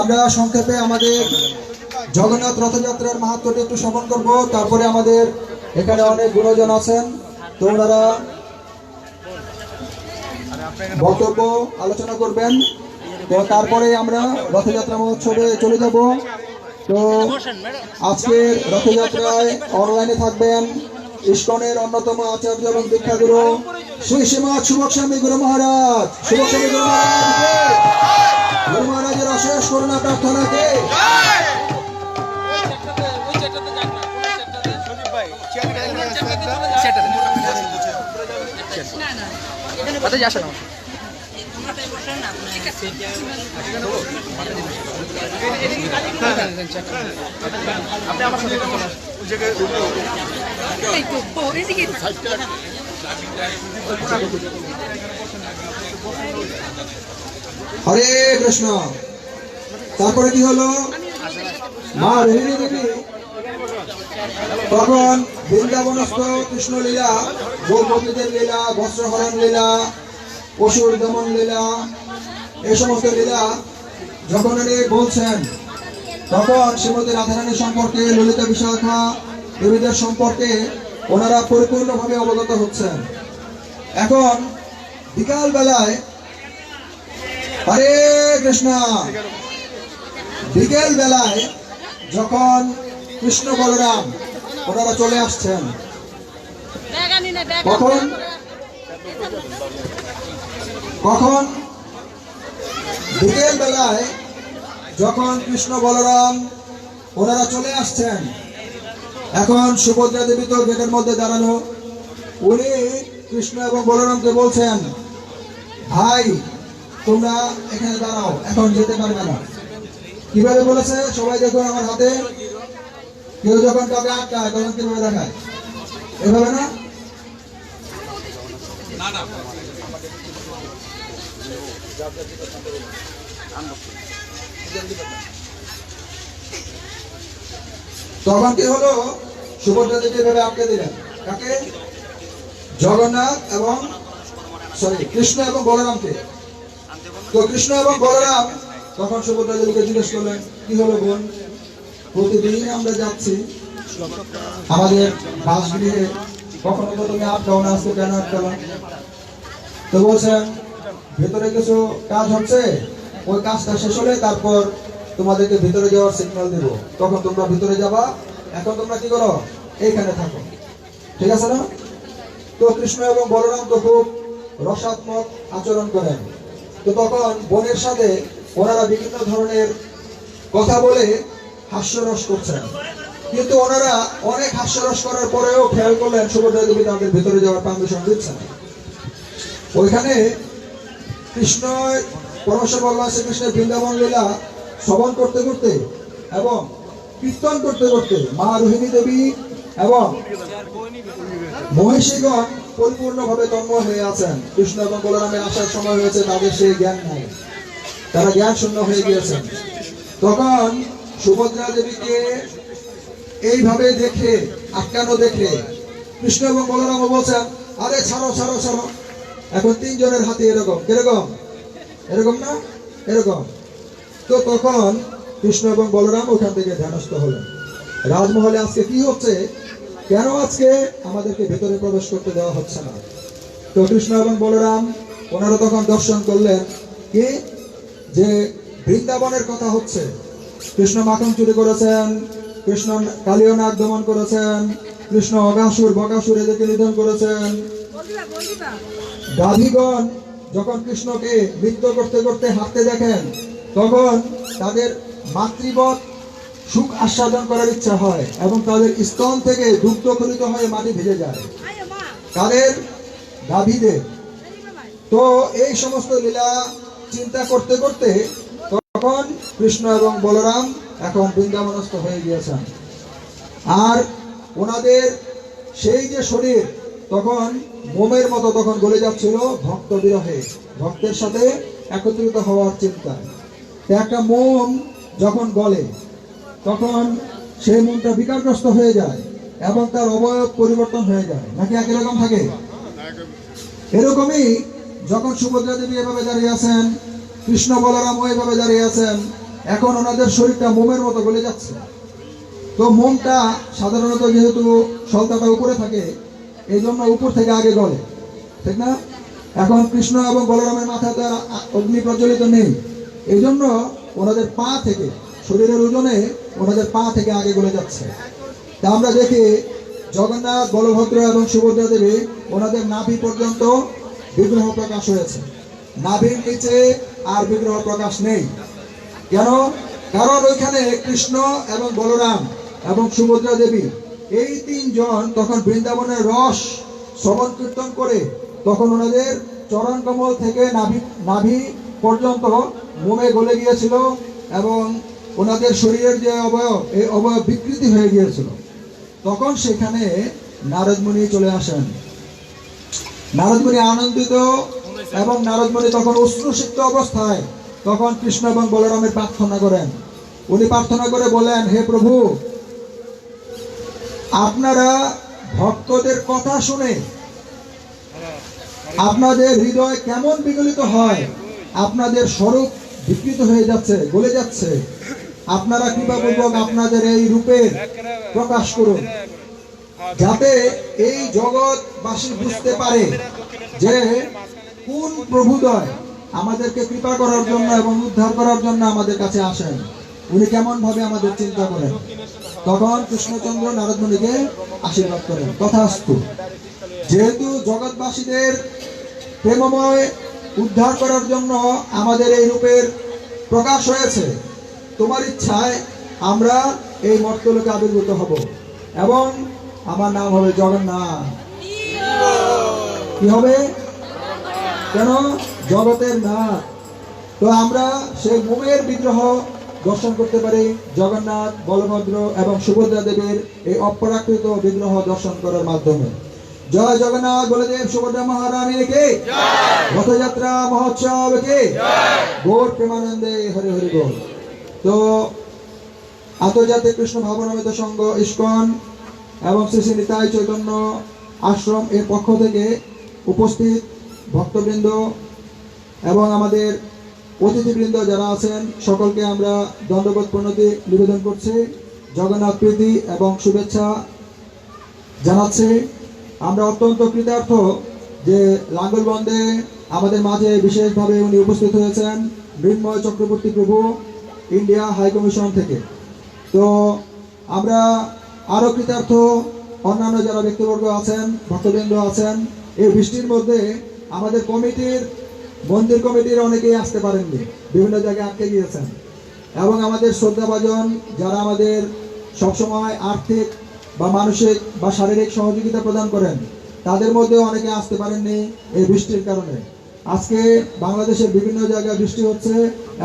আমরা সংক্ষেপে আমাদের জগন্নাথ রথযাত্রার মাহাত্ম্যটি একটু শ্রবণ করব, তারপরে আমাদের এখানে অনেক গুণজন আছেন, তোমরা বক্তব্য আলোচনা করবেন। তো তারপরে আমরা রথযাত্রা মহোৎসবে চলে যাব। তো আজকের রথযাত্রায় অনলাইনে থাকবেন ইস্কনের অন্যতম আচার্য এবং দীক্ষাগুরু শ্রী শ্রীমৎ সুবক স্বামী গুরু মহারাজ। সুবক স্বামী গুরু মহারাজের অশেষ করুণা প্রার্থনাকে হরে কৃষ্ণ। তারপরে কি হলো, মা রোহিণী দেবী তখন বৃন্দাবনস্থ কৃষ্ণ লীলা, গোপীদের লীলা, বস্ত্রহরণ লীলা, অসুর দমন লীলা, এই সমস্ত লীলা যখন উনি বলছেন, তখন শ্রীমতী রাধারানী সম্পর্কে, ললিতা বিশাখা দেবীদের সম্পর্কে ওনারা পরিপূর্ণভাবে অবগত হচ্ছেন। এখন বিকাল বেলায়, হরে কৃষ্ণ, বিকেল বেলায় যখন কৃষ্ণ বলরাম ওনারা চলে আসছেন, কখন বিকেল বেলায় যখন কৃষ্ণ বলরাম ওনারা চলে আসছেন, এখন সুভদ্রা দেবী তো গেটের মধ্যে দাঁড়ানো, উনি কৃষ্ণ এবং বলরামকে বলছেন, ভাই তোমরা এখানে দাঁড়াও, এখন যেতে পারবে না। কিভাবে বলেছে সবাই দেখো আমার হাতে, কেউ যখন কাউকে আটকায় তখন কিভাবে দেখায়, এভাবে না? তখন কি হলো, সুভদ্রা দেবী এভাবে আটকে দিলেন কাকে? জগন্নাথ এবং কৃষ্ণ এবং বলরামকে। তো কৃষ্ণ এবং বলরাম তখন সুভদ্রা দেবীকে জিজ্ঞেস করলেন, কি হলো বোন, প্রতিদিন আমরা যাচ্ছি আমাদের বাসগৃহে, কখনো তো তুমি আটকাও না, আজকে কেন আটকালো? তো বলছেন, ভেতরে কিছু কাজ হচ্ছে, ওই কাজটা শেষ হলে তারপর তোমাদেরকে ভিতরে যাওয়ার সিগন্যাল দেবো, তখন তোমরা ভিতরে যাবা, এখন তোমরা কি করো, এইখানে থাকো, ঠিক আছে না? তো কৃষ্ণ এবং বলরাম তো খুব রসাত্মক আচরণ করেন। তো তখন বোনের সাথে ওনারা বিভিন্ন ধরনের কথা বলে হাস্যরস করছেন, কিন্তু ওনারা অনেক হাস্যরস করার পরেও খেয়াল করলেন সুভদ্রা দেবী তাদের ভিতরে যাওয়ার পারমিশন দিচ্ছেন। ওইখানে কৃষ্ণ পরমেশ্বর বলরাম শ্রীকৃষ্ণের বৃন্দাবন লীলা শ্রবণ করতে করতে এবং কীর্তন করতে করতে মা রোহিণী দেবী এবং মহিষীগণ পরিপূর্ণভাবে তন্ময় হয়ে আছেন। কৃষ্ণ এবং বলরামের আসার সময় হয়েছে, তাদের সেই জ্ঞান নাই, তারা জ্ঞান শূন্য হয়ে গিয়েছেন। তখন সুভদ্রা দেবীকে এইভাবে দেখে, আটকানো দেখে কৃষ্ণ এবং বলরাম বলছেন, আরে ছাড়ো ছাড়ো ছাড়ো। এখন তিনজনের হাতে এরকম, কিরকম, এরকম না, এরকম। তো তখন কৃষ্ণ এবং বলরাম ওখান থেকে ধ্যানস্থ হলেন। রাজমহলে আজকে কি হচ্ছে, কেন আজকে আমাদেরকে ভেতরে প্রবেশ করতে দেওয়া হচ্ছে না? তো কৃষ্ণ এবং বলরাম ওনারা তখন দর্শন করলেন কি, যে বৃন্দাবনের কথা হচ্ছে, কৃষ্ণ মাখন চুরি করেছেন, কৃষ্ণ কালীয় নাগ দমন করেছেন, কৃষ্ণ অগাসুর বকাসুর এদেরকে নিধন করেছেন। গাভীগণ যখন কৃষ্ণকে নৃত্য করতে করতে হাঁটতে দেখেন, তখন তাদের মাতৃবৎ সুখ আস্বাদন করার ইচ্ছা হয় এবং তাদের স্তন থেকে দুগ্ধ খরিত হয়ে মাটি ভিজে যায় তাদের গাভীদের। তো এই সমস্ত লীলা চিন্তা করতে করতে তখন কৃষ্ণ এবং বলরাম এখন বৃন্দাবনস্থ হয়ে গিয়েছেন। আর ওনাদের সেই যে শরীর তখন মোমের মতো তখন গলে যাচ্ছিল ভক্ত বিরহে, ভক্তের সাথে একত্রিত হওয়ার চিন্তা। একটা মোম যখন গলে তখন সেই মনটা বিকারগ্রস্ত হয়ে যায় এবং তার অবয়ব পরিবর্তন হয়ে যায়, নাকি একই রকম থাকে? এরকমই যখন সুভদ্রা দেবী এভাবে দাঁড়িয়ে আছেন, কৃষ্ণ বলরাম এভাবে দাঁড়িয়ে আছেন, এখন ওনাদের শরীরটা মোমের মতো গলে যাচ্ছে। তো মোমটা সাধারণত যেহেতু সলতাটা উপরে থাকে, এই জন্য উপর থেকে আগে গলে, ঠিক না? এখন কৃষ্ণ এবং বলরামের মাথায় তো আর অগ্নি প্রজ্বলিত নেই, এই জন্য ওনাদের পা থেকে, শরীরের ওজনে ওনাদের পা থেকে আগে গলে যাচ্ছে। তা আমরা দেখি জগন্নাথ, বলভদ্র এবং সুভদ্রা দেবী ওনাদের নাভি পর্যন্ত বিগ্রহ প্রকাশ হয়েছে, নাভির নিচে আর বিগ্রহ প্রকাশ নেই। কেন? কারণ ওইখানে কৃষ্ণ এবং বলরাম এবং সুভদ্রা দেবী এই তিনজন তখন বৃন্দাবনের রস শ্রবণ কীর্তন করে তখন ওনাদের চরণ কমল থেকে নাভি পর্যন্ত মোমে গলে গিয়েছিল এবং ওনাদের শরীরের যে অবয়ব, এই অবয়ব বিকৃতি হয়ে গিয়েছিল। তখন সেখানে নারদমুনি চলে আসেন। নারদমুনি আনন্দিত এবং নারদমুনি তখন অশ্রুসিক্ত অবস্থায় তখন কৃষ্ণ এবং বলরামের প্রার্থনা করেন। উনি প্রার্থনা করে বলেন, হে প্রভু, আপনারা ভক্তদের কথা শুনে আপনাদের হৃদয় কেমন বিগলিত হয়, আপনাদের স্বরূপ বিকৃত হয়ে যাচ্ছে, গলে যাচ্ছে। আপনারা কৃপাপূর্বক আপনাদের এই রূপের প্রকাশ করুন, যাতে এই জগৎবাসী বুঝতে পারে যে কোন প্রভুদয় আমাদেরকে কৃপা করার জন্য এবং উদ্ধার করার জন্য আমাদের কাছে আসেন, উনি কেমন ভাবে আমাদের চিন্তা করেন। তখন কৃষ্ণচন্দ্র নারদমুনিকে আশীর্বাদ করেন, তথাস্তু। যেহেতু জগৎবাসীদের প্রেমময় উদ্ধার করার জন্য আমাদের এই রূপের প্রকাশ হয়েছে, তোমার ইচ্ছায় আমরা এই মর্তলোকে আবির্ভূত হব এবং আমার নাম হবে জগন্নাথ। কি হবে? কেন? জগতের নাথ। তো আমরা সেই মোমের বিগ্রহ দর্শন করতে পারি, জগন্নাথ, বলভদ্র এবং সুভদ্রা দেবীর এই অপরাকৃত বিগ্রহ দর্শন করার মাধ্যমে। জয় জগন্নাথ বলদেব সুভদ্রা মহারানীর কে, রথযাত্রা মহোৎসব কে, গৌর প্রেমানন্দে হরি হরি বল। তো আন্তর্জাতিক কৃষ্ণ ভাবনামৃত সংঘ ইস্কন এবং শ্রী শ্রী নিতাই চৈতন্য আশ্রম এর পক্ষ থেকে উপস্থিত ভক্তবৃন্দ এবং আমাদের অতিথিবৃন্দ যারা আছেন, সকলকে আমরা দণ্ডবোধ প্রণতি নিবেদন করছি, জগন্নাথ প্রীতি এবং শুভেচ্ছা জানাচ্ছি। আমরা অত্যন্ত কৃতার্থ যে লাঙ্গলবন্দে আমাদের মাঝে বিশেষভাবে উনি উপস্থিত হয়েছেন, মৃন্ময় চক্রবর্তী প্রভু, ইন্ডিয়া হাই কমিশন থেকে। তো আমরা আরও কৃতার্থ অন্যান্য যারা ব্যক্তিবর্গ আছেন, ভক্তবৃন্দ আছেন। এই বৃষ্টির মধ্যে আমাদের কমিটির, মন্দির কমিটির অনেকেই আসতে পারেননি, বিভিন্ন জায়গায় আটকে গিয়েছেন, এবং আমাদের শ্রদ্ধাভাজন যারা আমাদের সবসময় আর্থিক বা মানসিক বা শারীরিক সহযোগিতা প্রদান করেন, তাদের মধ্যে অনেকে আসতে পারেননি এই বৃষ্টির কারণে। আজকে বাংলাদেশের বিভিন্ন জায়গায় বৃষ্টি হচ্ছে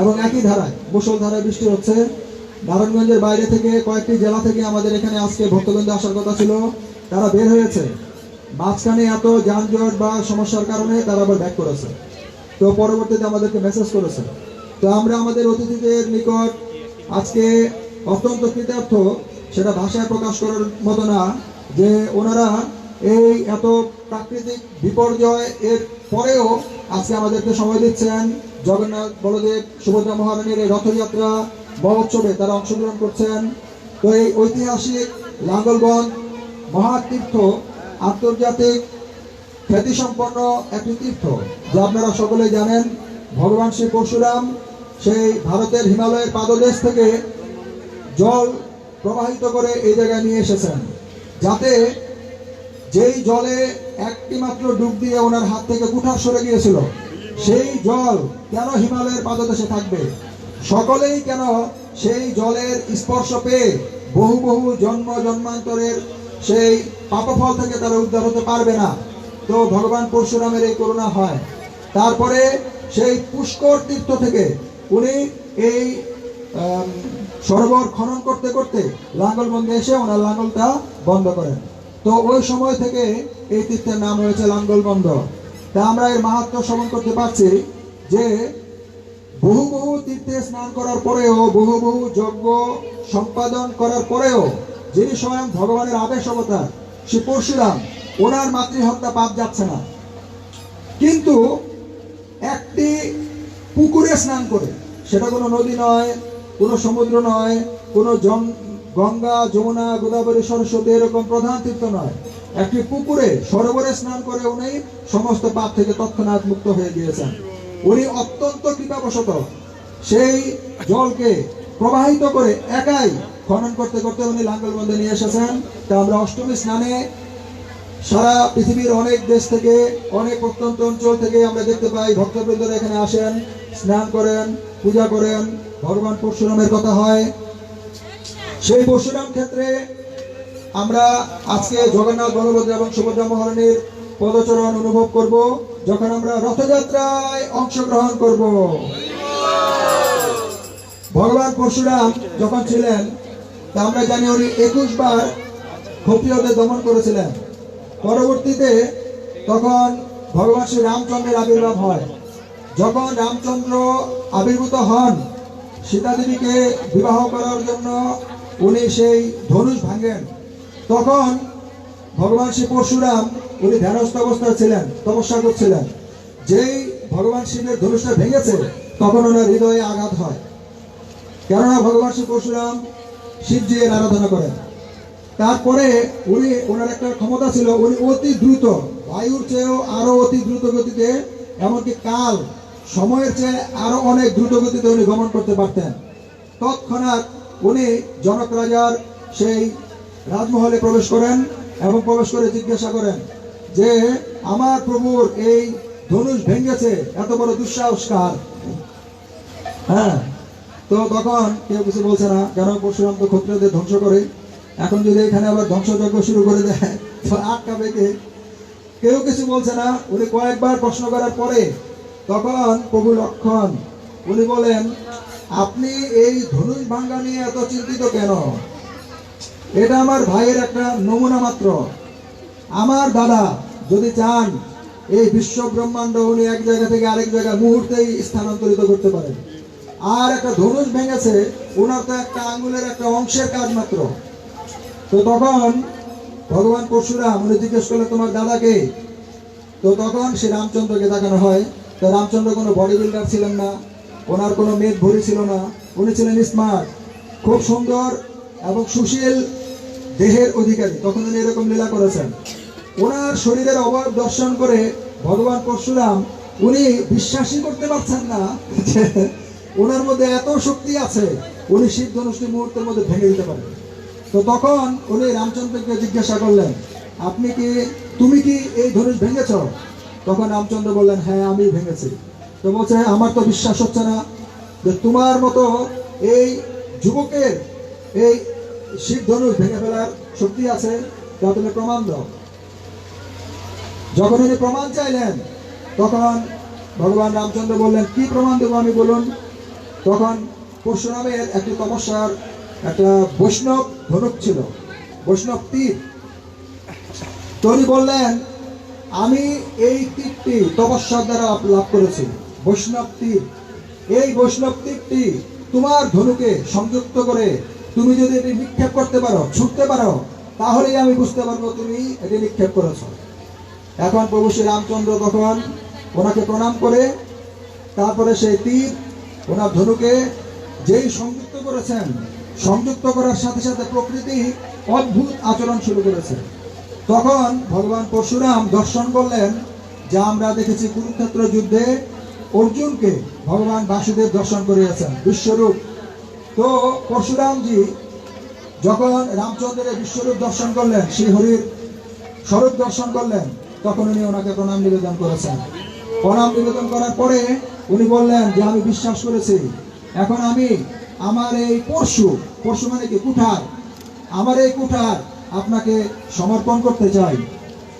এবং একই ধারায় মুষলধারায় বৃষ্টি হচ্ছে। নারায়ণগঞ্জের বাইরে থেকে কয়েকটি জেলা থেকে আমাদের এখানে আজকে ভক্তবৃন্দ আসার কথা ছিল, তারা বের হয়েছে, মাঝখানে এত যানজট বা সমস্যার কারণে তারা আবার ব্যাক করেছে। তো পরবর্তীতে আমাদেরকে মেসেজ করেছে। তো আমরা আমাদের অতিথিদের নিকট আজকে অত্যন্ত কৃতার্থ, সেটা ভাষায় প্রকাশ করার মতো না, যে ওনারা এই এত প্রাকৃতিক বিপর্যয় এর পরেও আজকে আমাদেরকে সময় দিচ্ছেন। জগন্নাথ, বলদেব, সুভদ্রা মহারানীর এই রথযাত্রা মহোৎসবে তারা অংশগ্রহণ করছেন। তো এই ঐতিহাসিক লাঙ্গলবন্দ মহাতীর্থ আন্তর্জাতিক খ্যাতিসম্পন্ন একটি তীর্থ, যা আপনারা সকলে জানেন। ভগবান শ্রী পরশুরাম সেই ভারতের হিমালয়ের পাদদেশ থেকে জল প্রবাহিত করে এই জায়গায় নিয়ে এসেছেন, যাতে যেই জলে একটি মাত্র ডুব দিয়ে ওনার হাত থেকে কুঠার সরে গিয়েছিল, সেই জল কেন হিমালয়ের পাদদেশে থাকবে? সকলেই কেন সেই জলের স্পর্শ পেয়ে বহু বহু জন্ম জন্মান্তরের সেই পাপফল থেকে তারা উদ্ধার হতে পারবে না? তো ভগবান পরশুরামের এই করুণা হয়। তারপরে সেই পুষ্কর তীর্থ থেকে উনি এই সরোবর খনন করতে করতে লাঙ্গলবন্দে এসে ওনার লাঙ্গলটা বন্ধ করেন। তো ওই সময় থেকে এই তীর্থের নাম হয়েছে লাঙ্গলবন্দ। তা আমরা এর মাহাত্ম্য শ্রবণ করতে পারছি যে বহু বহু তীর্থে স্নান করার পরেও, বহু বহু যজ্ঞ সম্পাদন করার পরেও, যিনি স্বয়ং ভগবানের আদেশ অবতার শ্রী পরশুরাম, ওনার মাতৃহত্যা পাপ যাচ্ছে না। কিন্তু একটি পুকুরে স্নান করে, সেটা কোনো নদী নয়, কোনো সমুদ্র নয়, কোনো গঙ্গা, যমুনা, গোদাবরী, সরস্বতী এরকম প্রধান তীর্থ নয়, একটি পুকুরে সরোবরে স্নান করে উনি সমস্ত পাপ থেকে তৎক্ষণাৎ মুক্ত হয়ে গিয়েছেন। উনি অত্যন্ত কৃপাবশত সেই জলকে প্রবাহিত করে একাই খনন করতে করতে উনি লাঙ্গলবন্দে নিয়ে এসেছেন। তা আমরা অষ্টমী স্নানে সারা পৃথিবীর অনেক দেশ থেকে, অনেক প্রত্যন্ত অঞ্চল থেকে আমরা দেখতে পাই ভক্তবৃন্দরা এখানে আসেন, স্নান করেন, পূজা করেন, ভগবান পরশুরামের কথা হয়। সেই পরশুরাম ক্ষেত্রে আমরা আজকে জগন্নাথ, বলভদ্র এবং সুভদ্রা মহারানীর পদচরণ অনুভব করব, যখন আমরা রথযাত্রায় অংশগ্রহণ করব। ভগবান পরশুরাম যখন ছিলেন, তা আমরা জানি উনি 21 বার ক্ষত্রিয়দের দমন করেছিলেন। পরবর্তীতে তখন ভগবান শ্রী রামচন্দ্রের আবির্ভাব হয়। যখন রামচন্দ্র আবির্ভূত হন, সীতা দেবীকে বিবাহ করার জন্য উনি সেই ধনুষ ভাঙেন। তখন ভগবান শ্রী পরশুরাম উনি ধ্যানস্থ অবস্থায় ছিলেন, তপস্যা করছিলেন। যেই ভগবান শিবের ধনুষটা ভেঙেছে, তখন ওনার হৃদয়ে আঘাত হয়। কেননা ভগবান শ্রী পরশুরাম শিবজির আরাধনা করেন। তারপরে উনি, ওনার একটা ক্ষমতা ছিল, উনি অতি দ্রুত, বায়ুর চেয়েও আরো অতি দ্রুত গতিতে, এমনকি কাল সময়ের চেয়ে আরো অনেক দ্রুত গতিতে উনি গমন করতে পারতেন। তৎক্ষণাৎ উনি জনক রাজার সেই রাজমহলে প্রবেশ করেন এবং প্রবেশ করে জিজ্ঞাসা করেন যে আমার প্রভুর এই ধনুষ ভেঙেছে, এত বড় দুঃসাহস কার? হ্যাঁ, তো তখন কেউ কিছু বলছে না, কেন পরশুরাম তো ক্ষত্রিয়দের ধ্বংস করে, এখন যদি এখানে আবার ধ্বংসযজ্ঞ শুরু করে দেয় তো আটকাবে কে? কেউ কিছু বলছে না। উনি কয়েকবার প্রশ্ন করার পরে তখন প্রভু লক্ষণ উনি বলেন, আপনি এই ধনুষ ভাঙ্গা নিয়ে এত চিন্তিত কেন? এটা আমার ভাইয়ের একটা নমুনা মাত্র। আমার দাদা যদি চান, এই বিশ্ব ব্রহ্মাণ্ড উনি এক জায়গা থেকে আরেক জায়গায় মুহূর্তেই স্থানান্তরিত করতে পারেন। আর একটা ধনুষ ভেঙেছে, ওনার তো একটা আঙ্গুলের একটা অংশের কাজ মাত্র। তো তখন ভগবান পরশুরাম উনি জিজ্ঞেস করলেন, তোমার দাদাকে? তো তখন সে রামচন্দ্রকে দেখানো হয়। তো রামচন্দ্র কোনো বডি বিল্ডার ছিলেন না, ওনার কোনো মেদ ভরি ছিল না, উনি ছিলেন স্মার্ট, খুব সুন্দর এবং সুশীল দেহের অধিকারী। তখন উনি এরকম লীলা করেছেন। ওনার শরীরের অভাব দর্শন করে ভগবান পরশুরাম উনি বিশ্বাসই করতে পারছেন না যে ওনার মধ্যে এত শক্তি আছে, উনি শিব ধনুষটি মুহূর্তের মধ্যে ভেঙে দিতে পারেন। তো তখন উনি রামচন্দ্রকে জিজ্ঞাসা করলেন, তুমি কি এই ধনুষ ভেঙেছ? তখন রামচন্দ্র বললেন, হ্যাঁ আমি ভেঙেছি। তো বলছে, আমার তো বিশ্বাস হচ্ছে না যে তোমার মতো এই যুবকের এই শিব ধনুষ ভেঙে ফেলার শক্তি আছে, তা তুমি প্রমাণ দাও। যখন উনি প্রমাণ চাইলেন, তখন ভগবান রামচন্দ্র বললেন, কি প্রমাণ দেবো আমি, বলুন। তখন পরশুরামের একটি তপস্যার একটা বৈষ্ণব ধনুক ছিল, বৈষ্ণব তীর। তো উনি বললেন, আমি এই তীরটি তপস্যার দ্বারা লাভ করেছি, বৈষ্ণব তীর। এই বৈষ্ণব তীরটি তোমার ধনুকে সংযুক্ত করে তুমি যদি এটি নিক্ষেপ করতে পারো, ছুটতে পারো, তাহলেই আমি বুঝতে পারবো তুমি এটি নিক্ষেপ করেছ। এখন প্রভু শ্রী রামচন্দ্র তখন ওনাকে প্রণাম করে তারপরে সেই তীর ওনার ধনুকে যেই সংযুক্ত করেছেন, সংযুক্ত করার সাথে সাথে প্রকৃতি অদ্ভুত আচরণ শুরু করেছে। তখন ভগবান পরশুরাম দর্শন করলেন, যা আমরা দেখেছি কুরুক্ষেত্র যুদ্ধে অর্জুনকে ভগবান বাসুদেব দর্শন করিয়েছেন বিশ্বরূপ। তো পরশুরামজি যখন রামচন্দ্রের বিশ্বরূপ দর্শন করলেন, শ্রীহরির স্বরূপ দর্শন করলেন, তখন উনি ওনাকে প্রণাম নিবেদন করেছেন। প্রণাম নিবেদন করার পরে উনি বললেন যে আমি বিশ্বাস করেছি, এখন আমি আমার এই পরশু মানে কি কুঠার, আমার এই কুঠার আপনাকে সমর্পণ করতে চাই,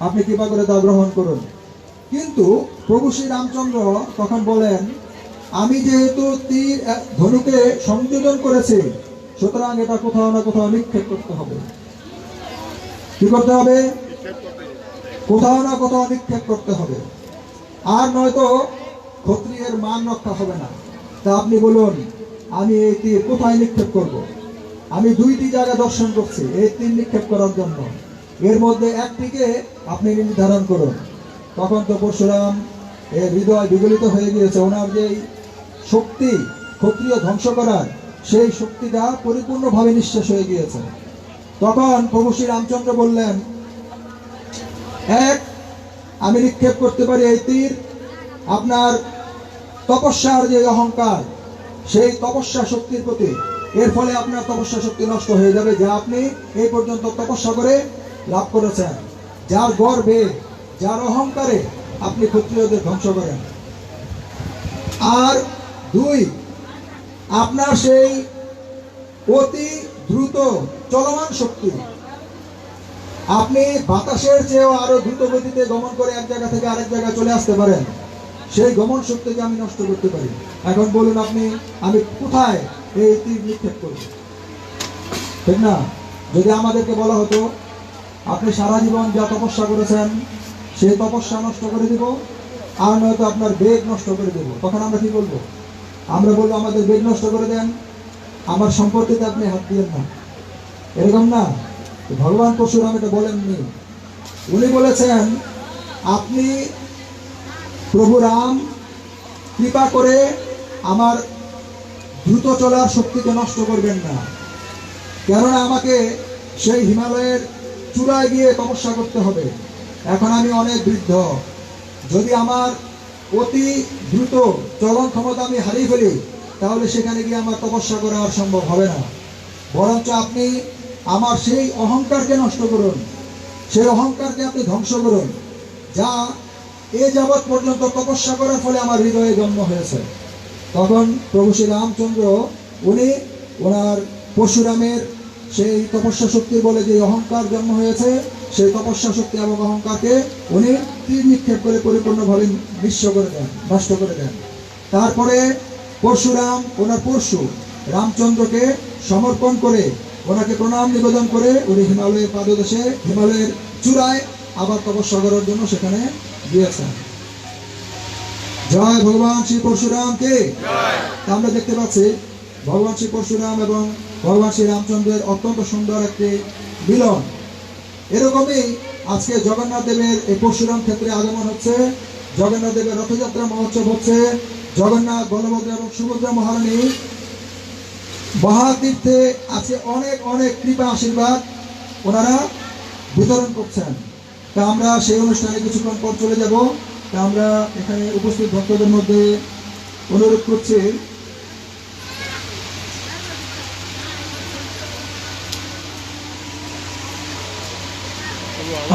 আপনি কৃপা করে তা গ্রহণ করুন। কিন্তু প্রভু শ্রী রামচন্দ্র তখন বলেন, আমি যেহেতু তীর ধনুকে সংযোজন করেছি, সুতরাং এটা কোথাও না কোথাও নিক্ষেপ করতে হবে। কি করতে হবে? কোথাও না কোথাও নিক্ষেপ করতে হবে, আর নয়তো ক্ষত্রিয়ের মান রক্ষা হবে না। তা আপনি বলুন আমি এই তীর কোথায় নিক্ষেপ করব। আমি দুইটি জায়গা দর্শন করছি এই তীর নিক্ষেপ করার জন্য, এর মধ্যে একটিকে আপনি নির্ধারণ করুন। তখন তো পরশুরাম এর হৃদয় বিগলিত হয়ে গিয়েছে। ওনার যে শক্তি ক্ষত্রিয় ধ্বংস করার, সেই শক্তিটা পরিপূর্ণভাবে নিঃশেষ হয়ে গিয়েছে। তখন প্রভু শ্রী রামচন্দ্র বললেন, এক, আমি নিক্ষেপ করতে পারি এই তীর আপনার তপস্যার যে অহংকার, সেই তপস্যা শক্তির প্রতি। এর ফলে আপনার তপস্যা শক্তি নষ্ট হয়ে যাবে, যা আপনি এই পর্যন্ত তপস্যা করে লাভ করেছেন, যার গর্বে যার অহংকারে আপনি ক্ষত্রিয়দের ধ্বংস করেন। আর দুই, আপনার সেই অতি দ্রুত চলমান শক্তি, আপনি বাতাসের চেয়েও আরো দ্রুত গতিতে গমন করে এক জায়গা থেকে আরেক জায়গায় চলে আসতে পারেন, সেই গমন শক্তিকে আমি নষ্ট করতে পারি। এখন বলুন আপনি আমি কোথায় এই তীর নিক্ষেপ করব? ঠিক না? যদি আমাদেরকে বলা হতো আপনি সারা জীবন যা তপস্যা করেছেন সেই তপস্যা নষ্ট করে দিব, আর নয়তো আপনার বেগ নষ্ট করে দেব, তখন আমরা কি বলবো? আমরা বলবো আমাদের বেগ নষ্ট করে দেন, আমার সম্পত্তিতে আপনি হাত দিয়েন না। এরকম না, ভগবান পরশুরাম এটা বলেননি। উনি বলেছেন আপনি প্রভু রাম কৃপা করে আমার দ্রুত চলার শক্তিকে নষ্ট করবেন না, কেননা আমাকে সেই হিমালয়ের চূড়ায় গিয়ে তপস্যা করতে হবে। এখন আমি অনেক বৃদ্ধ, যদি আমার অতি দ্রুত চলন ক্ষমতা আমি হারিয়ে ফেলি, তাহলে সেখানে গিয়ে আমার তপস্যা করা আর সম্ভব হবে না। বরঞ্চ আপনি আমার সেই অহংকারকে নষ্ট করুন, সেই অহংকারকে আপনি ধ্বংস করুন, যা এ যাবৎ পর্যন্ত তপস্যা করার ফলে আমার হৃদয়ে জন্ম হয়েছে। তখন প্রভু শ্রী রামচন্দ্র উনি ওনার পরশুরামের সেই তপস্যা শক্তির বলে যে অহংকার জন্ম হয়েছে, সেই তপস্যা শক্তি এবং অহংকারকে উনি তীর নিক্ষেপ করে পরিপূর্ণভাবে নিঃস্ব করে দেন, নষ্ট করে দেন। তারপরে পরশুরাম ওনার পরশু রামচন্দ্রকে সমর্পণ করে, ওনাকে প্রণাম নিবেদন করে উনি হিমালয়ের পাদদেশে হিমালয়ের চূড়ায় আবার তপস্যা করার জন্য সেখানে গিয়েছেন। জয় ভগবান শ্রী পরশুরামকে। আমরা দেখতে পাচ্ছি ভগবান শ্রী পরশুরাম এবং ভগবান শ্রী রামচন্দ্রের অত্যন্ত সুন্দর একটি মিলন। এরকমই আজকে জগন্নাথ দেবের এই পরশুরাম ক্ষেত্রে আগমন হচ্ছে, জগন্নাথ দেবের রথযাত্রা মহোৎসব হচ্ছে। জগন্নাথ, বলভদ্র এবং সুভদ্রা মহারানী মহাতীর্থে আছে অনেক অনেক কৃপা আশীর্বাদ ওনারা বিতরণ করছেন। তা আমরা সেই অনুষ্ঠানে কিছুক্ষণ পর চলে যাব। তা আমরা এখানে উপস্থিত ভক্তদের মধ্যে অনুরোধ করছি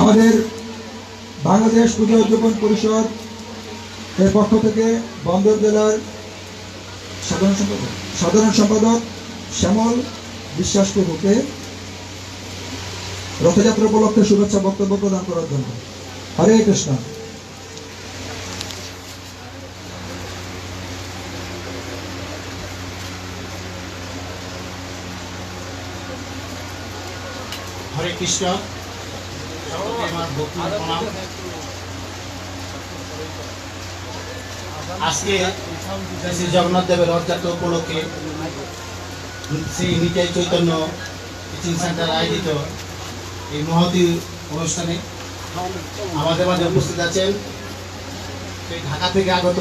আমাদের বাংলাদেশ পূজা উদযাপন পরিষদ এর পক্ষ থেকে বন্দর জেলার সাধারণ সম্পাদক শ্যামল বিশ্বাস প্রভুকে রথযাত্রা উপলক্ষে শুভেচ্ছা বক্তব্য প্রদান করার জন্য। হরে কৃষ্ণ। হরে কৃষ্ণ। আমার ভক্তি প্রণাম। আজকে শ্রী জগন্নাথ দেবের রথযাত্রা উপলক্ষে শ্রী নিতাই চৈতন্য টিচিং সেন্টার আয়োজিত এই মহতী অনুষ্ঠানে আমাদের মাঝে উপস্থিত আছেন সেই ঢাকা থেকে আগত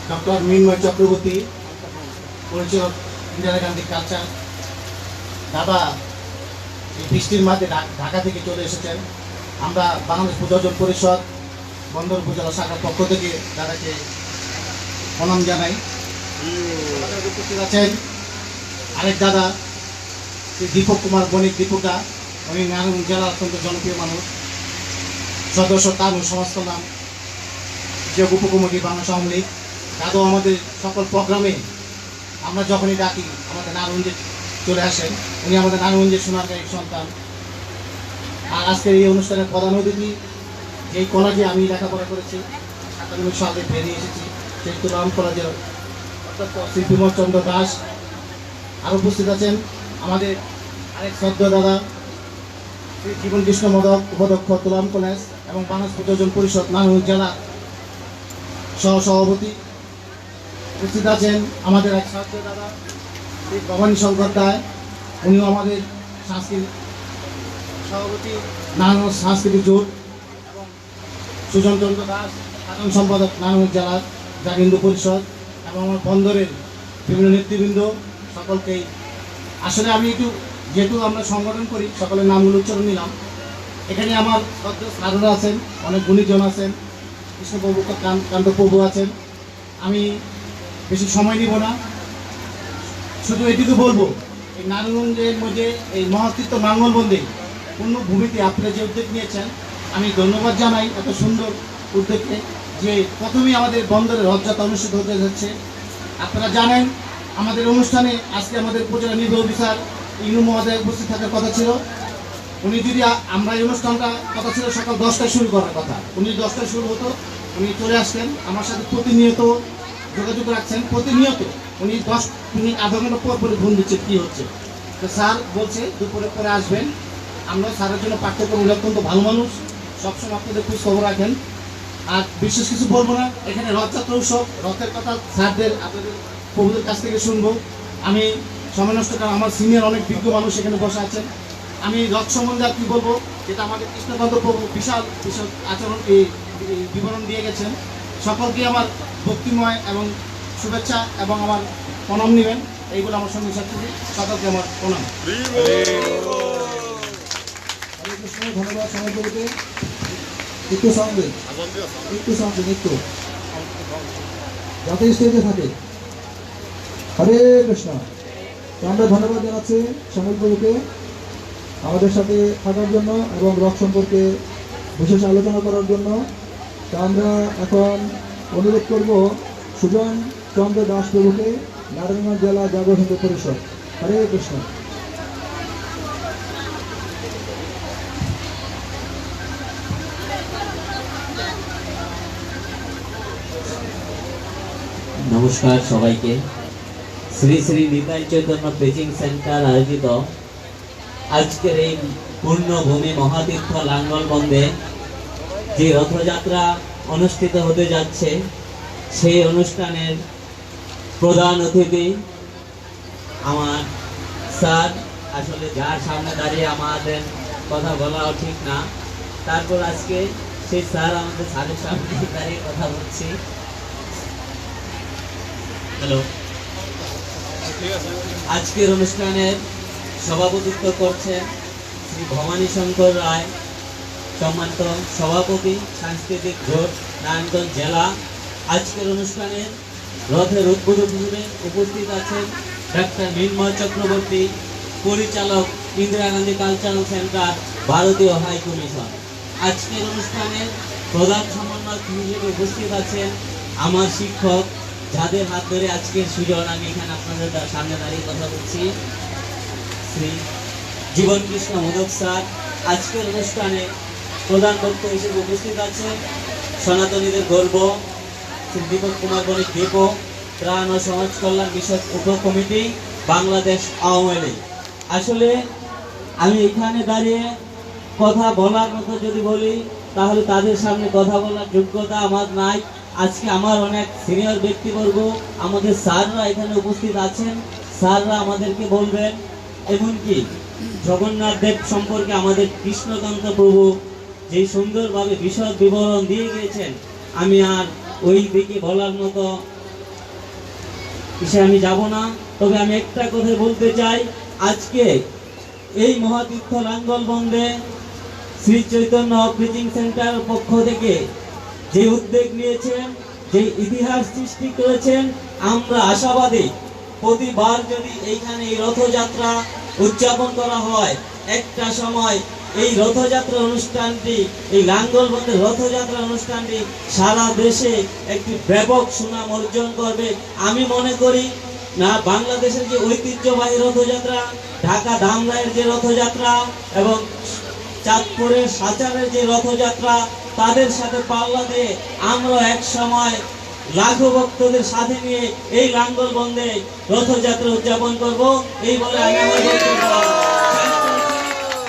ডক্টর মৃন্ময় চক্রবর্তী, পরিচালক ইন্দিরা গান্ধী কালচার। দাদা এই বৃষ্টির মাঝে ঢাকা থেকে চলে এসেছেন। আমরা বাংলাদেশ পূজা পরিষদ বন্দর উপজেলা শাখার পক্ষ থেকে দাদাকে প্রণাম জানাই। উপস্থিত আছেন আরেক দাদা দীপক কুমার বণিক, দীপকা। উনি নারায়ণগঞ্জ জেলার অত্যন্ত জনপ্রিয় মানুষ, সদস্য তানু সমস্ত নাম যে উপকমিটি বাংলা আওয়ামী লীগ। দাদু আমাদের সকল প্রোগ্রামে আমরা যখনই ডাকি আমাদের নারায়ণগঞ্জে চলে আসেন। উনি আমাদের নারায়ণগঞ্জের সোনারগাঁয়ের সন্তান। আর আজকের এই অনুষ্ঠানের প্রধান অতিথি, যেই কলেজে আমি লেখাপড়া করেছি, 97 সালে বেরিয়ে এসেছি, সেই তুলাম কলেজের অর্থাৎ শ্রী বিমল চন্দ্র দাস। আর উপস্থিত আছেন আমাদের আরেক শ্রদ্ধা দাদা শ্রী জীবন কৃষ্ণ মোদক, উপাধ্যক্ষ তুলাম কলেজ এবং বাংলাদেশ পূজা পরিষদ নারায়ণগঞ্জ জেলা সহ সভাপতি। উপস্থিত আছেন আমাদের এক ছাত্র দাদা শ্রী ভবানী শঙ্কর দায়, উনিও আমাদের সাংস্কৃতিক সভাপতি নারায়ণগঞ্জ সাংস্কৃতিক জোট, এবং সুজন চন্দ্র দাস সাধারণ সম্পাদক নারায়ণগঞ্জ জেলার জাগ হিন্দু পরিষদ, এবং আমার বন্দরের বিভিন্ন নেতৃবৃন্দ সকলকেই। আসলে আমি একটু যেহেতু আমরা সংগঠন করি সকলের নামগুলো উচ্চারণ নিলাম। এখানে আমার স্যাররা আছেন, অনেক গুণীজন আছেন, কৃষ্ণপ্রভু কান্তপ্রভু আছেন। আমি বেশি সময় নিব না, শুধু এটুকু বলবো এই নারায়ণগঞ্জের মধ্যে এই মহাতীর্থ নাঙ্গলবন্দে পূর্ণ ভূমিতে আপনারা যে উদ্যোগ নিয়েছেন, আমি ধন্যবাদ জানাই এত সুন্দর উদ্যোগকে। যে প্রথমেই আমাদের বন্দরে রথযাত্রা অনুষ্ঠিত হতে যাচ্ছে। আপনারা জানেন আমাদের অনুষ্ঠানে আজকে আমাদের উপজেলা নির্বাহী অফিসার ইনু মহোদয় উপস্থিত থাকার কথা ছিল। উনি যদি আমরা এই অনুষ্ঠানটা কথা ছিল সকাল 10টায় শুরু করার কথা, উনি 10টায় শুরু হতো, উনি চলে আসতেন। আমার সাথে প্রতিনিয়ত যোগাযোগ রাখছেন, প্রতিনিয়ত উনি 10 মিনিট আধা ঘন্টা পর পরে ফোন দিচ্ছেন কী হচ্ছে। তো স্যার বলছে দুপুরে পরে আসবেন। আমরা স্যারের জন্য পার্থক্য উনি অত্যন্ত ভালো মানুষ, সবসময় আপনাদের খোঁজ খবর রাখেন। আর বিশেষ কিছু বলবো না, এখানে রথযাত্রা উৎসব, রথের কথা স্যারদের আপনাদের প্রভুদের কাছ থেকে শুনবো। আমি সময় নষ্ট করা, আমার সিনিয়র অনেক বিজ্ঞ মানুষ এখানে বসে আছেন। আমি রথ সম্বন্ধে আর কি বলবো, যেটা আমাদের কৃষ্ণকান্ত প্রভু বিশাল বিশাল আচরণ বিবরণ দিয়ে গেছেন। সকলকে আমার ভক্তিময় এবং শুভেচ্ছা এবং আমার প্রণাম নেবেন, এইগুলো আমার সঙ্গে সাথে সকলকে আমার প্রণাম। হরে কৃষ্ণ। ধন্যবাদ সমাজকে। একটু সাউন্ড দিন, একটু সাউন্ড দিন, একটু যাতে স্টেজে থাকে। হরে কৃষ্ণ। তো আমরা ধন্যবাদ জানাচ্ছি সমাজগুলোকে আমাদের সাথে থাকার জন্য এবং রথ সম্পর্কে বিশেষ আলোচনা করার জন্য। তা আমরা এখন অনুরোধ করব সুজন চন্দ্র দাস প্রভুকে, নারায়ণগঞ্জ জেলা জাগ হিন্দু পরিষদ। হরে কৃষ্ণ। নমস্কার সবাইকে। শ্রী শ্রী নিতাই চৈতন্য প্রিচিং সেন্টার আয়োজিত আজকের এই পূর্ণভূমি মহাতীর্থ লাঙ্গলবন্দে যে রথযাত্রা অনুষ্ঠিত হতে যাচ্ছে, সেই অনুষ্ঠানের প্রধান অতিথি আমার স্যার। আসলে যার সামনে দাঁড়িয়ে আমাদের কথা বলাও ঠিক না, তারপর আজকে সেই স্যার আমাদের স্যারের সামনে দাঁড়িয়ে কথা বলছি। হ্যালো। আজকের অনুষ্ঠানের সভাপতিত্ব করছেন শ্রী ভবানী শঙ্কর রায়, সম্মানিত সভাপতি সাংস্কৃতিক জোট নারায়ণগঞ্জ জেলা। আজকের অনুষ্ঠানের রথের উদ্বোধক হিসেবে উপস্থিত আছেন ডাক্তার মৃন্ময় চক্রবর্তী, পরিচালক ইন্দিরা গান্ধী কালচারাল সেন্টার, ভারতীয় হাই কমিশন। আজকের অনুষ্ঠানের প্রধান সমন্বয়ক হিসেবে উপস্থিত আছেন আমার শিক্ষক, যাদের হাত ধরে আজকের সুজন আমি এখানে আপনাদের সামনে দাঁড়িয়ে কথা বলছি, শ্রী জীবন কৃষ্ণ মোদক স্যার। আজকের অনুষ্ঠানে প্রধান বক্তা হিসেবে উপস্থিত আছেন সনাতনীদের গর্ব শ্রী দীপক কুমার বণিক দীপো, ত্রাণ ও সমাজ কল্যাণ বিষয়ক উপ কমিটি, বাংলাদেশ আওয়ামী লীগ। আসলে আমি এখানে দাঁড়িয়ে কথা বলার মতো যদি বলি, তাহলে তাদের সামনে কথা বলার যোগ্যতা আমার নাই। আজকে আমার অনেক সিনিয়র ব্যক্তিবর্গ, আমাদের স্যাররা এখানে উপস্থিত আছেন, স্যাররা আমাদেরকে বলবেন। এমনকি জগন্নাথ দেব সম্পর্কে আমাদের কৃষ্ণকান্ত প্রভু যে সুন্দরভাবে বিশদ বিবরণ দিয়ে গিয়েছেন, আমি আর ওই দিকে বলার মতো বিষয়ে আমি যাব না। তবে আমি একটা কথা বলতে চাই, আজকে এই মহাতীর্থ লাঙ্গলবন্দে শ্রী চৈতন্য প্রিচিং সেন্টার পক্ষ থেকে যে উদ্যোগ নিয়েছেন, যে ইতিহাস সৃষ্টি করেছেন, আমরা আশাবাদী প্রতিবার যদি এইখানে এই রথযাত্রা উদযাপন করা হয়, একটা সময় এই রথযাত্রা অনুষ্ঠানটি, এই লাঙ্গলবন্দের রথযাত্রা অনুষ্ঠানটি সারা দেশে একটি ব্যাপক সুনাম অর্জন করবে। আমি মনে করি না, বাংলাদেশের যে ঐতিহ্যবাহী রথযাত্রা, ঢাকা ধামরাইয়ের যে রথযাত্রা এবং চাঁদপুরের সাচারের যে রথযাত্রা, তাদের সাথে পাল্লা দিয়ে আমরা এক সময় লাখো ভক্তদের সাথে নিয়ে এই লাঙ্গলবন্দে রথযাত্রা উদযাপন করব। এই বলে আমি আমার বক্তব্য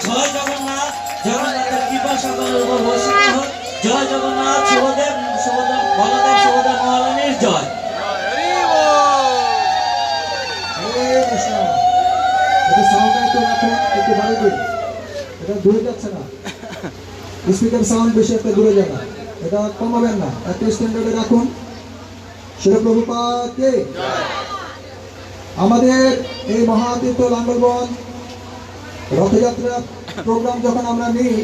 জয় জগন্নাথ, জগন্নাথের কৃপা সকলের উপর বর্ষিত হোক। জয় জগন্নাথ, শুভদেব, বলদেব, সুভদ্রা মহারানীর জয়। সাউন্ডটা একটু রাখুন, একটু ভালো করে। এটা দূরে যাচ্ছে না, স্পিকার সাউন্ড বেশি একটা দূরে যায় না, এটা কমাবেন না, একটা স্ট্যান্ডার্ডে রাখুন। শিল প্রভুপাদকে। আমাদের এই মহাতীর্থ লাঙ্গলবন রথযাত্রা প্রোগ্রাম যখন আমরা নিই,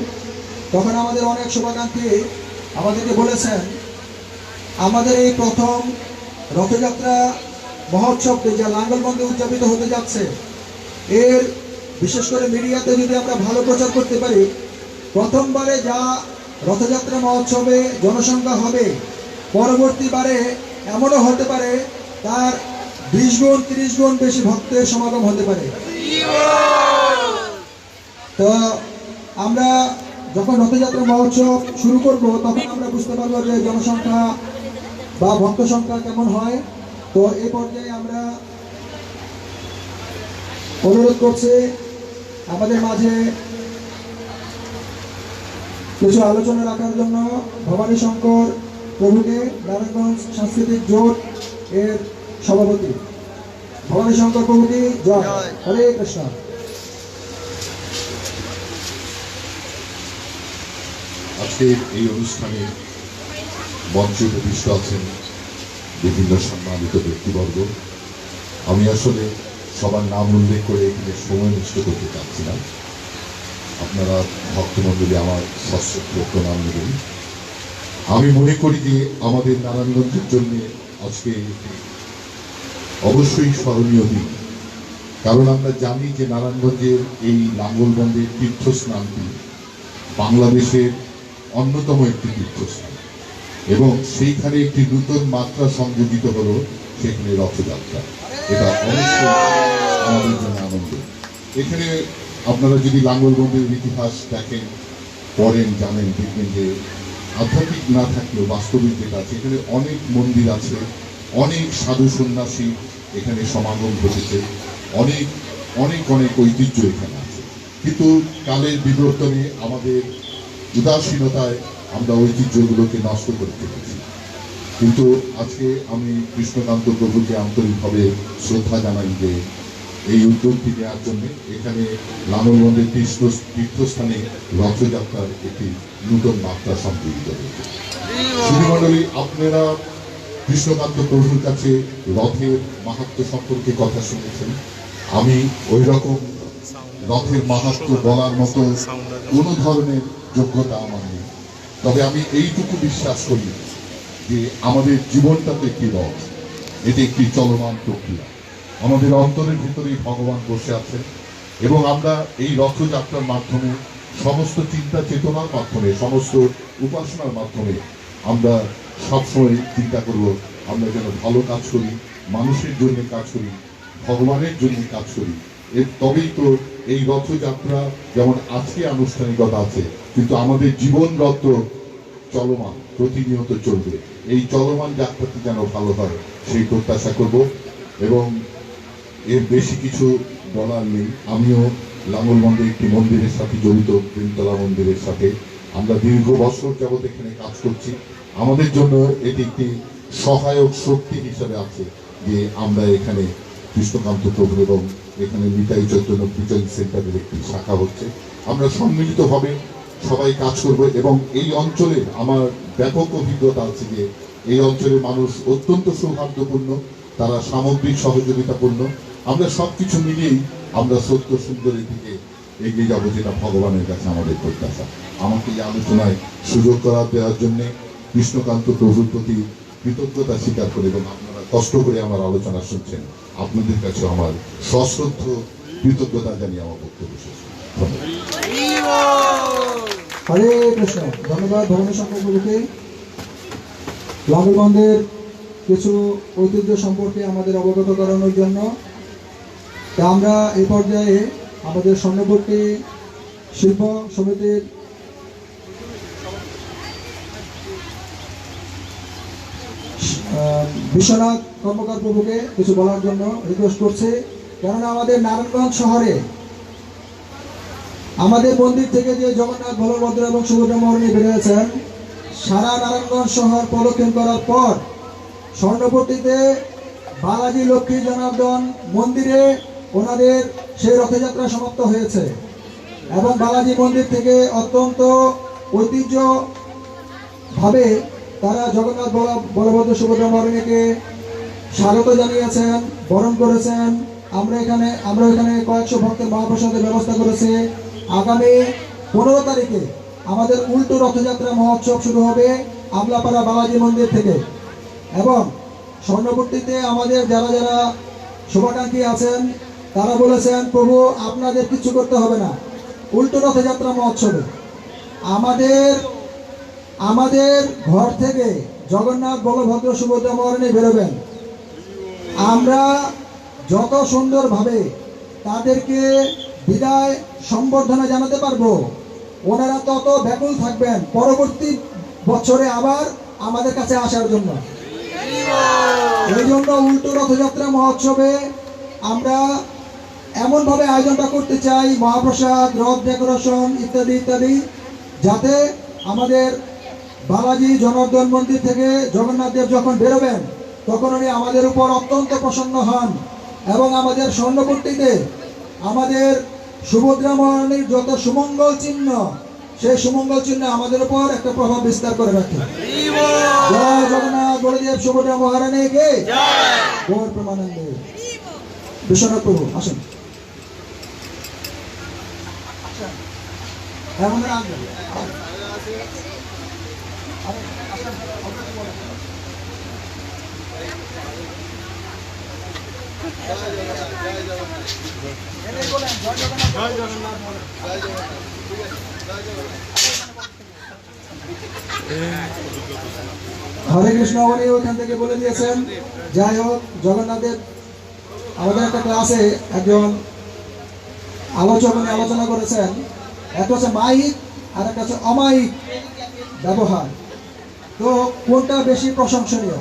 তখন আমাদের অনেক শুভাকাঙ্ক্ষী আমাদেরকে বলেছেন, আমাদের এই প্রথম রথযাত্রা মহোৎসবটি যা লাঙ্গলবন্দে উদযাপিত হতে যাচ্ছে, এর বিশেষ করে মিডিয়াতে যদি আমরা ভালো প্রচার করতে পারি, প্রথমবারে যা রথযাত্রা মহোৎসবে জনসংখ্যা হবে, পরবর্তীবারে এমনও হতে পারে তার 20 গুণ 30 গুণ বেশি ভক্তের সমাগম হতে পারে। তো আমরা যখন রথযাত্রা মহোৎসব শুরু করব, তখন আমরা বুঝতে পারবো যে জনসংখ্যা বা ভক্ত সংখ্যা কেমন হয়। তো এই পর্যায়ে আমরা অনুরোধ করছি আমাদের মাঝে কিছু আলোচনা রাখার জন্য ভবানী শঙ্কর প্রভুকে, নারায়ণগঞ্জ সাংস্কৃতিক জোট এর সভাপতি। ভবানী শঙ্কর প্রভুকে জয়। হরে কৃষ্ণ। আজকের এই অনুষ্ঠানে মঞ্চে উপবিষ্ট আছেন বিভিন্ন সম্মানিত ব্যক্তিবর্গ। আমি আসলে সবার নাম উল্লেখ করে এখানে সময় নষ্ট করতে চাচ্ছি না। আপনারা ভক্তমণ্ডলী আমার সশ্রদ্ধ প্রণাম নেবেন। আমি মনে করি যে আমাদের নারায়ণগঞ্জের জন্য আজকে অবশ্যই স্মরণীয় দিন, কারণ আমরা জানি যে নারায়ণগঞ্জের এই লাঙ্গলবন্দের তীর্থস্থানটি বাংলাদেশের অন্যতম একটি তীর্থস্থান, এবং সেইখানে একটি নতুন মাত্রা সংযোজিত হলো সেখানে রথযাত্রা। এটা অবশ্যই আমাদের জন্য আনন্দ। এখানে আপনারা যদি লাঙ্গলবন্দের ইতিহাস দেখেন, পড়েন, জানেন, দেখবেন যে আধ্যাত্মিক না থাকলেও বাস্তবিক যেটা আছে, এখানে অনেক মন্দির আছে, অনেক সাধু সন্ন্যাসী এখানে সমাগম ঘটেছে, অনেক অনেক অনেক ঐতিহ্য এখানে আছে। কিন্তু কালের বিবর্তনে আমাদের উদাসীনতায় আমরা ঐতিহ্যগুলোকে নষ্ট করে ফেলেছি। কিন্তু আজকে আমি কৃষ্ণকান্ত প্রভুকে আন্তরিকভাবে শ্রদ্ধা জানাই যে এই উদ্যোগটি নেওয়ার জন্য এখানে লাঙ্গলবন্দের তীর্থস্থানে রথযাত্রার একটি নতুন মাত্রা সংযোজিত হয়েছে। সুধীমণ্ডলী, আপনারা কৃষ্ণকান্ত প্রভুর কাছে রথের মাহাত্ম্য সম্পর্কে কথা শুনেছেন। আমি ওই রকম রথের মাহাত্ম্য বলার মতো কোনো ধরনের যোগ্যতা আমার নেই, তবে আমি এইটুকু বিশ্বাস করি যে আমাদের জীবনটা তো একটি রথ, এটি একটি চলমান প্রক্রিয়া। আমাদের অন্তরের ভিতরেই ভগবান বসে আছেন, এবং আমরা এই রথযাত্রার মাধ্যমে সমস্ত চিন্তা চেতনার মাধ্যমে, সমস্ত উপাসনার মাধ্যমে আমরা সবসময় চিন্তা করব আমরা যেন ভালো কাজ করি, মানুষের জন্য কাজ করি, ভগবানের জন্য কাজ করি। এর তবেই তো এই রথযাত্রা যেমন আজকে আনুষ্ঠানিকতা আছে, কিন্তু আমাদের জীবন রথ চলমান, প্রতিনিয়ত চলবে। এই চলমান যাত্রাটি যেন ভালো হয় সেই প্রত্যাশা করব, এবং এর বেশি কিছু বলার নেই। আমিও লাঙ্গলবন্দে একটি মন্দিরের সাথে জড়িত, প্রেমতলা মন্দিরের সাথে। আমরা দীর্ঘ বছর যাবৎ এখানে কাজ করছি। আমাদের জন্য এটি একটি সহায়ক শক্তি হিসাবে আছে যে আমরা এখানে কৃষ্ণকান্ত প্রভু এবং এখানে নিতাই চৈতন্য প্রিজন সেন্টারের একটি শাখা হচ্ছে। আমরা সম্মিলিতভাবে সবাই কাজ করব, এবং এই অঞ্চলে আমার ব্যাপক অভিজ্ঞতা আছে যে এই অঞ্চলের মানুষ অত্যন্ত সৌহার্দ্যপূর্ণ, তারা সামগ্রিক সহযোগিতাপূর্ণ। আমরা সব কিছু মিলিয়েই আমরা সত্য সুন্দরের দিকে এগিয়ে যাব, যেটা ভগবানের কাছে আমাদের প্রত্যাশা। আমাকে এই আলোচনায় সুযোগ করা দেওয়ার জন্য কৃষ্ণকান্ত প্রভুর প্রতি কৃতজ্ঞতা স্বীকার করে, এবং আপনারা কষ্ট করে আমার আলোচনা শুনছেন, আপনাদের কাছে আমার সশ্রদ্ধ কৃতজ্ঞতা জানিয়ে আমার বক্তব্য শেষ করছি। হরে কৃষ্ণ। ধন্যবাদ ভবানী শঙ্কর প্রভুকে। লাঙ্গলবন্দের কিছু ঐতিহ্য সম্পর্কে আমাদের অবগত করানোর জন্য। তা আমরা এই পর্যায়ে আমাদের স্বর্ণপট্টি শিল্প সমিতির বিশ্বনাথ কর্মকার প্রভুকে কিছু বলার জন্য রিকোয়েস্ট করছে। কেননা আমাদের নারায়ণগঞ্জ শহরে আমাদের মন্দির থেকে যে জগন্নাথ, বলভদ্র এবং সুভদ্রা মহারানী বেরিয়েছেন, সারা নারায়ণগঞ্জ শহর প্রদক্ষিণ করার পর স্বর্ণপট্টিতে বালাজি লক্ষ্মী জনার্দন মন্দিরে ওনাদের সেই রথযাত্রা সমাপ্ত হয়েছে এবং বালাজি মন্দির থেকে অত্যন্ত ঐতিহ্যভাবে তারা জগন্নাথ বলভদ্র সুভদ্রা মহারানীকে স্বাগত জানিয়েছেন, বরণ করেছেন। আমরা এখানে কয়েকশো ভক্তের মহাপ্রসাদের ব্যবস্থা করেছি। আগামী 15 তারিখে আমাদের উল্টো রথযাত্রা মহোৎসব শুরু হবে আমলাপাড়া বালাজি মন্দির থেকে। এবং স্বর্ণপট্টিতে আমাদের যারা যারা শুভাকাঙ্ক্ষী আছেন তারা বলেছেন, প্রভু আপনাদের কিছু করতে হবে না, উল্টো রথযাত্রা মহোৎসবে আমাদের ঘর থেকে জগন্নাথ বলভদ্র সুভদ্রা মহারানী বেরোবেন। আমরা যত সুন্দরভাবে তাদেরকে বিদায় সম্বর্ধনা জানাতে পারবো, ওনারা তত ব্যাকুল থাকবেন পরবর্তী বছরে আবার আমাদের কাছে আসার জন্য। এই জন্য উল্টো রথযাত্রা মহোৎসবে আমরা এমনভাবে আয়োজনটা করতে চাই, মহাপ্রসাদ, রথ ডেকোরেশন ইত্যাদি ইত্যাদি, যাতে আমাদের বালাজি জনার্দন মন্দির থেকে জগন্নাথ দেব যখন বেরোবেন তখন উনি আমাদের উপর অত্যন্ত প্রসন্ন হন এবং আমাদের স্বর্ণপট্টিতে আমাদের সুভদ্রা মহারানীর যত সুমঙ্গল চিহ্ন, সেই সুমঙ্গল চিহ্ন আমাদের উপর একটা প্রভাব বিস্তার করে রাখে। জয় জগন্নাথ বলদেব সুভদ্রা মহারানীকে গৌর প্রেমানন্দে। বিশ্বনাথ প্রভু আসুন। হরে কৃষ্ণ উনি ওইখান থেকে বলে দিয়েছেন। যাই হোক, জগন্নাথের আমাদের একটা ক্লাসে একজন আলোচক উনি আলোচনা করেছেন, একটা হচ্ছে মাইক আর একটা হচ্ছে অমাইক ব্যবহার। তো কোনটা বেশি প্রশংসনীয়,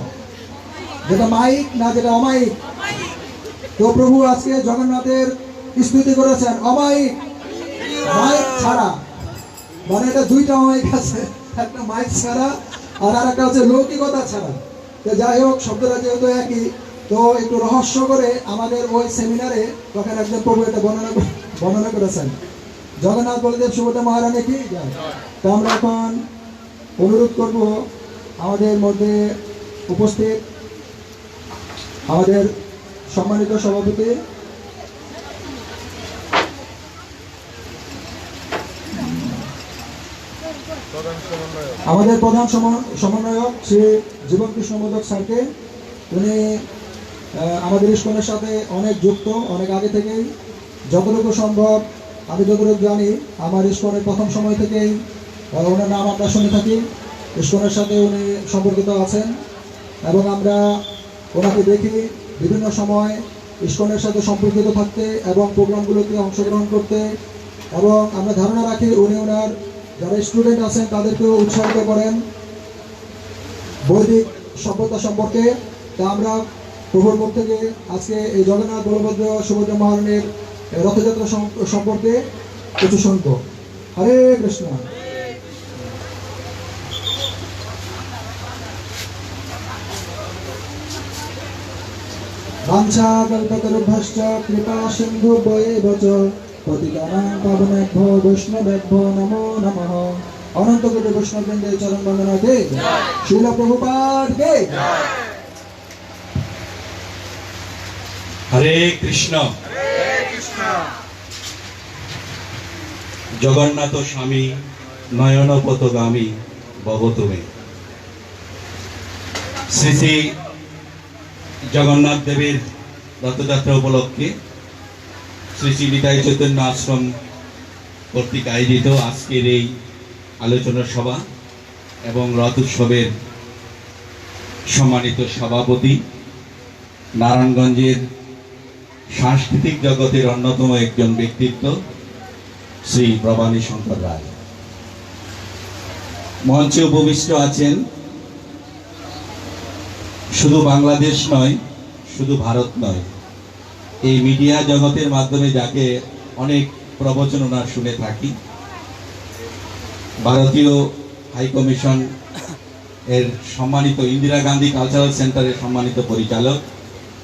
যেটা মাইক না যেটা অমাইক? তো প্রভু আজকে জগন্নাথের স্তুতি করেছেন অমাইক, মাইক ছাড়া। মানে এটা দুইটা মাইক আছে, একটা মাইক ছাড়া আর একটা হচ্ছে লৌকিকতা ছাড়া। তো যাই হোক, শব্দটা যেহেতু একই, তো একটু রহস্য করে আমাদের ওই সেমিনারে তখন একজন প্রভু এটা বর্ণনা করেছেন। জগন্নাথ বলদেব সুভদ্রা মহারানী কি যায়। তো আমরা এখন অনুরোধ করব আমাদের মধ্যে উপস্থিত আমাদের সম্মানিত সভাপতি আমাদের প্রধান সমন্বয়ক শ্রী জীবন কৃষ্ণ মোদক স্যারকে। উনি আমাদের ইস্কনের সাথে অনেক যুক্ত, অনেক আগে থেকেই। যতটুকু সম্ভব আমি যতটুকু জানি, আমার ইস্কনের প্রথম সময় থেকেই ওনার নাম আমরা শুনে থাকি। ইস্কনের সাথে উনি সম্পর্কিত আছেন এবং আমরা ওনাকে দেখি বিভিন্ন সময় ইস্কনের সাথে সম্পর্কিত থাকতে এবং প্রোগ্রামগুলোতে অংশগ্রহণ করতে। এবং আমরা ধারণা রাখি উনি ওনার যারা স্টুডেন্ট আছেন তাদেরকেও উৎসাহিত করেন বৈদিক সভ্যতা সম্পর্কে। তা আমরা প্রভুর মুখ থেকে আজকে এই জগন্নাথ বলভদ্র সুভদ্রা মহারানীর রথযাত্রা সম্পর্কে কিছু শুনব। হরে কৃষ্ণ। বাঞ্ছা কল্পতরুভ্যশ্চ কৃপা সিন্ধুভ্যেব চ পতিতানাং পাবনেভ্যো বৈষ্ণবেভ্যো নমো নমঃ। অনন্ত কোটি বৈষ্ণববৃন্দের চরণ বন্দনা কে, শিল প্রভুপাদ কে। হরে কৃষ্ণ। জগন্নাথ স্বামী নয়ন পথগামী ভব তুমি। শ্রী শ্রী জগন্নাথ দেবের রথযাত্রা উপলক্ষে শ্রী শ্রী নিতাই চৈতন্য আশ্রম কর্তৃক আয়োজিত আজকের এই আলোচনা সভা এবং রথ উৎসবের সম্মানিত সভাপতি, নারায়ণগঞ্জের সাংস্কৃতিক জগতের অন্যতম একজন ব্যক্তিত্ব শ্রী ভবানী শঙ্কর রায়, মঞ্চে উপবিষ্ট আছেন শুধু বাংলাদেশ নয়, শুধু ভারত নয়, এই মিডিয়া জগতের মাধ্যমে যাকে অনেক প্রবচন ওনার শুনে থাকি, ভারতীয় হাই কমিশন এর সম্মানিত ইন্দিরা গান্ধী কালচারাল সেন্টারের সম্মানিত পরিচালক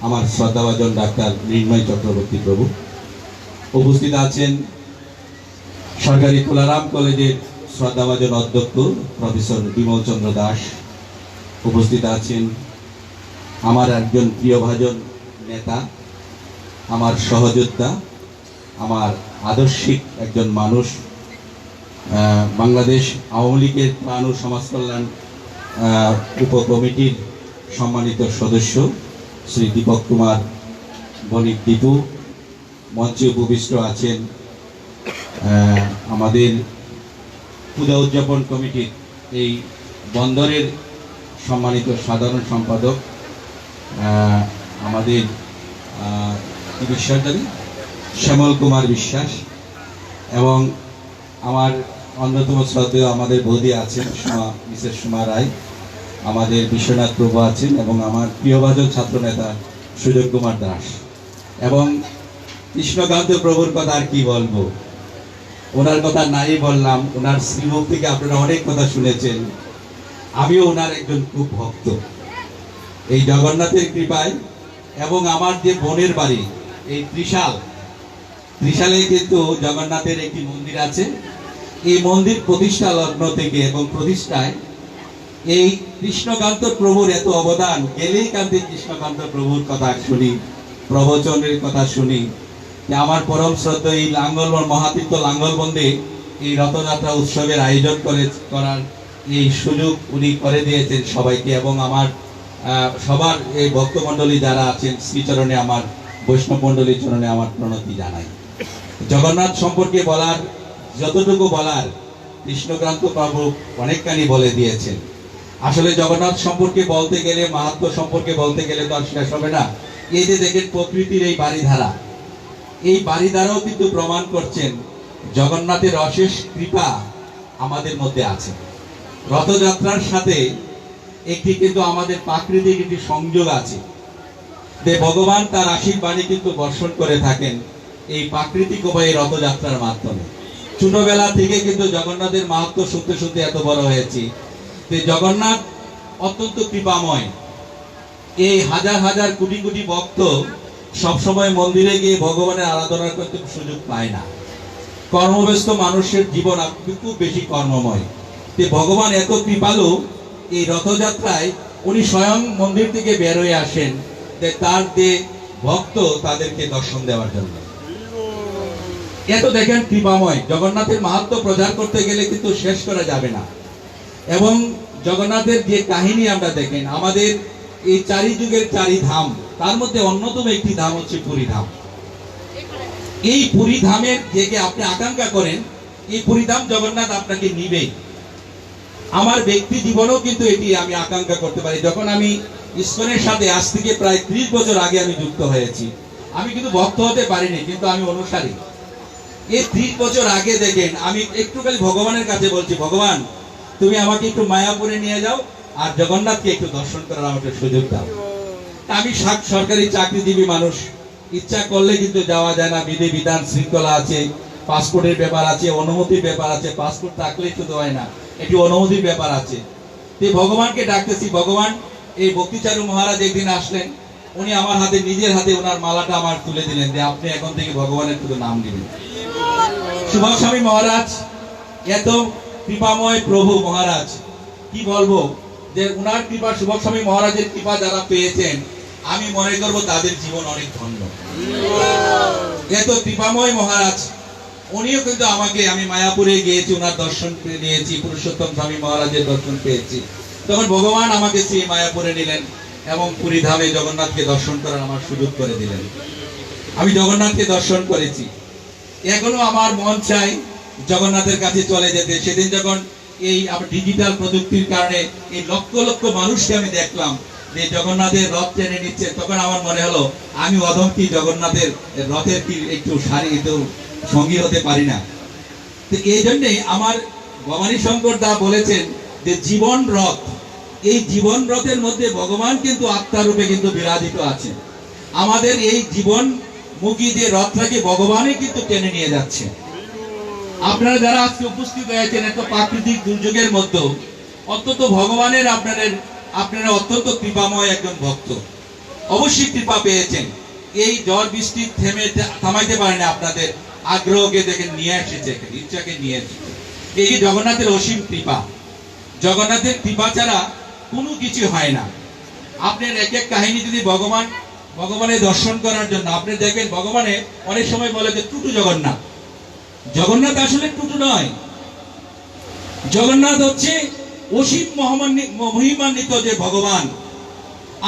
আমার শ্রদ্ধাভাজন ডাক্তার মৃন্ময় চক্রবর্তী প্রভু, উপস্থিত আছেন সরকারি কোলারাম কলেজের শ্রদ্ধাভাজন অধ্যক্ষ প্রফেসর বিমল চন্দ্র দাস, উপস্থিত আছেন আমার একজন প্রিয়ভাজন নেতা, আমার সহযোদ্ধা, আমার আদর্শিক একজন মানুষ, বাংলাদেশ আওয়ামী লীগের ত্রাণ ও সমাজ কল্যাণ উপকমিটির সম্মানিত সদস্য শ্রী দীপক কুমার বণিক দীপু। মঞ্চে উপবিষ্ট আছেন আমাদের পূজা উদযাপন কমিটির এই বন্দরের সম্মানিত সাধারণ সম্পাদক আমাদের কি বিশ্বাস জানি শ্যামল কুমার বিশ্বাস, এবং আমার অন্যতম শ্রদ্ধেয় আমাদের বৌদি আছেন মিসেস সুমা রায়, আমাদের বিশ্বনাথ প্রভু আছেন, এবং আমার প্রিয়ভাজন ছাত্র নেতা সুযোগ কুমার দাস। এবং কৃষ্ণকান্ত প্রভুর কথা আর কি বলবো, ওনার কথা নাই বললাম, ওনার শ্রীমুখ থেকে আপনারা অনেক কথা শুনেছেন। আমিও ওনার একজন খুব ভক্ত। এই জগন্নাথের কৃপায়, এবং আমার যে বোনের বাড়ি এই ত্রিশালে কিন্তু জগন্নাথের একটি মন্দির আছে। এই মন্দির প্রতিষ্ঠা লগ্ন থেকে এবং প্রতিষ্ঠায় এই কৃষ্ণকান্ত প্রভুর এত অবদান, গেলেই কান্তি কৃষ্ণকান্ত প্রভুর কথা শুনি, প্রবচনের কথা শুনি। আমার পরম শ্রদ্ধা এই লাঙ্গলবন মহাতীর্থ লাঙ্গলবন্দে এই রথযাত্রা উৎসবের আয়োজন করার এই সুযোগ উনি করে দিয়েছেন সবাইকে, এবং আমার সবার এই ভক্তমণ্ডলী যারা আছেন শ্রীচরণে, আমার বৈষ্ণব মণ্ডলীর চরণে আমার প্রণতি জানাই। জগন্নাথ সম্পর্কে বলার যতটুকু বলার কৃষ্ণকান্ত প্রভু অনেকখানি বলে দিয়েছেন। আসলে জগন্নাথ সম্পর্কে বলতে গেলে, মাহাত্ম্য সম্পর্কে বলতে গেলে তো আর শেষ হবে না। এই যে দেখেন প্রকৃতির এই বাড়িধারা, এই বাড়িধারাও কিন্তু প্রমাণ করছেন জগন্নাথের অশেষ কৃপা আমাদের মধ্যে আছে। রথযাত্রার সাথে একটি কিন্তু আমাদের প্রাকৃতিক একটি সংযোগ আছে, যে ভগবান তার আশীর্বাণী কিন্তু বর্ষণ করে থাকেন এই প্রাকৃতিক উপায়ে রথযাত্রার মাধ্যমে। ছোটবেলা থেকে কিন্তু জগন্নাথের মাহাত্ম্য শুনতে শুনতে এত বড় হয়েছি যে জগন্নাথ অত্যন্ত কৃপাময়। এই হাজার হাজার কোটি কোটি ভক্ত সবসময় মন্দিরে গিয়ে ভগবানের আরাধনা করতে সুযোগ পায় না। কর্মব্যস্ত মানুষের জীবন খুব বেশি কর্মময়। ভগবান এত কৃপালু, এই রথযাত্রায় উনি স্বয়ং মন্দির থেকে বের হয়ে আসেন যে তার যে ভক্ত তাদেরকে দর্শন দেওয়ার জন্য। এত দেখেন কৃপাময়। জগন্নাথের মাহাত্ম্য প্রচার করতে গেলে কিন্তু শেষ করা যাবে না। এবং জগন্নাথের যে কাহিনী আমরা দেখেন, আমাদের এই চারি যুগের চারি ধাম, তার মধ্যে অন্যতম একটি ধাম হচ্ছে পুরী ধাম। এই পুরী ধামের যে আপনি আকাঙ্ক্ষা করেন, এই পুরী ধাম জগন্নাথ আপনাকে নিবেই। আমার ব্যক্তি জীবনেও কিন্তু এটি আমি আকাঙ্ক্ষা করতে পারি। যখন আমি ইসকনের সাথে আজ থেকে প্রায় 30 বছর আগে আমি যুক্ত হয়েছি, আমি কিন্তু ভক্ত হতে পারিনি, কিন্তু আমি অনুসারী। এই 30 বছর আগে দেখেন আমি একটু খালি ভগবানের কাছে বলছি, ভগবান তুমি আমাকে একটু মায়াপুরে নিয়ে যাও, আর জগন্নাথকে একটু দর্শন করার আমাকে সুযোগ দাও। আমি সরকারি চাকরিজীবী মানুষ, ইচ্ছা করলে কিন্তু যাওয়া যায় না। বিধি বিধান শৃঙ্খলা আছে, পাসপোর্টের ব্যাপার আছে, অনুমতির ব্যাপার আছে। পাসপোর্ট থাকলেই শুধু হয় না, একটি অনুমতির ব্যাপার আছে। ভগবানকে ডাকতেছি। ভগবান এই ভক্তিচারু মহারাজ একদিন আসলেন, উনি আমার হাতে, নিজের হাতে ওনার মালাটা আমার তুলে দিলেন যে আপনি এখন থেকে ভগবানের শুধু নাম দিবেন। সুভাষ স্বামী মহারাজ এত কৃপাময় প্রভু মহারাজ, কি বলবো, যে উনার কৃপা, সুভাষ স্বামী মহারাজের কৃপা যারা পেয়েছেন, আমি মনে করব তাদের জীবন অনেক ধন্য। এত কৃপাময় মহারাজ, উনিও কিন্তু আমাকে, আমি মায়াপুরে গিয়েছি, ওনার দর্শন নিয়েছি, পুরুষোত্তম স্বামী মহারাজের দর্শন পেয়েছি। তখন ভগবান আমাকে সেই মায়াপুরে নিলেন এবং পুরী ধামে জগন্নাথকে দর্শন করার আমার সুযোগ করে দিলেন। আমি জগন্নাথকে দর্শন করেছি। এখনো আমার মন চাই জগন্নাথের কাছে চলে যেতে। সেদিন যখন এই ডিজিটাল প্রযুক্তির কারণে এই লক্ষ লক্ষ মানুষকে আমি দেখলাম যে জগন্নাথের রথ টেনে নিচ্ছে, তখন আমার মনে হলো আমি অধম কি জগন্নাথের রথের কি একটু সঙ্গী হতে পারি না। তো এই জন্যে আমার ভবানী শঙ্কর দা বলেছেন যে জীবন রথ, এই জীবন রথের মধ্যে ভগবান কিন্তু আত্মারূপে কিন্তু বিরাজিত আছেন। আমাদের এই জীবন মুখী যে রথটাকে ভগবানই কিন্তু টেনে নিয়ে যাচ্ছে। আপনারা যারা আজকে উপস্থিত হয়েছেন এত প্রাকৃতিক দুর্যোগের মধ্যে, অত্যন্ত ভগবানের আপনারা অত্যন্ত কৃপাময় একজন ভক্ত, অবশ্যই কৃপা পেয়েছেন। এই ঝড় বৃষ্টি থামাইতে পারে না আপনাদের আগ্রহকে দেখে নিয়ে এসেছে, এখানে ইচ্ছাকে নিয়ে এসেছে। এই জগন্নাথের অসীম কৃপা, জগন্নাথের কৃপা ছাড়া কোনো কিছু হয় না। আপনার এক এক কাহিনী যদি ভগবানের দর্শন করার জন্য আপনি দেখবেন, ভগবানে অনেক সময় বলে যে টুটু জগন্নাথ। জগন্নাথ আসলে টুটু নয়, জগন্নাথ হচ্ছে অসীম মহিমান্বিত যে ভগবান।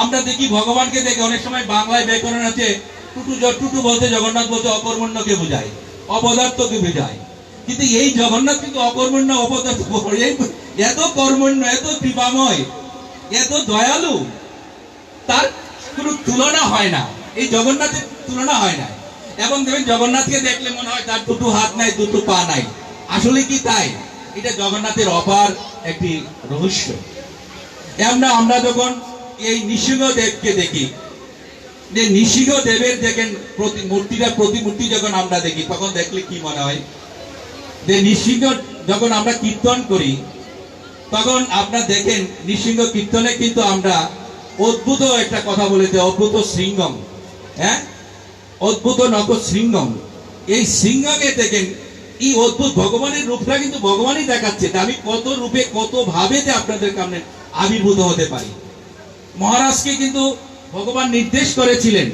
আমরা দেখি ভগবানকে দেখে অনেক সময় বাংলায় ব্যাকরণ আছে টুটু বলতে জগন্নাথ বলতে অকর্মণ্যকে বোঝায়, অপদার্থকে বোঝায়। কিন্তু এই জগন্নাথ কিন্তু অকর্মণ্য অপদার্থ, এত কর্মণ্য, এত কৃপাময়, এত দয়ালু, তার কোনো তুলনা হয় না। এই জগন্নাথের তুলনা হয় না। এবং দেখবেন জগন্নাথকে দেখলে মনে হয় তার দুটো হাত নাই, দুটো পা নাই। আসলে কি তাই? এটা জগন্নাথের অপার একটি রহস্য। আমরা যখন এই নৃসিংহদেবকে দেখি, যে নৃসিংহদেবের দেখেন প্রতিমূর্তি যখন আমরা দেখি, তখন দেখলে কি মনে হয় যে নৃসিংহ যখন আমরা কীর্তন করি, তখন আপনারা দেখেন নৃসিংহ কীর্তনে কিন্তু আমরা অদ্ভুত একটা কথা বলেছে, অদ্ভুত শৃঙ্গম, হ্যাঁ, অদ্ভুত নক শৃঙ্গম। এই সিংহকে দেখেন, এই অদ্ভুত ভগবানের রূপটা কিন্তু ভগবানই দেখাচ্ছে। আমি কত রূপে কত ভাবে আপনাদের সামনে আবির্ভূত হতে পারি। মহারাজকে কিন্তু ভগবান নির্দেশ করেছিলেন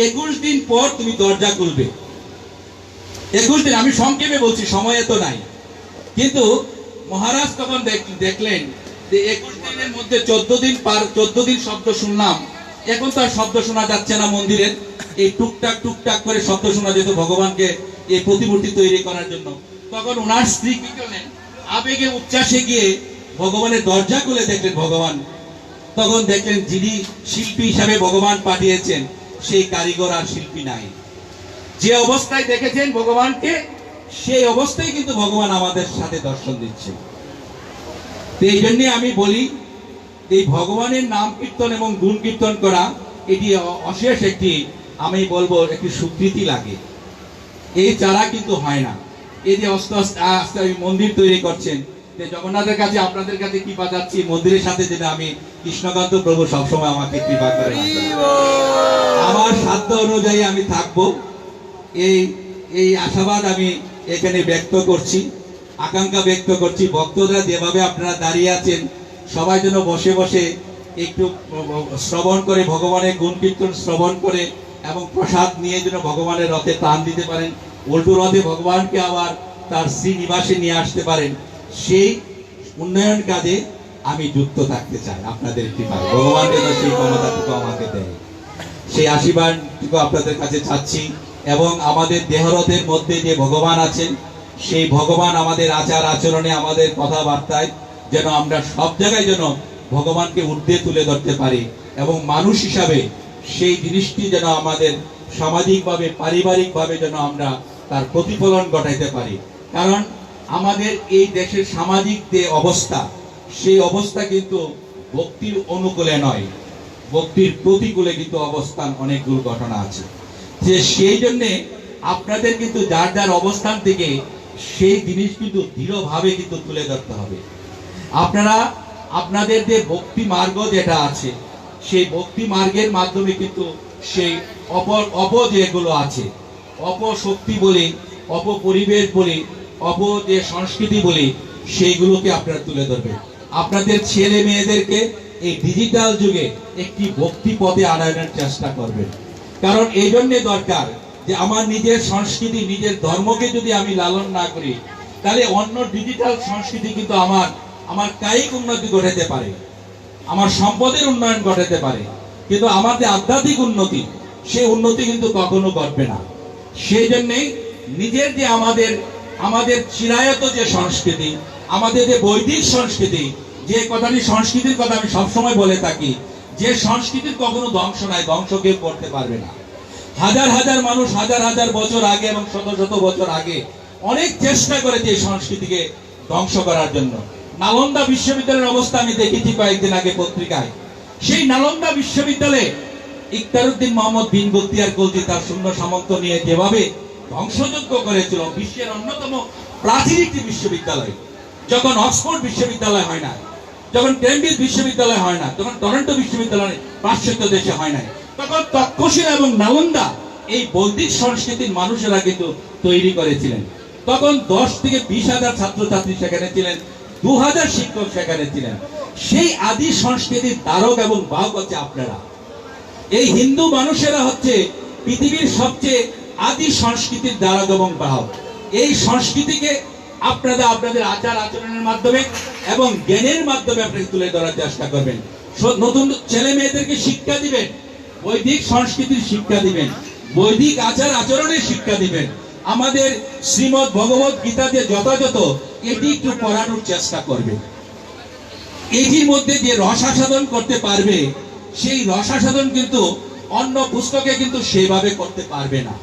21 দিন পর তুমি দরজা খুলবে। 21 দিন, আমি সংক্ষেপে বলছি, সময় এত নাই। কিন্তু মহারাজ তখন দেখলেন যে 21 দিনের মধ্যে 14 দিন শব্দ শুনলাম। এখন তো আর শব্দ শোনা যাচ্ছে না মন্দিরের, এই টুকটাক করে শব্দ শোনা যেত ভগবানকে এই প্রতিমূর্তি তৈরি করার জন্য। তখন ওনার স্ত্রী কি করলেন, আবেগে উচ্ছ্বাসে গিয়ে ভগবানের দরজা খুলে দেখলেন ভগবান। তখন দেখলেন যিনি শিল্পী হিসাবে ভগবান পাঠিয়েছেন, সেই কারিগর আর শিল্পী নাই। যে অবস্থায় দেখেছেন ভগবানকে, সেই অবস্থায় কিন্তু ভগবান আমাদের সাথে দর্শন দিচ্ছেন। এই জন্য আমি বলি, এই ভগবানের নাম কীর্তন এবং গুণ কীর্তন করা, এটি অশেষ একটি, আমি বলবো একটি স্বীকৃতি লাগে। এই চারা কিন্তু হয় না। এই যে আস্তে আস্তে মন্দির তৈরি করছেন, জগন্নাথের কাছে আপনাদের কাছে কৃপা চাচ্ছি, মন্দিরের সাথে যেটা আমি কৃষ্ণকান্ত প্রভু সবসময় আমাকে কৃপা করে, আমার সাধ্য অনুযায়ী আমি থাকবো, এই আশাবাদ আমি এখানে ব্যক্ত করছি, আকাঙ্ক্ষা ব্যক্ত করছি। ভক্তরা যেভাবে আপনারা দাঁড়িয়ে আছেন, সবাই যেন বসে বসে একটু শ্রবণ করে, ভগবানের গুণ কীর্তন শ্রবণ করে এবং প্রসাদ নিয়ে যেন ভগবানের রথে প্রাণ দিতে পারেন, উল্টো রথে ভগবানকে আবার তার শ্রীনিবাসে নিয়ে আসতে পারেন। সেই উন্নয়ন কাজে আমি যুক্ত থাকতে চাই আপনাদের কৃপায়। ভগবান যেন সেই ক্ষমতাটুকু আমাকে দেয়, সেই আশীর্বাদটুকু আপনাদের কাছে চাচ্ছি। এবং আমাদের দেহরথের মধ্যে যে ভগবান আছেন, সেই ভগবান আমাদের আচার আচরণে, আমাদের কথাবার্তায় যেন আমরা সব জায়গায় যেন ভগবানকে ঊর্ধ্বে তুলে ধরতে পারি, এবং মানুষ হিসাবে সেই জিনিসটি যেন আমাদের সামাজিকভাবে, পারিবারিকভাবে যেন আমরা তার প্রতিফলন ঘটাইতে পারি। কারণ আমাদের এই দেশের সামাজিক যে অবস্থা, সেই অবস্থা কিন্তু ভক্তির অনুকূলে নয়, ভক্তির প্রতিকূলে কিন্তু অবস্থান অনেকগুলো ঘটনা আছে। যে সেই জন্যে আপনাদের কিন্তু যার যার অবস্থান থেকে সেই জিনিস কিন্তু দৃঢ়ভাবে কিন্তু তুলে ধরতে হবে। আপনারা আপনাদের যে ভক্তি মার্গ যেটা আছে, সেই ভক্তি মার্গের মাধ্যমে কিন্তু সেই যেগুলো আছে, অপশক্তি বলি, অপপরিবেশ বলি, যে সংস্কৃতি বলি, সেইগুলোকে আপনারা তুলে ধরবেন। আপনাদের ছেলে মেয়েদেরকে এই ডিজিটাল যুগে একটি ভক্তি পথে আনানোর চেষ্টা করবেন। কারণ এই জন্যে দরকার যে আমার নিজের সংস্কৃতি, নিজের ধর্মকে যদি আমি লালন না করি, তাহলে অন্য ডিজিটাল সংস্কৃতি কিন্তু আমার কায়িক উন্নতি ঘটাতে পারে, আমার সম্পদের উন্নয়ন ঘটাতে পারে, কিন্তু আমাদের আধ্যাত্মিক উন্নতি, সেই উন্নতি কিন্তু কখনো ঘটবে না। সেই জন্যেই নিজের যে আমাদের চিরায়ত যে সংস্কৃতি, আমাদের যে বৈদিক সংস্কৃতি, যে কথাটি সংস্কৃতির কথা আমি সবসময় বলে থাকি, যে সংস্কৃতির কখনো ধ্বংস নাই, ধ্বংস কেউ করতে পারবে না। হাজার হাজার মানুষ হাজার হাজার বছর আগে এবং শত শত বছর আগে অনেক চেষ্টা করেছে এই সংস্কৃতিকে ধ্বংস করার জন্য। নালন্দা বিশ্ববিদ্যালয়ের অবস্থা আমি দেখেছি কয়েকদিন আগে পত্রিকায়। সেই নালন্দা বিশ্ববিদ্যালয়ে ইকতারউদ্দিন মোহাম্মদ বিন বখতিয়ার খলজি তার সৈন্য সামন্ত নিয়ে যেভাবে ধ্বংসযজ্ঞ করেছিল, বিশ্বের অন্যতম প্রাচীন একটি বিশ্ববিদ্যালয়, যখন অক্সফোর্ড বিশ্ববিদ্যালয় হয় না, যখন কেমব্রিজ বিশ্ববিদ্যালয় হয় না, যখন টরন্টো বিশ্ববিদ্যালয় পাশ্চাত্য দেশে হয় না, তখন তক্ষশিলা এবং নালন্দা এই বৈদিক সংস্কৃতির মানুষেরা কিন্তু তৈরি করেছিলেন। তখন 10 থেকে 20,000 ছাত্রছাত্রী সেখানে ছিলেন, 2000 শিক্ষক সেখানে ছিলেন। সেই আদি সংস্কৃতির ধারক এবং বাহক হচ্ছে আপনারা। এই হিন্দু মানুষেরা হচ্ছে পৃথিবীর সবচেয়ে আদি সংস্কৃতির ধারক এবং বাহক। এই সংস্কৃতিকে আপনারা আপনাদের আচার আচরণের মাধ্যমে এবং জ্ঞানের মাধ্যমে আপনাকে তুলে ধরার চেষ্টা করবেন। নতুন ছেলে মেয়েদেরকে শিক্ষা দিবেন, বৈদিক সংস্কৃতির শিক্ষা দিবেন, বৈদিক আচার আচরণের শিক্ষা দিবেন। আমাদের শ্রীমদ্ ভগবত গীতাতে যথাযথ এটি একটু পড়ানোর চেষ্টা করবেন। এটির মধ্যে যে রসাস্বাদন করতে পারবে, সেই রসাস্বাদন কিন্তু অন্য পুস্তকে কিন্তু সেভাবে করতে পারবে না।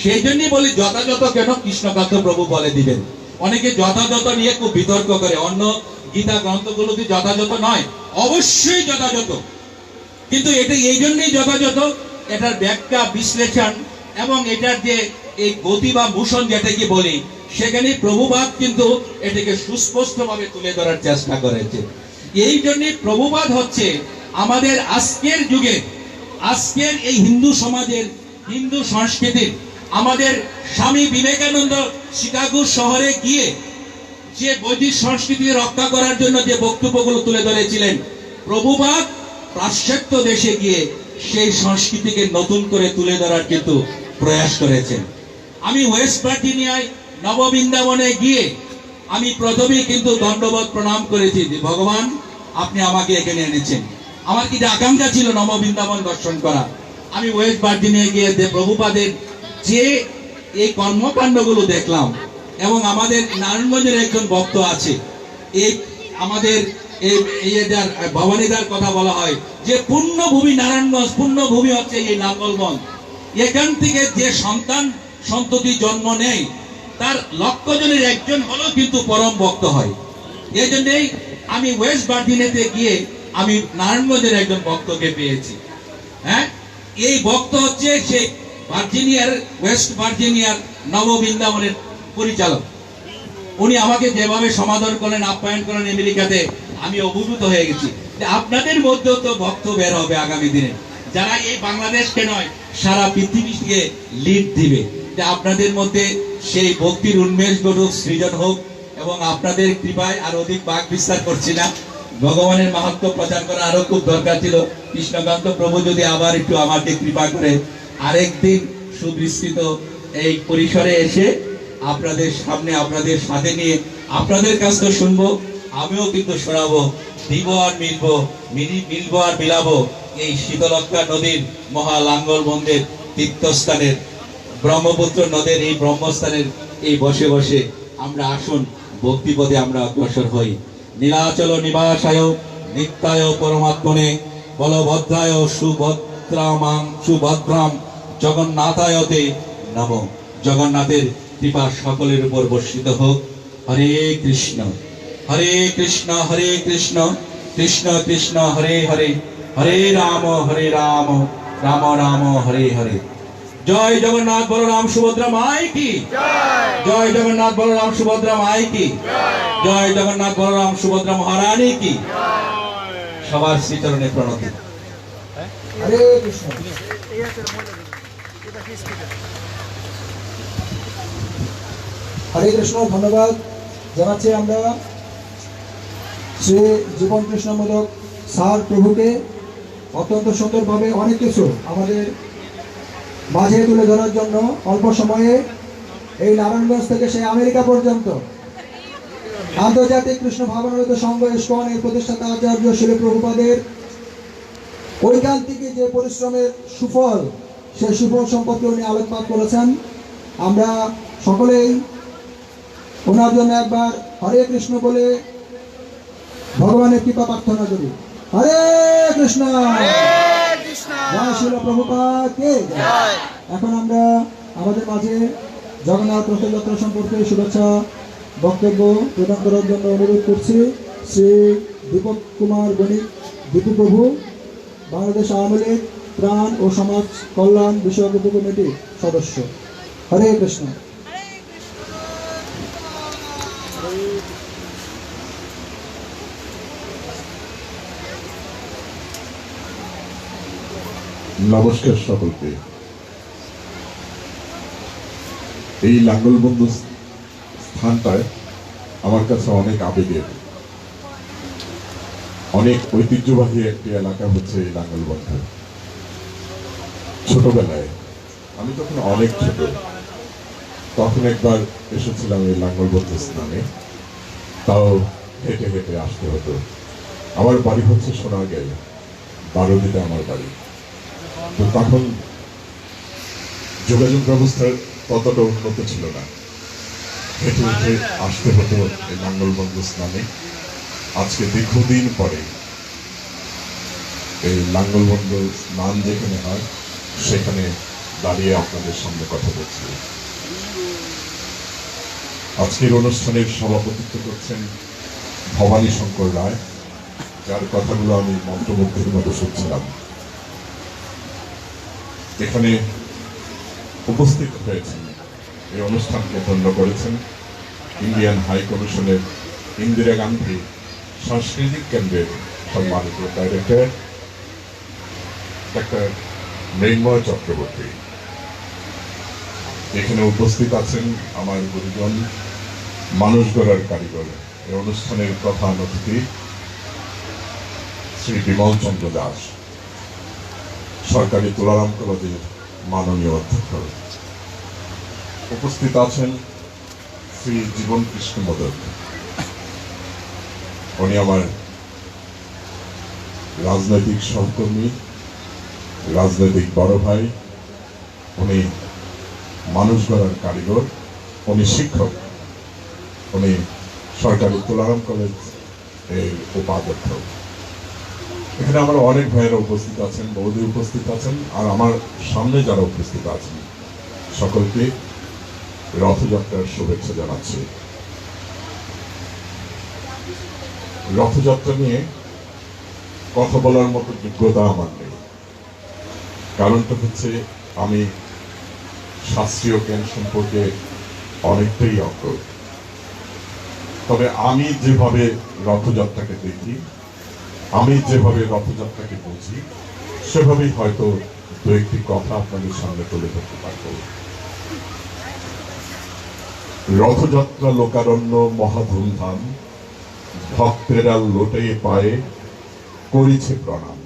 সেই জন্যই বলি যথাযথ কেন কৃষ্ণকান্ত প্রভু বলে দিবেন। অনেকে যথাযথ নিয়ে খুব বিতর্ক করে, অন্য গীতা গ্রন্থগুলোতে যথাযথ নয়, অবশ্যই যথাযথ, কিন্তু এটা এই জন্যই যথাযথ, এটার ব্যাখ্যা বিশ্লেষণ এবং এটার যে এই গতি বা মোশন যেটাকে বলি, সেখানে প্রভুপাদ কিন্তু এটাকে সুস্পষ্টভাবে তুলে ধরার চেষ্টা করেছে। এই জন্যই প্রভুপাদ হচ্ছে আমাদের আজকের যুগে, আজকের এই হিন্দু সমাজের, হিন্দু সংস্কৃতির, আমাদের স্বামী বিবেকানন্দ শিকাগো শহরে গিয়ে যে বৈদিক সংস্কৃতি রক্ষা করার জন্য যে বক্তব্যগুলো তুলে ধরেছিলেন, প্রভুপাদ পাশ্চাত্য দেশে গিয়ে সেই সংস্কৃতিকে নতুন করে তুলে ধরার কিন্তু প্রয়াস করেছেন। আমি ওয়েস্ট ভার্জিনিয়ায় নববৃন্দাবনে গিয়ে আমি প্রথমেই কিন্তু দণ্ডবোধ প্রণাম করেছি যে ভগবান আপনি আমাকে এখানে এনেছেন। আমার কিন্তু আকাঙ্ক্ষা ছিল নববৃন্দাবন দর্শন করা। আমি ওয়েস্ট ভার্জিনিয়ায় গিয়ে প্রভুপাদের যে এই কর্মকাণ্ডগুলো দেখলাম, এবং আমাদের নারায়ণগঞ্জের একজন ভক্ত আছে, এই আমাদের এই ভবানীদার কথা বলা হয় যে পূর্ণভূমি নারায়ণগঞ্জ, পূর্ণভূমি হচ্ছে এই নাঙ্গলগঞ্জ। এখান থেকে যে সন্তান সন্ততি জন্ম নেয় তার লক্ষ জনের একজন হলেও কিন্তু পরম ভক্ত হয়। এই জন্যই আমি ওয়েস্ট ভার্জিনিয়াতে গিয়ে আমি নারায়ণগঞ্জের একজন ভক্তকে পেয়েছি। হ্যাঁ, এই ভক্ত হচ্ছে সেই ভার্জিনিয়ার, ওয়েস্ট ভার্জিনিয়ার নববৃন্দাবনের পরিচালক। উনি আমাকে যেভাবে সমাদর করেন, আপ্যায়ন করেন আমেরিকাতে, আমি অভিভূত হয়ে গেছি। আপনাদের মধ্যেও তো ভক্ত বের হবে আগামী দিনে, যারা এই বাংলাদেশকে নয় সারা পৃথিবীকে লিড দিবে। আপনাদের মধ্যে সেই ভক্তির উন্মেষ ঘটুক, সৃজন হোক, এবং আপনাদের কৃপায় আর অধিক বাক বিস্তার করছি না। ভগবানের মাহাত্ম্য প্রচার করা আরো খুব দরকার ছিল। কৃষ্ণকান্ত প্রভু যদি আবার একটু আমাকে কৃপা করে আরেকদিন সুবিস্তৃত এই পরিসরে এসে আপনাদের সামনে, আপনাদের সাথে নিয়ে আপনাদের কাছ থেকে শুনবো, আমিও কিন্তু শোনাবো, দিব আর মিলবো, মিলবো আর মিলাবো এই শীতলক্ষা নদীর মহা লাঙ্গল বন্ধের তীর্থস্থানের, ব্রহ্মপুত্র নদের এই ব্রহ্মস্থানের এই বসে বসে আমরা আসুন ভক্তিপদে আমরা অগ্রসর হই। নীলাচল নিবাসায় নিত্যায় পরমাত্মনে বলভদ্রায় সুভদ্রাম জগন্নাথায়তে নম। জগন্নাথের কৃপা সকলের উপর বর্ষিত হোক। হরে কৃষ্ণ হরে কৃষ্ণ কৃষ্ণ কৃষ্ণ হরে হরে, হরে রাম রাম রাম হরে হরে। জয় জগন্নাথ বলরাম সুভদ্রা মাই কি জয়, জগন্নাথ বলরাম সুভদ্রা মাই কি জয়, জগন্নাথ বলরাম সুভদ্রা মহারানী কি। সবার শ্রীচরণে প্রণতি। হরে কৃষ্ণ। হরে কৃষ্ণ। ধন্যবাদ জানাচ্ছি আমরা শ্রী জীবন কৃষ্ণমূলক স্যার প্রভুকে। অত্যন্ত সুন্দরভাবে অনেক কিছু আমাদের মাঝে তুলে ধরার জন্য অল্প সময়ে এই নারায়ণগঞ্জ থেকে সেই আমেরিকা পর্যন্ত আন্তর্জাতিক কৃষ্ণ ভাবনামৃত সংঘ ইস্কনের প্রতিষ্ঠাতা আচার্য শ্রী প্রভুপাদের ঐকান্তিক যে পরিশ্রমের সুফল, সেই সুফল সম্পর্কে উনি আলোকপাত করেছেন। আমরা সকলেই ওনার জন্য একবার হরে কৃষ্ণ বলে ভগবানের কৃপা প্রার্থনা করি। হরে কৃষ্ণ, জয় শ্রীল প্রভুপাদ কে জয়। এখন আমরা আমাদের মাঝে জগন্নাথ রথযাত্রা সম্পর্কে শুভেচ্ছা বক্তব্য প্রদান করার জন্য অনুরোধ করছি শ্রী দীপক কুমার বণিক দীপু প্রভু, বাংলাদেশ আওয়ামী লীগ ত্রাণ ও সমাজ কল্যাণ বিষয়ক উপকমিটির সদস্য। হরে কৃষ্ণ। নমস্কার সকলকে। এই লাঙ্গলবন্ধু স্থানটায় আমার কাছে অনেক আবেগের, অনেক ঐতিহ্যবাহী একটি এলাকা হচ্ছে এই লাঙ্গলবন্ধু। ছোটবেলায় আমি তখন অনেক ছোট, তখন একবার এসেছিলাম এই লাঙ্গলবন্ধু স্থানে, তাও হেঁটে হেঁটে আসতে হতো। আমার বাড়ি হচ্ছে সোনারগাঁয়ে, বারোদিতে আমার বাড়ি। তো তখন যোগাযোগ ব্যবস্থার ততটা উন্নত ছিল না, হেঁটে হেঁটে আসতে হতো এই লাঙ্গলবন্ধু স্নানে। আজকে দীর্ঘদিন পরে এই লাঙ্গলবন্ধু স্নান যেখানে হয় সেখানে দাঁড়িয়ে আপনাদের সামনে কথা বলছি। আজকের অনুষ্ঠানের সভাপতিত্ব করছেন ভবানী শঙ্কর রায়, যার কথাগুলো আমি মন্ত্রমুগ্ধের মতো শুনছিলাম। এখানে উপস্থিত হয়েছেন, এই অনুষ্ঠানকে ধন্য করেছেন ইন্ডিয়ান হাই কমিশনের ইন্দিরা গান্ধী সাংস্কৃতিক কেন্দ্রের সম্মানিত ডাইরেক্টর ডাক্তার মৃন্ময় চক্রবর্তী। এখানে উপস্থিত আছেন আমার গুরুজন, মানুষ গড়ার কারিগর, এই অনুষ্ঠানের প্রধান অতিথি শ্রী বিমল চন্দ্র দাস, সরকারি তুলারাম কলেজের মাননীয় অধ্যক্ষ। উপস্থিত আছেন শ্রী জীবন কৃষ্ণ মোদক, উনি আমার রাজনৈতিক সহকর্মী, রাজনৈতিক বড় ভাই। উনি মানুষ গড়ার কারিগর, উনি শিক্ষক, উনি সরকারি তুলারাম কলেজ এর উপাধ্যক্ষ। এখানে আমার অনেক ভাইয়েরা উপস্থিত আছেন, বৌদি উপস্থিত আছেন, আর আমার সামনে যারা উপস্থিত আছেন সকলকে রথযাত্রার শুভেচ্ছা জানাচ্ছি। রথযাত্রা নিয়ে কথা বলার মতো যোগ্যতা আমার নেই, কারণটা হচ্ছে আমি শাস্ত্রীয় জ্ঞান সম্পর্কে অনেকটাই অজ্ঞ। তবে আমি যেভাবে রথযাত্রাকে দেখি, আমি যেভাবে রথযাত্রাকে বুঝি, সেভাবেই হয়তো দু একটি কথা আপনাদের সামনে তুলে ধরতে পারব। রথযাত্রা লোকারণ্য মহা ধুমধাম, ভক্তেরা লোটে পায়ে করিছে প্রণাম।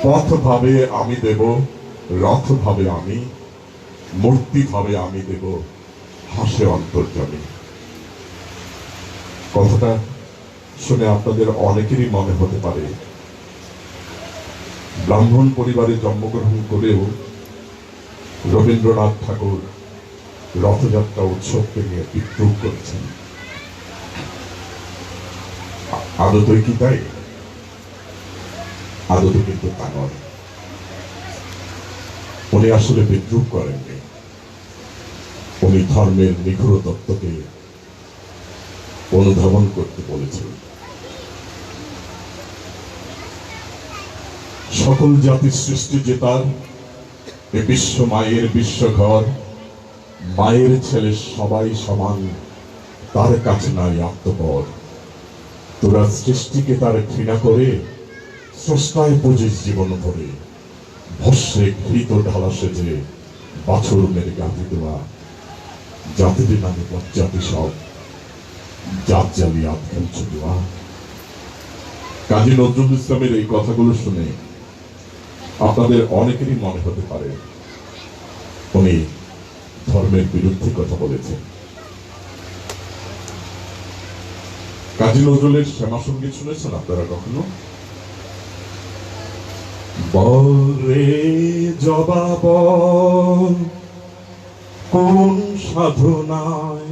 পথ ভাবে আমি দেব, রথ ভাবে আমি, মূর্তি ভাবে আমি দেব, হাসে অন্তর্জনে। কথাটা শুনে আপনাদের অনেকেরই মনে হতে পারে ব্রাহ্মণ পরিবারে জন্মগ্রহণ করেও রবীন্দ্রনাথ ঠাকুর রথযাত্রা উৎসবকে নিয়ে বিদ্রুপ করেছেন। আদতই কি তাই? আদতে কিন্তু তা নয়। উনি আসলে বিদ্রুপ করেননি, উনি ধর্মের নিখুড় তত্ত্বকে অনুধাবন করতে বলেছেন। সকল জাতির সৃষ্টি যে তার, এ বিশ্ব মায়ের বিশ্বঘর, মায়ের ছেলে সবাই সমান, তার কাছে নাই আত্মপর। তোরা সৃষ্টিকে তার ঘৃণা করে, স্রষ্টায় বুঝিস জীবন ভরে। ভস্যে ঘৃত ঢালা সেজে, বাছর মেরে গাঁথি দেওয়া, জাতির নামে জাতি সব, জাত জালি আত্মঞ্চ দেওয়া। কাজী নজরুল ইসলামের এই কথাগুলো শুনে আপনাদের অনেকেরই মনে হতে পারে উনি ধর্মের বিরুদ্ধে কথা বলেছেন। কাজী নজরুলের শ্যামা সঙ্গীত শুনেছেন আপনারা কখনো? বল রে জবা বল, কোন সাধনায়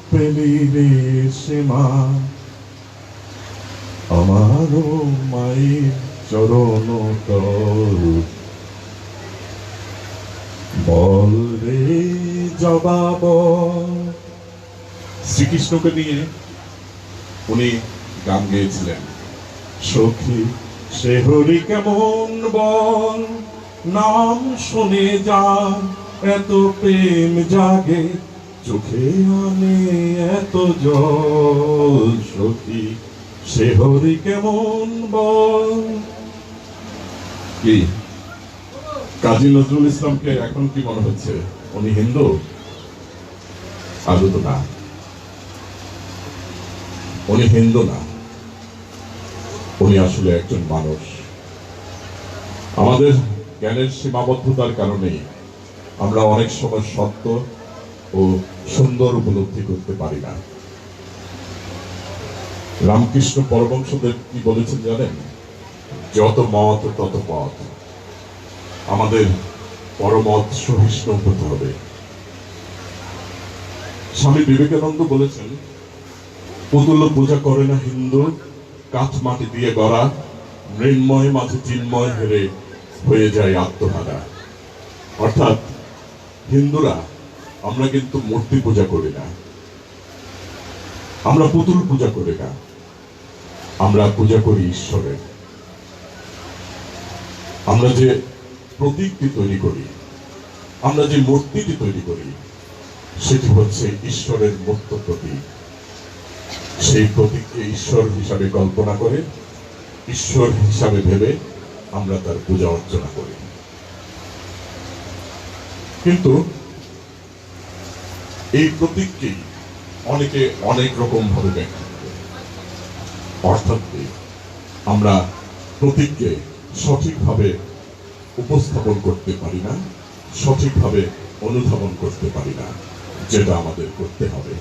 পেলি রে সীমা, আমারও মায়ের চরণ তল। বল রে জবা বল। শ্রীকৃষ্ণকে নিয়ে উনি গান গেয়েছিলেন। সখী সে হরি কেমন বল, নাম শুনে যা এত প্রেম জাগে, চোখে আনে এত জল। সখী সে হরি কেমন বল। কি কাজী নজরুল ইসলামকে এখন কি মনে হচ্ছে উনি হিন্দু? আদৌ তো না, উনি হিন্দু না, উনি আসলে একজন মানুষ। আমাদের জ্ঞানের সীমাবদ্ধতার কারণেই আমরা অনেক সময় সত্য ও সুন্দর উপলব্ধি করতে পারি না। রামকৃষ্ণ পরমহংসদেব কি বলেছেন জানেন? যত মত তত পথ। আমাদের পরমত সহিষ্ণু হতে হবে। স্বামী বিবেকানন্দ বলেছেন, পুতুল পূজা করে না হিন্দু, কাঠ মাটি দিয়ে গড়া, মৃন্ময় মাঝে চিন্ময় হেরে হয়ে যায় আত্মহারা। অর্থাৎ হিন্দুরা আমরা কিন্তু মূর্তি পূজা করি না, আমরা পুতুল পূজা করি না, আমরা পূজা করি ঈশ্বরের। আমরা যে প্রতীকটি তৈরি করি, আমরা যে মূর্তিটি তৈরি করি, সেটি হচ্ছে ঈশ্বরের মূর্ত প্রতীক। সেই প্রতীককে ঈশ্বর হিসাবে কল্পনা করে, ঈশ্বর হিসাবে ভেবে আমরা তার পূজা অর্চনা করি। কিন্তু এই প্রতীককেই অনেকে অনেক রকম ভাবে ব্যাখ্যা করে। অর্থাৎ আমরা প্রতীককে সঠিকভাবে উপস্থাপন করতে পারি না, সঠিকভাবে অনুধাবন করতে পারি না, যেটা আমাদের করতে হবে।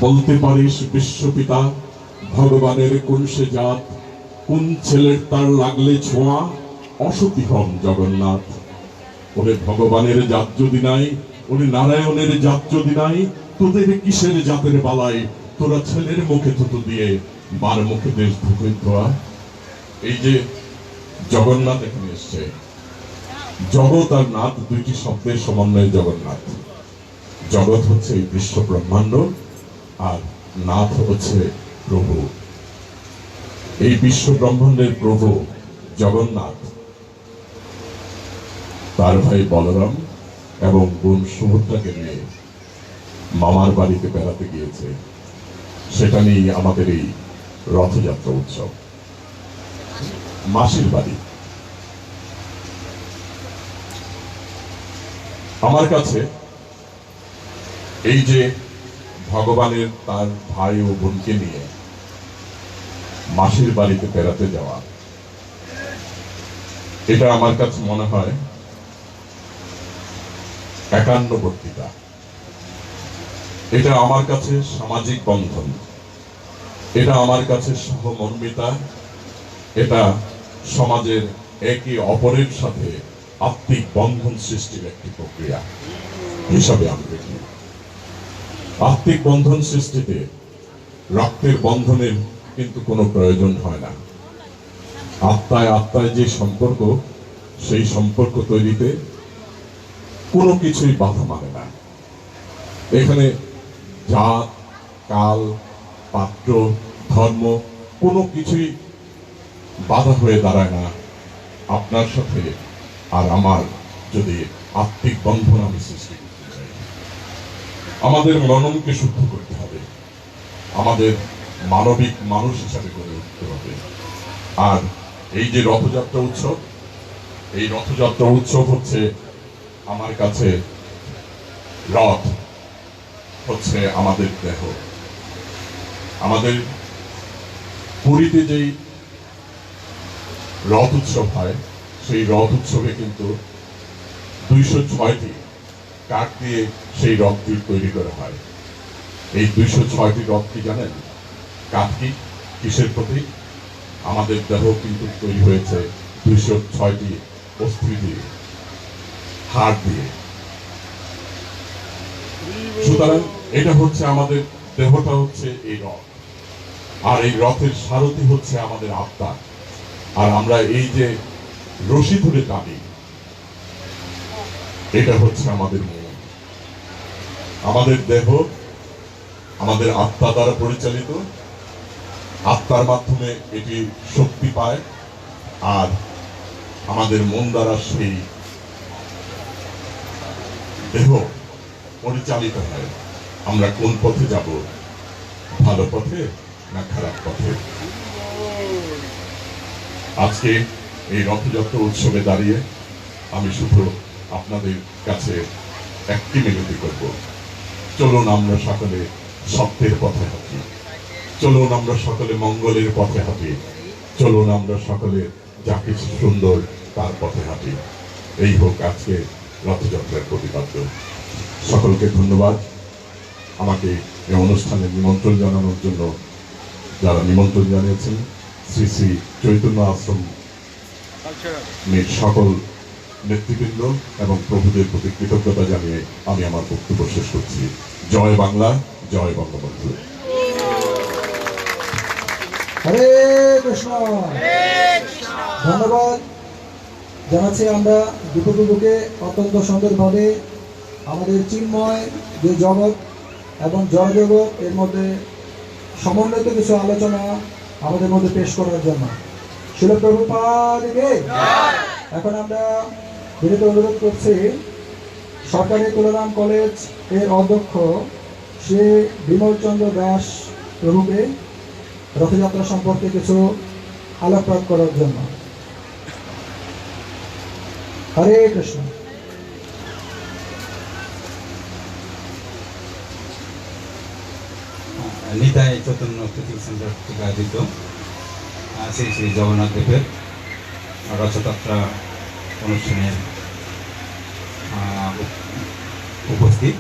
বলতে পারিস বিশ্বপিতা ভগবানের কোন সে জাত, কোন ছেলের তার লাগলে ছোঁয়া, অসতী হন জগন্নাথ। ওরে ভগবানের জাত যদি নাই, ওরে নারায়ণের জাত যদি নাই, তোদের কিসের জাতের বালাই, তোরা ছেলের মুখে থুতু দিয়ে মার মুখে দেশ ধুকে ধোয়া। এই যে জগন্নাথ এখানে এসছে, জগৎ আর নাথ দুইটি শব্দের সমন্বয়ে জগন্নাথ। জগৎ হচ্ছে এই বিশ্ব ব্রহ্মাণ্ড, আর নাথ হচ্ছে প্রভু। এই বিশ্ব ব্রহ্মাণ্ডের প্রভু জগন্নাথ তার ভাই বলরাম এবং বোন সুভদ্রাকে নিয়ে মামার বাড়িতে বেড়াতে গিয়েছে। সেটা নিয়ে আমাদের এই রথযাত্রা উৎসব। মাসির বাড়ি। আমার কাছে এই যে ভগবানের তার ভাই ও বোনকে নিয়ে মাসির বাড়িতে বেড়াতে যাওয়া, এটা আমার কাছে মনে হয় একান্নবর্তিতা। এটা আমার কাছে সামাজিক বন্ধন, এটা আমার কাছে সহমর্মিতা, এটা সমাজের একে অপরের সাথে আত্মিক বন্ধন সৃষ্টির একটি প্রক্রিয়া হিসাবে আমি দেখি। আত্মিক বন্ধন সৃষ্টিতে রক্তের বন্ধনের কিন্তু কোনো প্রয়োজন হয় না। আত্মায় আত্মায় যে সম্পর্ক, সেই সম্পর্ক তৈরিতে কোনো কিছুই বাধা মানে না। এখানে জাত, কাল, পাত্র, ধর্ম কোনো কিছুই বাধা হয়ে দাঁড়ায় না আপনার সাথে আর আমার যদি আত্মিক বন্ধন আমি সৃষ্টি করতে চাই। আমাদের মননকে শুদ্ধ করতে হবে, আমাদের মানবিক মানুষ হিসাবে গড়ে উঠতে হবে। আর এই যে রথযাত্রা উৎসব, এই রথযাত্রা উৎসব হচ্ছে আমার কাছে, রথ হচ্ছে আমাদের দেহ। আমাদের পুরীতে যেই রথ উৎসব হয়, সেই রথ উৎসবে কিন্তু 206টি কাঠ দিয়ে সেই রথটি তৈরি করা হয়। এই 206টি রথ কি জানেন? কাঠ কি, কিসের প্রতীক? আমাদের দেহ কিন্তু তৈরি হয়েছে 206টি অস্থি দিয়ে, হাড় দিয়ে। সুতরাং এটা হচ্ছে আমাদের দেহটা হচ্ছে এই রথ, আর এই রথের সারথি হচ্ছে আমাদের আত্মা। আর আমরা এই যে রশি ধরে টানি, এটা হচ্ছে আমাদের মন। আমাদের দেহ আমাদের আত্মা দ্বারা পরিচালিত, আত্মার মাধ্যমে এটি শক্তি পায়, আর আমাদের মন দ্বারা সেই দেহ পরিচালিত হয়। আমরা কোন পথে যাব, ভালো পথে না খারাপ পথে? আজকে এই রথযাত্রা উৎসবে দাঁড়িয়ে আমি শুধু আপনাদের কাছে একটি মিনতি করব, চলুন আমরা সকলে সত্যের পথে হাঁটি, চলুন আমরা সকলে মঙ্গলের পথে হাঁটি, চলুন আমরা সকলে যা কিছু সুন্দর তার পথে হাঁটি। এই হোক আজকে রথযাত্রার প্রতিপাদ্য। সকলকে ধন্যবাদ আমাকে এই অনুষ্ঠানে নিমন্ত্রণ জানানোর জন্য। যারা নিমন্ত্রণ জানিয়েছেন শ্রী শ্রী চৈতন্য আশ্রম সকল নেতৃবৃন্দ এবং প্রভুদের প্রতি কৃতজ্ঞতা জানিয়ে আমি আমার বক্তব্য শেষ করছি। জয় বাংলা, জয় বঙ্গবন্ধু। হরে কৃষ্ণ। ধন্যবাদ জানাচ্ছি আমরা দীপপ্রভুকে। অত্যন্ত সুন্দরভাবে আমাদের চিন্ময় যে জগৎ এবং জড়জগৎ এর মধ্যে সমন্বিত কিছু আলোচনা আমাদের মধ্যে পেশ করার জন্য শিল প্রভুপাদকে। এখন আমরা বিনীত অনুরোধ করছি সরকারি তুলারাম কলেজ এর অধ্যক্ষ শ্রী বিমলচন্দ্র দাস প্রভুকে রথযাত্রা সম্পর্কে কিছু আলোকপাত করার জন্য। হরে কৃষ্ণ। নিতাই চৈতন্য টিচিং সেন্টার থেকে আয়োজিত শ্রী শ্রী জগন্নাথ দেবের রথযাত্রা অনুষ্ঠানের উপস্থিত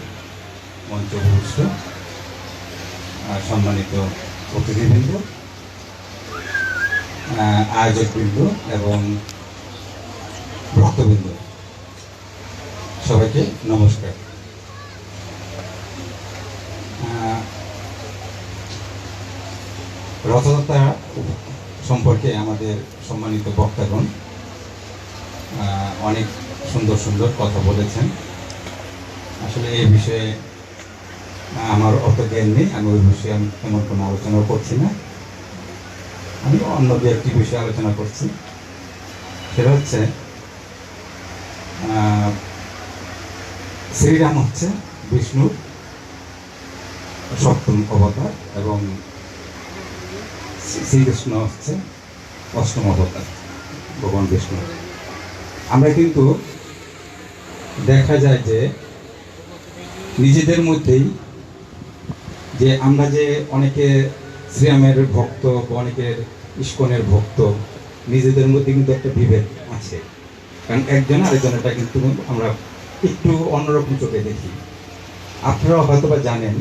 মঞ্চ উপবিষ্ট সম্মানিত অতিথিবৃন্দ, আয়োজকবৃন্দ এবং ভক্তবৃন্দ, সবাইকে নমস্কার। রথযাত্রা সম্পর্কে আমাদের সম্মানিত বক্তাগণ অনেক সুন্দর সুন্দর কথা বলেছেন। আসলে এই বিষয়ে আমার অত জ্ঞান নেই, আমি ওই বিষয়ে আমি তেমন কোনো আলোচনা করছি না। আমি অন্য যে একটি বিষয়ে আলোচনা করছি, সেটা হচ্ছে শ্রীরাম হচ্ছে বিষ্ণুর সপ্তম অবতার এবং শ্রীকৃষ্ণ হচ্ছে অষ্টম অবতার, ভগবান বিষ্ণু। আমরা কিন্তু দেখা যায় যে নিজেদের মধ্যেই যে আমরা যে অনেকে শ্রীরামের ভক্ত, অনেকের ইস্কনের ভক্ত, নিজেদের মধ্যে কিন্তু একটা বিভেদ আছে। কারণ একজন আরেকজনেরটা কিন্তু আমরা একটু অন্যরকম চোখে দেখি। আপনারা হয়তো বা জানেন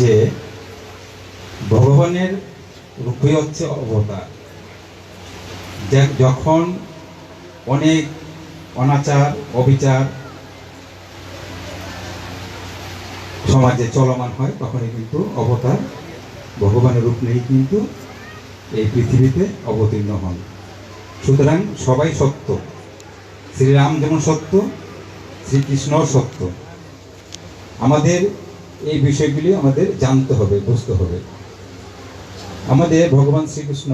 যে ভগবানের রূপই হচ্ছে অবতার। যখন অনেক অনাচার অবিচার সমাজে চলমান হয়, তখনই কিন্তু অবতার ভগবানের রূপ নেই কিন্তু এই পৃথিবীতে অবতীর্ণ হন। সুতরাং সবাই সত্য, শ্রীরাম যেমন সত্য, শ্রীকৃষ্ণও সত্য। আমাদের এই বিষয়গুলি আমাদের জানতে হবে, বুঝতে হবে। আমাদের ভগবান শ্রীকৃষ্ণ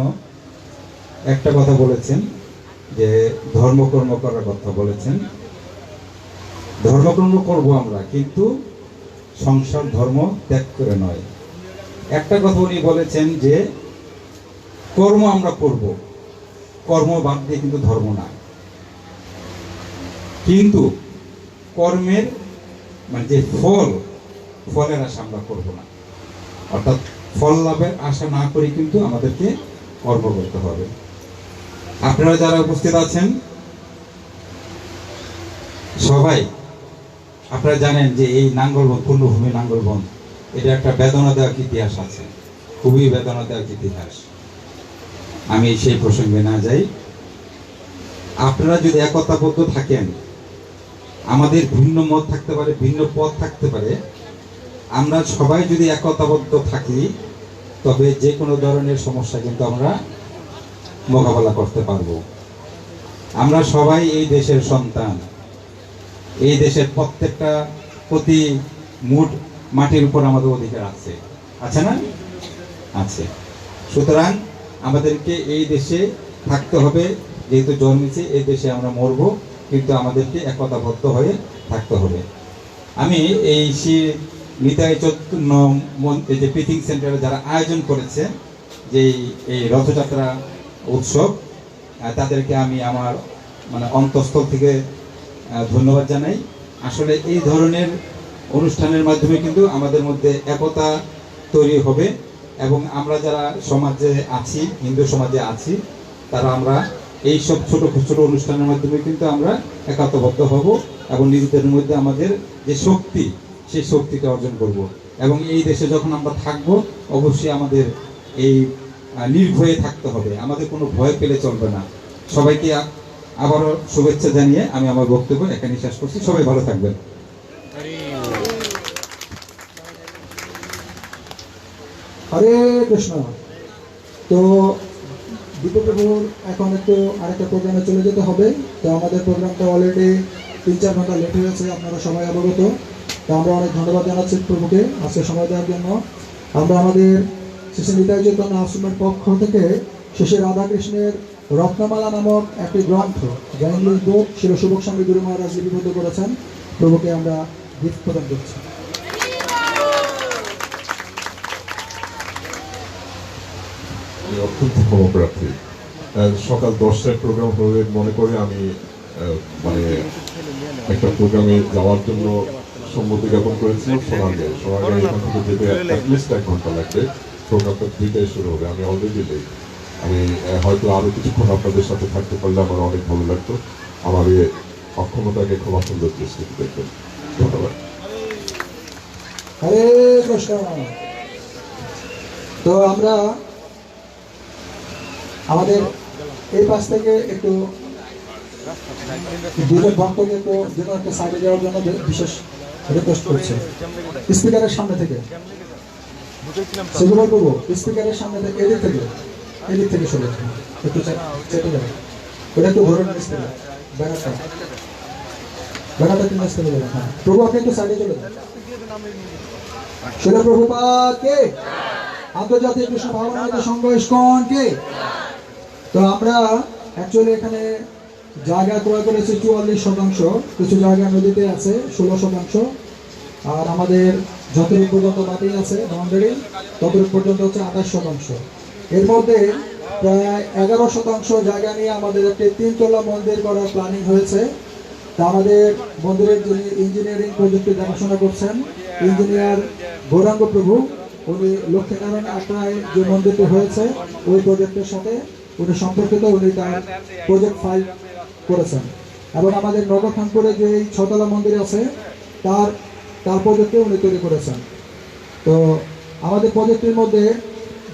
একটা কথা বলেছেন যে ধর্মকর্ম করার কথা বলেছেন। ধর্মকর্ম করব আমরা, কিন্তু সংসার ধর্ম ত্যাগ করে নয়। একটা কথা উনি বলেছেন যে কর্ম আমরা করব, কর্ম বাদ দিয়ে কিন্তু ধর্ম না। কিন্তু কর্মের মানে যে ফলের আশা আমরা করব না, অর্থাৎ ফল লাভের আশা না করে কিন্তু আমাদেরকে কর্ম করতে হবে। আপনারা যারা উপস্থিত আছেন সবাই আপনারা জানেন যে এই নাঙ্গলবন, পূর্ণভূমি নাঙ্গলবন, এটা একটা বেদনাদায়ক ইতিহাস আছে, খুবই বেদনাদায়ক ইতিহাস। আমি সেই প্রসঙ্গে না যাই। আপনারা যদি একতাবদ্ধ থাকেন, আমাদের ভিন্ন মত থাকতে পারে, ভিন্ন পথ থাকতে পারে, আমরা সবাই যদি একতাবদ্ধ থাকি তবে যে কোনো ধরনের সমস্যা কিন্তু আমরা মোকাবেলা করতে পারবো। আমরা সবাই এই দেশের সন্তান, এই দেশের প্রত্যেকটা প্রতি মুঠ মাটির উপর আমাদের অধিকার আছে, আছে না? আছে। সুতরাং আমাদেরকে এই দেশে থাকতে হবে, যেহেতু জন্মেছি এই দেশে আমরা মরব, কিন্তু আমাদেরকে একতাবদ্ধ হয়ে থাকতে হবে। আমি এই নিতাই চৈতন্য যে টিচিং সেন্টারে যারা আয়োজন করেছে যে এই রথযাত্রা উৎসব, তাদেরকে আমি আমার অন্তঃস্থল থেকে ধন্যবাদ জানাই। আসলে এই ধরনের অনুষ্ঠানের মাধ্যমে কিন্তু আমাদের মধ্যে একতা তৈরি হবে এবং আমরা যারা সমাজে আছি, হিন্দু সমাজে আছি, তারা আমরা এই সব ছোট ছোট অনুষ্ঠানের মাধ্যমে কিন্তু আমরা একাত্মবদ্ধ হব এবং নিজেদের মধ্যে আমাদের যে শক্তি, সেই শক্তিটা অর্জন করব। এবং এই দেশে যখন আমরা থাকব, অবশ্যই আমাদের এই নির্ভয়ে থাকতে হবে, আমাদের কোনো ভয় পেলে চলবে না। সবাইকে আবারও শুভেচ্ছা জানিয়ে আমি আমার বক্তব্য এখানে শেষ করছি। সবাই ভালো থাকবেন। হরে কৃষ্ণ। তো দীপপ্রভুর এখন একটু আরেকটা প্রোগ্রামে চলে যেতে হবে। তো আমাদের প্রোগ্রামটা অলরেডি 3-4 ঘন্টা লেট হয়েছে, আপনারা সবাই অবগত। তো আমরা অনেক ধন্যবাদ জানাচ্ছি প্রভুকে আজকে সময় দেওয়ার জন্য। আমরা আমাদের শ্রী নিতাই চৈতন্য আশ্রমের পক্ষ থেকে শ্রী রাধাকৃষ্ণের রত্নমালা নামক একটি গ্রন্থ, যা ইংলিশ বুক শিল সুবক স্বামী গুরু মহারাজ লিপিবদ্ধ করেছেন, প্রভুকে আমরা গিফট প্রদান করছি। আমি অত্যন্ত ক্ষমাপ্রার্থী। সকাল 10টায় প্রোগ্রাম হবে মনে করে আমি একটা প্রোগ্রামে যাওয়ার জন্য সম্মতি জ্ঞাপন করেছিলাম সোনারগাঁয়ে। এখান থেকে যেতে অ্যাটলিস্ট 1 ঘন্টা লাগবে। প্রোগ্রামটা 2টায় শুরু হবে। আমি অলরেডি লেট। আমি হয়তো আরো কিছুক্ষণ আপনাদের সাথে থাকতে পারলে আমার অনেক ভালো লাগতো। আমার এই অক্ষমতাকে ক্ষমা সুন্দর দৃষ্টিতে দেখবেন। ধন্যবাদ। হরে কৃষ্ণ। তো আমরা আমাদের এই পাশ থেকে একটু দুজন ভক্তকে একটু যে কোনো একটা সাইডে যাওয়ার জন্য বিশেষ রিকোয়েস্ট করছে। স্পিকারের সামনে থেকে সেগুলো করবো, স্পিকারের সামনে থেকে এদিক থেকে সরে একটু চেপে যাবে। ওটা একটু ধরে নিয়ে স্পিকার ব্যানারটা কিনে আসতে হবে। হ্যাঁ প্রভু, আপনি একটু সাইডে চলে যান। শিল প্রভুপাদকে, আন্তর্জাতিক কৃষ্ণ ভাবনামৃত সংঘ ইসকনকে। তো আমরা অ্যাকচুয়ালি এখানে জায়গা ক্রয় করেছি 44%, কিছু জায়গা নদীতে আছে 16%, আর আমাদের যতটুকু পর্যন্ত বাকি আছে বাউন্ডারি ততটুকু পর্যন্ত হচ্ছে 28%। এর মধ্যে প্রায় 11% জায়গা নিয়ে আমাদের একটি 3 তলা মন্দির করার প্ল্যানিং হয়েছে। তা আমাদের মন্দিরের যিনি ইঞ্জিনিয়ারিং প্রজেক্টে দেখাশোনা করছেন, ইঞ্জিনিয়ার গৌরাঙ্গ প্রভু, উনি লক্ষ্মীনারায়ণ আখড়ায় যে মন্দিরটি হয়েছে ওই প্রজেক্টের সাথে উনি সম্পর্কিত, উনি তার প্রজেক্ট ফাইল করেছেন। এবং আমাদের নগরখানপুরে যে 6 তলা মন্দির আছে তার প্রজেক্টে উনি তৈরি করেছেন। তো আমাদের প্রজেক্টের মধ্যে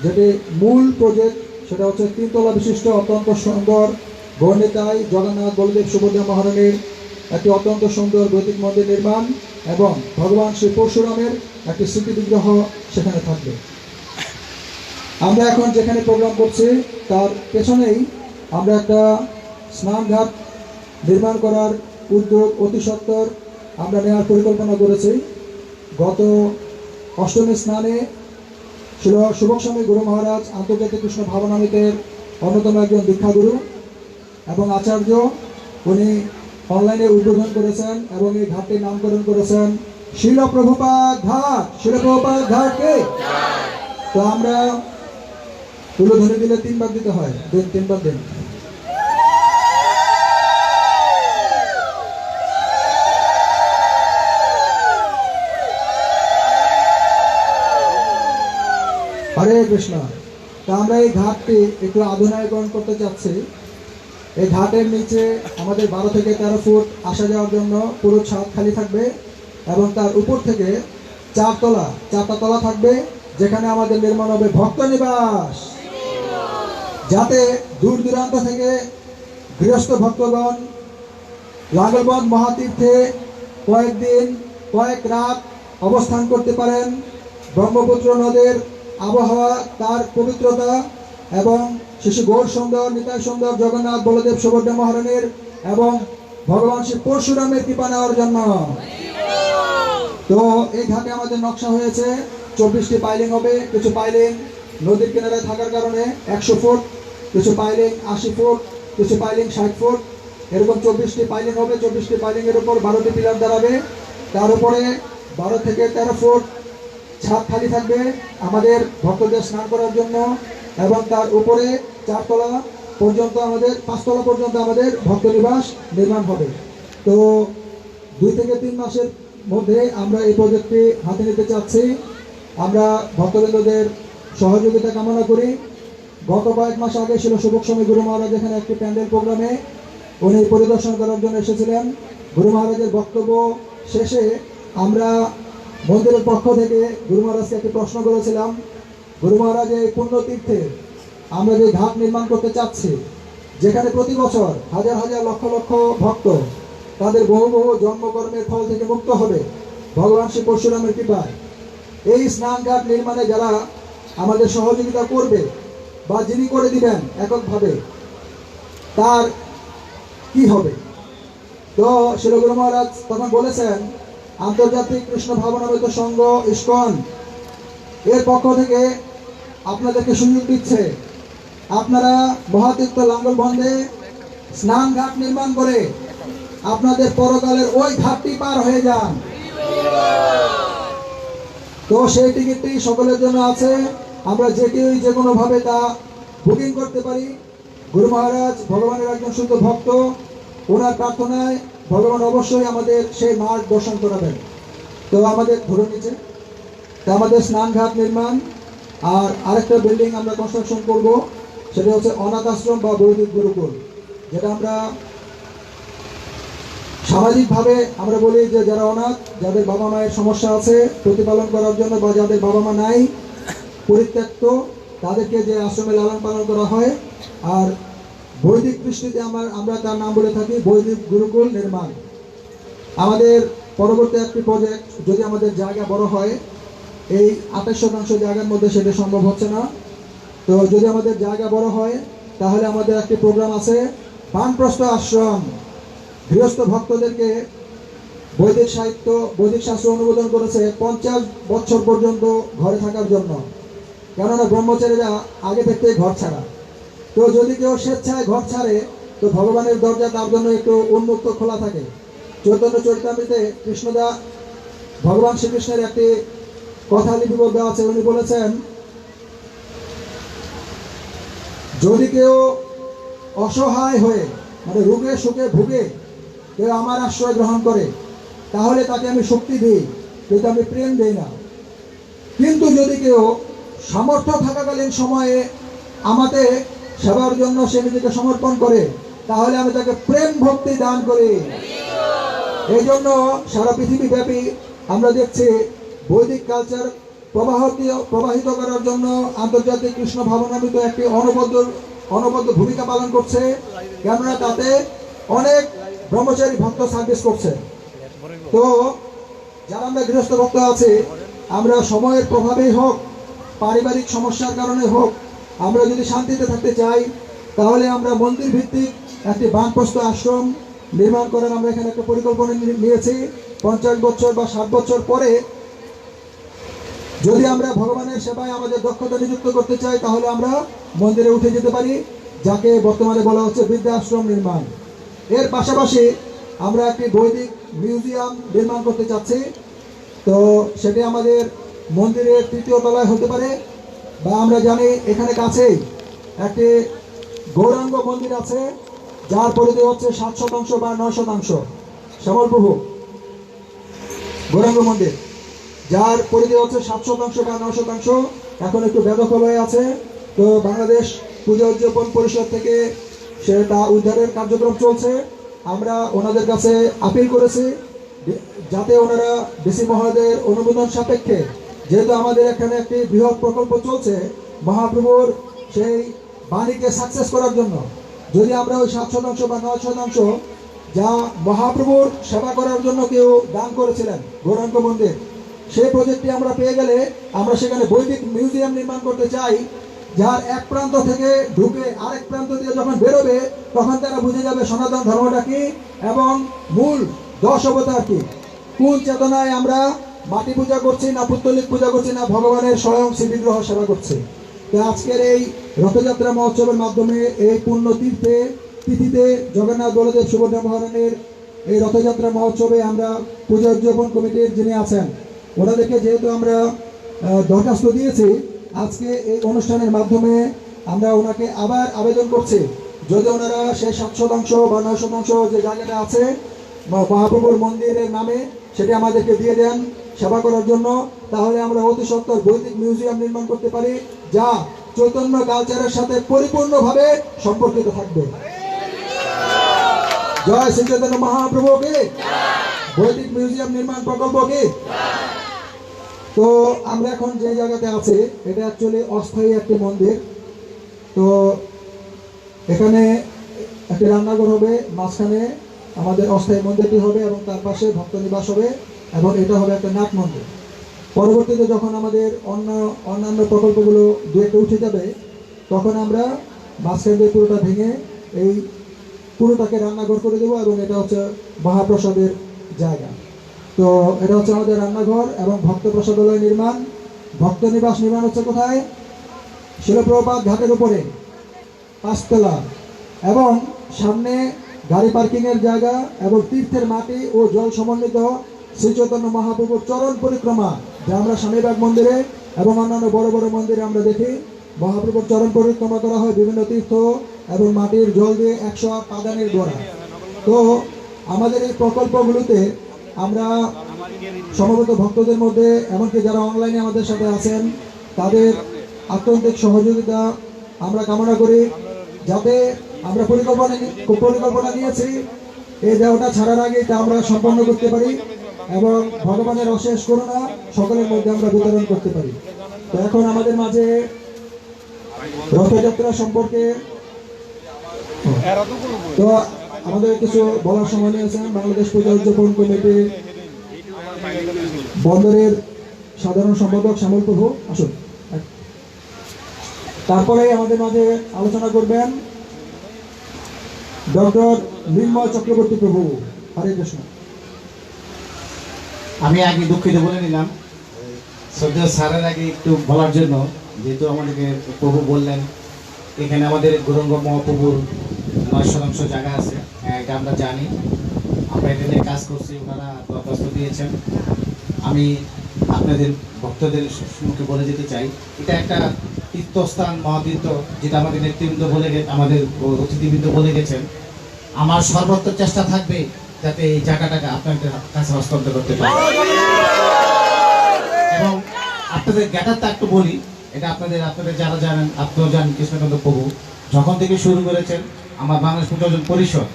যেটি মূল প্রজেক্ট সেটা হচ্ছে 3 তলা বিশিষ্ট অত্যন্ত সুন্দর গৌরনিতাই জগন্নাথ বলদেব সুভদ্রা মহারানীর একটি অত্যন্ত সুন্দর বৈদিক মন্দির নির্মাণ এবং ভগবান শ্রী পরশুরামের একটি স্মৃতি বিগ্রহ সেখানে থাকবে। আমরা এখন যেখানে প্রোগ্রাম করছি তার পেছনেই আমরা একটা স্নানঘাট নির্মাণ করার উদ্যোগ অতি সত্বর আমরা নেওয়ার পরিকল্পনা করেছি। গত অষ্টমী স্নানে শিল সুবক স্বামী গুরু মহারাজ আন্তর্জাতিক কৃষ্ণ ভাবনামৃতের অন্যতম একজন দীক্ষাগুরু এবং আচার্য, উনি অনলাইনে উদ্বোধন করেছেন এবং এই ঘাটটির নামকরণ করেছেন শিল প্রভুপাদ ঘাট। শিল প্রভুপাদ ঘাটকে তো আমরা তুলে ধরে দিলে 3 বার দিতে হয়, 3 বার দিন। হরে কৃষ্ণ। তা আমরা এই ঘাটটি একটু আধুনিকরণ করতে চাচ্ছি। এই ঘাটের নিচে আমাদের 12 থেকে 13 ফুট আসা যাওয়ার জন্য পুরো ছাদ খালি থাকবে এবং তার উপর থেকে 4টা তলা থাকবে, যেখানে আমাদের নির্মাণ হবে ভক্ত নিবাস, যাতে দূর দূরান্ত থেকে গৃহস্থ ভক্তগণ লাঙ্গলবন্দ মহাতীর্থে কয়েকদিন কয়েক রাত অবস্থান করতে পারেন। ব্রহ্মপুত্র নদের আবহাওয়া, তার পবিত্রতা এবং শিশু গৌর সুন্দর নিতাই সুন্দর জগন্নাথ বলদেব সুভদ্রা মহারানীর এবং ভগবান শ্রী পরশুরামের কৃপা নেওয়ার জন্য। তো এই ঘাটে আমাদের নকশা হয়েছে 24টি পাইলিং হবে। কিছু পাইলিং নদীর কিনারে থাকার কারণে 100 ফুট, কিছু পাইলিং 80 ফুট, কিছু পাইলিং 60 ফুট, এরকম 24টি পাইলিং হবে। 24টি পাইলিং এর উপর 12টি পিলার দাঁড়াবে। তার উপরে 12 থেকে 13 ফুট ছাদ খালি থাকবে আমাদের ভক্তদের স্নান করার জন্য এবং তার উপরে 4 তলা পর্যন্ত আমাদের 5 তলা পর্যন্ত আমাদের ভক্ত নিবাস নির্মাণ হবে। তো 2 থেকে 3 মাসের মধ্যে আমরা এই প্রজেক্টটি হাতে নিতে চাচ্ছি। আমরা ভক্তবৃন্দদের সহযোগিতা কামনা করি। গত কয়েক মাস আগে ছিল শুভক সময় গুরু মহারাজ এখানে একটি প্যান্ডেল প্রোগ্রামে উনি পরিদর্শন করার জন্য এসেছিলেন। গুরু মহারাজের বক্তব্য শেষে আমরা মন্দিরের পক্ষ থেকে গুরু মহারাজকে একটি প্রশ্ন করেছিলাম, গুরু মহারাজ এই পুণ্যতীর্থে আমরা যে ঘাট নির্মাণ করতে চাচ্ছি, যেখানে প্রতি বছর হাজার হাজার লক্ষ লক্ষ ভক্ত তাদের বহু বহু জন্মকর্মের ফল থেকে মুক্ত হবে ভগবান শ্রী পরশুরামের কৃপায়, এই স্নান ঘাট নির্মাণে যারা আমাদের সহযোগিতা করবে বা যিনি করে দিবেন এককভাবে, তার কি হবে? তো শ্রী গুরু মহারাজ তখন বলেছেন, আন্তর্জাতিক কৃষ্ণ ভাবনামৃত সংঘ ইস্কন এর পক্ষ থেকে আপনাদেরকে সুযোগ দিচ্ছে, আপনারা মহাতীর্থ লাঙ্গলবন্ধে স্নান ঘাট নির্মাণ করে আপনাদের পরকালের ওই ঘাটটি পার হয়ে যান। তো সেই টিকিটটি সকলের জন্য আছে, আমরা যে কেউই যে কোনো ভাবে তা বুকিং করতে পারি। গুরু মহারাজ ভগবানের একজন শুদ্ধ ভক্ত, ওনার প্রার্থনায় ভগবান অবশ্যই আমাদের সেই মার্গ দর্শন করাবেন। তো আমাদের ধরে নিচে তো আমাদের স্নানঘাট নির্মাণ আর আরেকটা বিল্ডিং আমরা কনস্ট্রাকশন করব, সেটা হচ্ছে অনাথ আশ্রম বা বৈদিক গুরুকুল, যেটা আমরা সামাজিকভাবে আমরা বলি যে যারা অনাথ, যাদের বাবা মায়ের সমস্যা আছে প্রতিপালন করার জন্য, বা যাদের বাবা মা নাই, পরিত্যক্ত, তাদেরকে যে আশ্রমে লালন পালন করা হয়। আর বৈদিক দৃষ্টিতে আমরা তার নাম বলে থাকি বৈদিক গুরুকুল নির্মাণ। আমাদের পরবর্তী একটি প্রজেক্ট, যদি আমাদের জায়গা বড় হয়, এই 28% জায়গার মধ্যে সেটা সম্ভব হচ্ছে না। তো যদি আমাদের জায়গা বড় হয় তাহলে আমাদের একটি প্রোগ্রাম আছে, বানপ্রস্থ আশ্রম, গৃহস্থ ভক্তদেরকে বৈদিক সাহিত্য বৈদিক শাস্ত্র অনুমোদন করেছে 50 বছর পর্যন্ত ঘরে থাকার জন্য, কেননা ব্রহ্মচারীরা আগে থেকেই ঘর ছাড়া। তো যদি কেউ স্বেচ্ছায় ঘর ছাড়ে তো ভগবানের দরজা তার জন্য একটু উন্মুক্ত খোলা থাকে। চৈতন্য চরিতামৃতে কৃষ্ণদা ভগবান শ্রীকৃষ্ণের একটি কথা লিপিবদ্ধ আছে, উনি বলেছেন, যদি কেউ অসহায় হয়ে মানে রোগে সুখে ভুগে কেউ আমার আশ্রয় গ্রহণ করে, তাহলে তাকে আমি শক্তি দিই, কিন্তু আমি প্রেম দেই না। কিন্তু যদি কেউ সামর্থ্য থাকাকালীন সময়ে আমাকে সেবার জন্য সে নিজেকে সমর্পণ করে, তাহলে আমি তাকে প্রেম ভক্তি দান করি। এই জন্য সারা পৃথিবী ব্যাপী আমরা দেখছি বৈদিক কালচার প্রবাহিত করার জন্য আন্তর্জাতিক কৃষ্ণ ভাবনামৃত একটি অনবদ্য ভূমিকা পালন করছে, কেননা তাতে অনেক ব্রহ্মচারী ভক্ত সার্ভিস করছে। তো যারা আমরা গৃহস্থ ভক্ত আছি, আমরা সময়ের প্রভাবেই হোক, পারিবারিক সমস্যার কারণে হোক, আমরা যদি শান্তিতে থাকতে চাই, তাহলে আমরা মন্দির ভিত্তিক একটি বানপ্রস্থ আশ্রম নির্মাণ করার আমরা এখানে একটা পরিকল্পনা নিয়েছি। 50 বছর বা 60 বছর পরে যদি আমরা ভগবানের সেবায় আমাদের দক্ষতা নিযুক্ত করতে চাই, তাহলে আমরা মন্দিরে উঠে যেতে পারি, যাকে বর্তমানে বলা হচ্ছে বৃদ্ধাশ্রম নির্মাণ। এর পাশাপাশি আমরা একটি বৈদিক মিউজিয়াম নির্মাণ করতে চাচ্ছি। তো সেটি আমাদের মন্দিরের 3য় তলায় হতে পারে, বা আমরা জানি এখানে কাছেই একটি গৌরাঙ্গ মন্দির আছে, যার পরিধি হচ্ছে 7% বা 9%। শ্যামলপ্রভু গৌরাঙ্গ মন্দির, যার পরিধি হচ্ছে 7% বা 9%, এখন একটু বেদখল হয়ে আছে। তো বাংলাদেশ পূজা উদযাপন পরিষদ থেকে সেটা উদ্ধারের কার্যক্রম চলছে। আমরা ওনাদের কাছে আপিল করেছি যাতে ওনারা ডিসি মহোদয়ের অনুমোদন সাপেক্ষে, যেহেতু আমাদের এখানে একটি বৃহৎ প্রকল্প চলছে মহাপ্রভুর সেই বাণীকে সাকসেস করার জন্য, যদি আমরা ওই 7% বা 9% যা মহাপ্রভুর সেবা করার জন্য কেউ দান করেছিলেন গৌরাঙ্গ মন্দির, সেই প্রজেক্টটি আমরা পেয়ে গেলে আমরা সেখানে বৈদিক মিউজিয়াম নির্মাণ করতে চাই, যার এক প্রান্ত থেকে ঢুকে আরেক প্রান্ত দিয়ে যখন বেরোবে, তখন তারা বুঝে যাবে সনাতন ধর্মটা কি এবং মূল 10 অবতার কি, কোন চেতনায় আমরা মাটি পূজা করছি না পুত্তলিক পূজা করছি না ভগবানের স্বয়ং শ্রীবিগ্রহ সেবা করছি। তো আজকের এই রথযাত্রা মহোৎসবের মাধ্যমে এই পুণ্য তীর্থে তিথিতে জগন্নাথ বলদেব সুভদ্রা মহারানীর এই রথযাত্রা মহোৎসবে আমরা পূজা উদযাপন কমিটির যিনি আছেন ওনাদেরকে যেহেতু আমরা দরখাস্ত দিয়েছি, আজকে এই অনুষ্ঠানের মাধ্যমে আমরা ওনাকে আবার আবেদন করছি যদি ওনারা সেই 7 শতাংশ বা 9 শতাংশ যে জায়গাটা আছে মহাপ্রভুর মন্দিরের নামে সেটা আমাদেরকে দিয়ে দেন সেবা করার জন্য, তাহলে আমরা অতি সত্বর বৈদিক মিউজিয়াম নির্মাণ করতে পারি, যা চৈতন্য কালচারের সাথে পরিপূর্ণভাবে সম্পর্কিত থাকবে। জয় শ্রী চৈতন্য মহাপ্রভুকে, বৈদিক মিউজিয়াম নির্মাণ প্রকল্পকে। তো আমরা এখন যে জায়গাতে আছি এটা অ্যাকচুয়ালি অস্থায়ী একটি মন্দির। তো এখানে একটি রান্নাঘর হবে, মাঝখানে আমাদের অস্থায়ী মন্দিরটি হবে এবং তার পাশে ভক্ত নিবাস হবে, এবং এটা হবে একটা নাট মন্দির। পরবর্তীতে যখন আমাদের অন্যান্য প্রকল্পগুলো দু একটা উঠে যাবে, তখন আমরা মাঝখান দিয়ে পুরোটা ভেঙে এই পুরোটাকে রান্নাঘর করে দেবো, এবং এটা হচ্ছে মহাপ্রসাদের জায়গা। তো এটা হচ্ছে আমাদের রান্নাঘর এবং ভক্ত প্রসাদালয় নির্মাণ। ভক্ত নিবাস নির্মাণ হচ্ছে কোথায়? শিলপ্রপাত ঘাটের উপরে 5 তলা, এবং সামনে গাড়ি পার্কিংয়ের জায়গা এবং তীর্থের মাটি ও জল সমন্বিত শ্রী চৈতন্য মহাপ্রভুর চরণ পরিক্রমা, যা আমরা স্বামীবাগ মন্দিরে এবং অন্যান্য বড় বড় মন্দিরে আমরা দেখি। মহাপ্রভুর চরণ পরিক্রমা করা হয় বিভিন্ন তীর্থ এবং মাটির জল দিয়ে 108 পাদানের দ্বারা। তো আমাদের এই প্রকল্পগুলোতে আমরা সমবেত ভক্তদের মধ্যে, এমনকি যারা অনলাইনে আমাদের সাথে আছেন, তাদের আত্যন্তিক সহযোগিতা আমরা কামনা করি, যাতে আমরা পরিকল্পনা নিয়েছি এই দেওয়াটা ছাড়ার আগে তা আমরা সম্পন্ন করতে পারি এবং ভগবানের অশেষ করুণা সকলের মধ্যে আমরা বিতরণ করতে পারি। তো এখন আমাদের মাঝে রথযাত্রা সম্পর্কে তো আমাদের কিছু বলার সময় নিয়েছেন বাংলাদেশ পূজা উদযাপন কমিটি বন্দরের সাধারণ সম্পাদক শ্যামল প্রভু। আসুন। তারপরে আমাদের মাঝে আলোচনা করবেন ডক্টর মৃন্ময় চক্রবর্তী প্রভু। হরে কৃষ্ণ। আমি আগে দুঃখিত বলে নিলাম শ্রদ্ধেয় স্যারের আগে একটু বলার জন্য, যেহেতু আমাদেরকে প্রভু বললেন এখানে আমাদের গৌরাঙ্গ মহাপ্রভুর 9 শতাংশ জায়গা আছে, এটা আমরা জানি, আমরা এটা নিয়ে কাজ করছি, ওনারা দরখাস্ত দিয়েছেন। আমি আপনাদের ভক্তদের মুখে বলে যেতে চাই, এটা একটা তীর্থস্থান, মহাতীর্থ, যেটা আমাদের নেতৃবৃন্দ বলে আমাদের অতিথিবৃন্দ বলে গেছেন। আমার সর্বোচ্চ চেষ্টা থাকবে যাতে এই জায়গাটাকে আপনাদের কাছে হস্তান্তর করতে পারি। এবং আপনাদের জ্ঞাতার্থ একটু বলি, এটা আপনাদের যারা জানেন, আপনিও জানেন, কৃষ্ণকান্ত প্রভু যখন থেকে শুরু করেছেন আমার বাংলাদেশ পূজন পরিষদ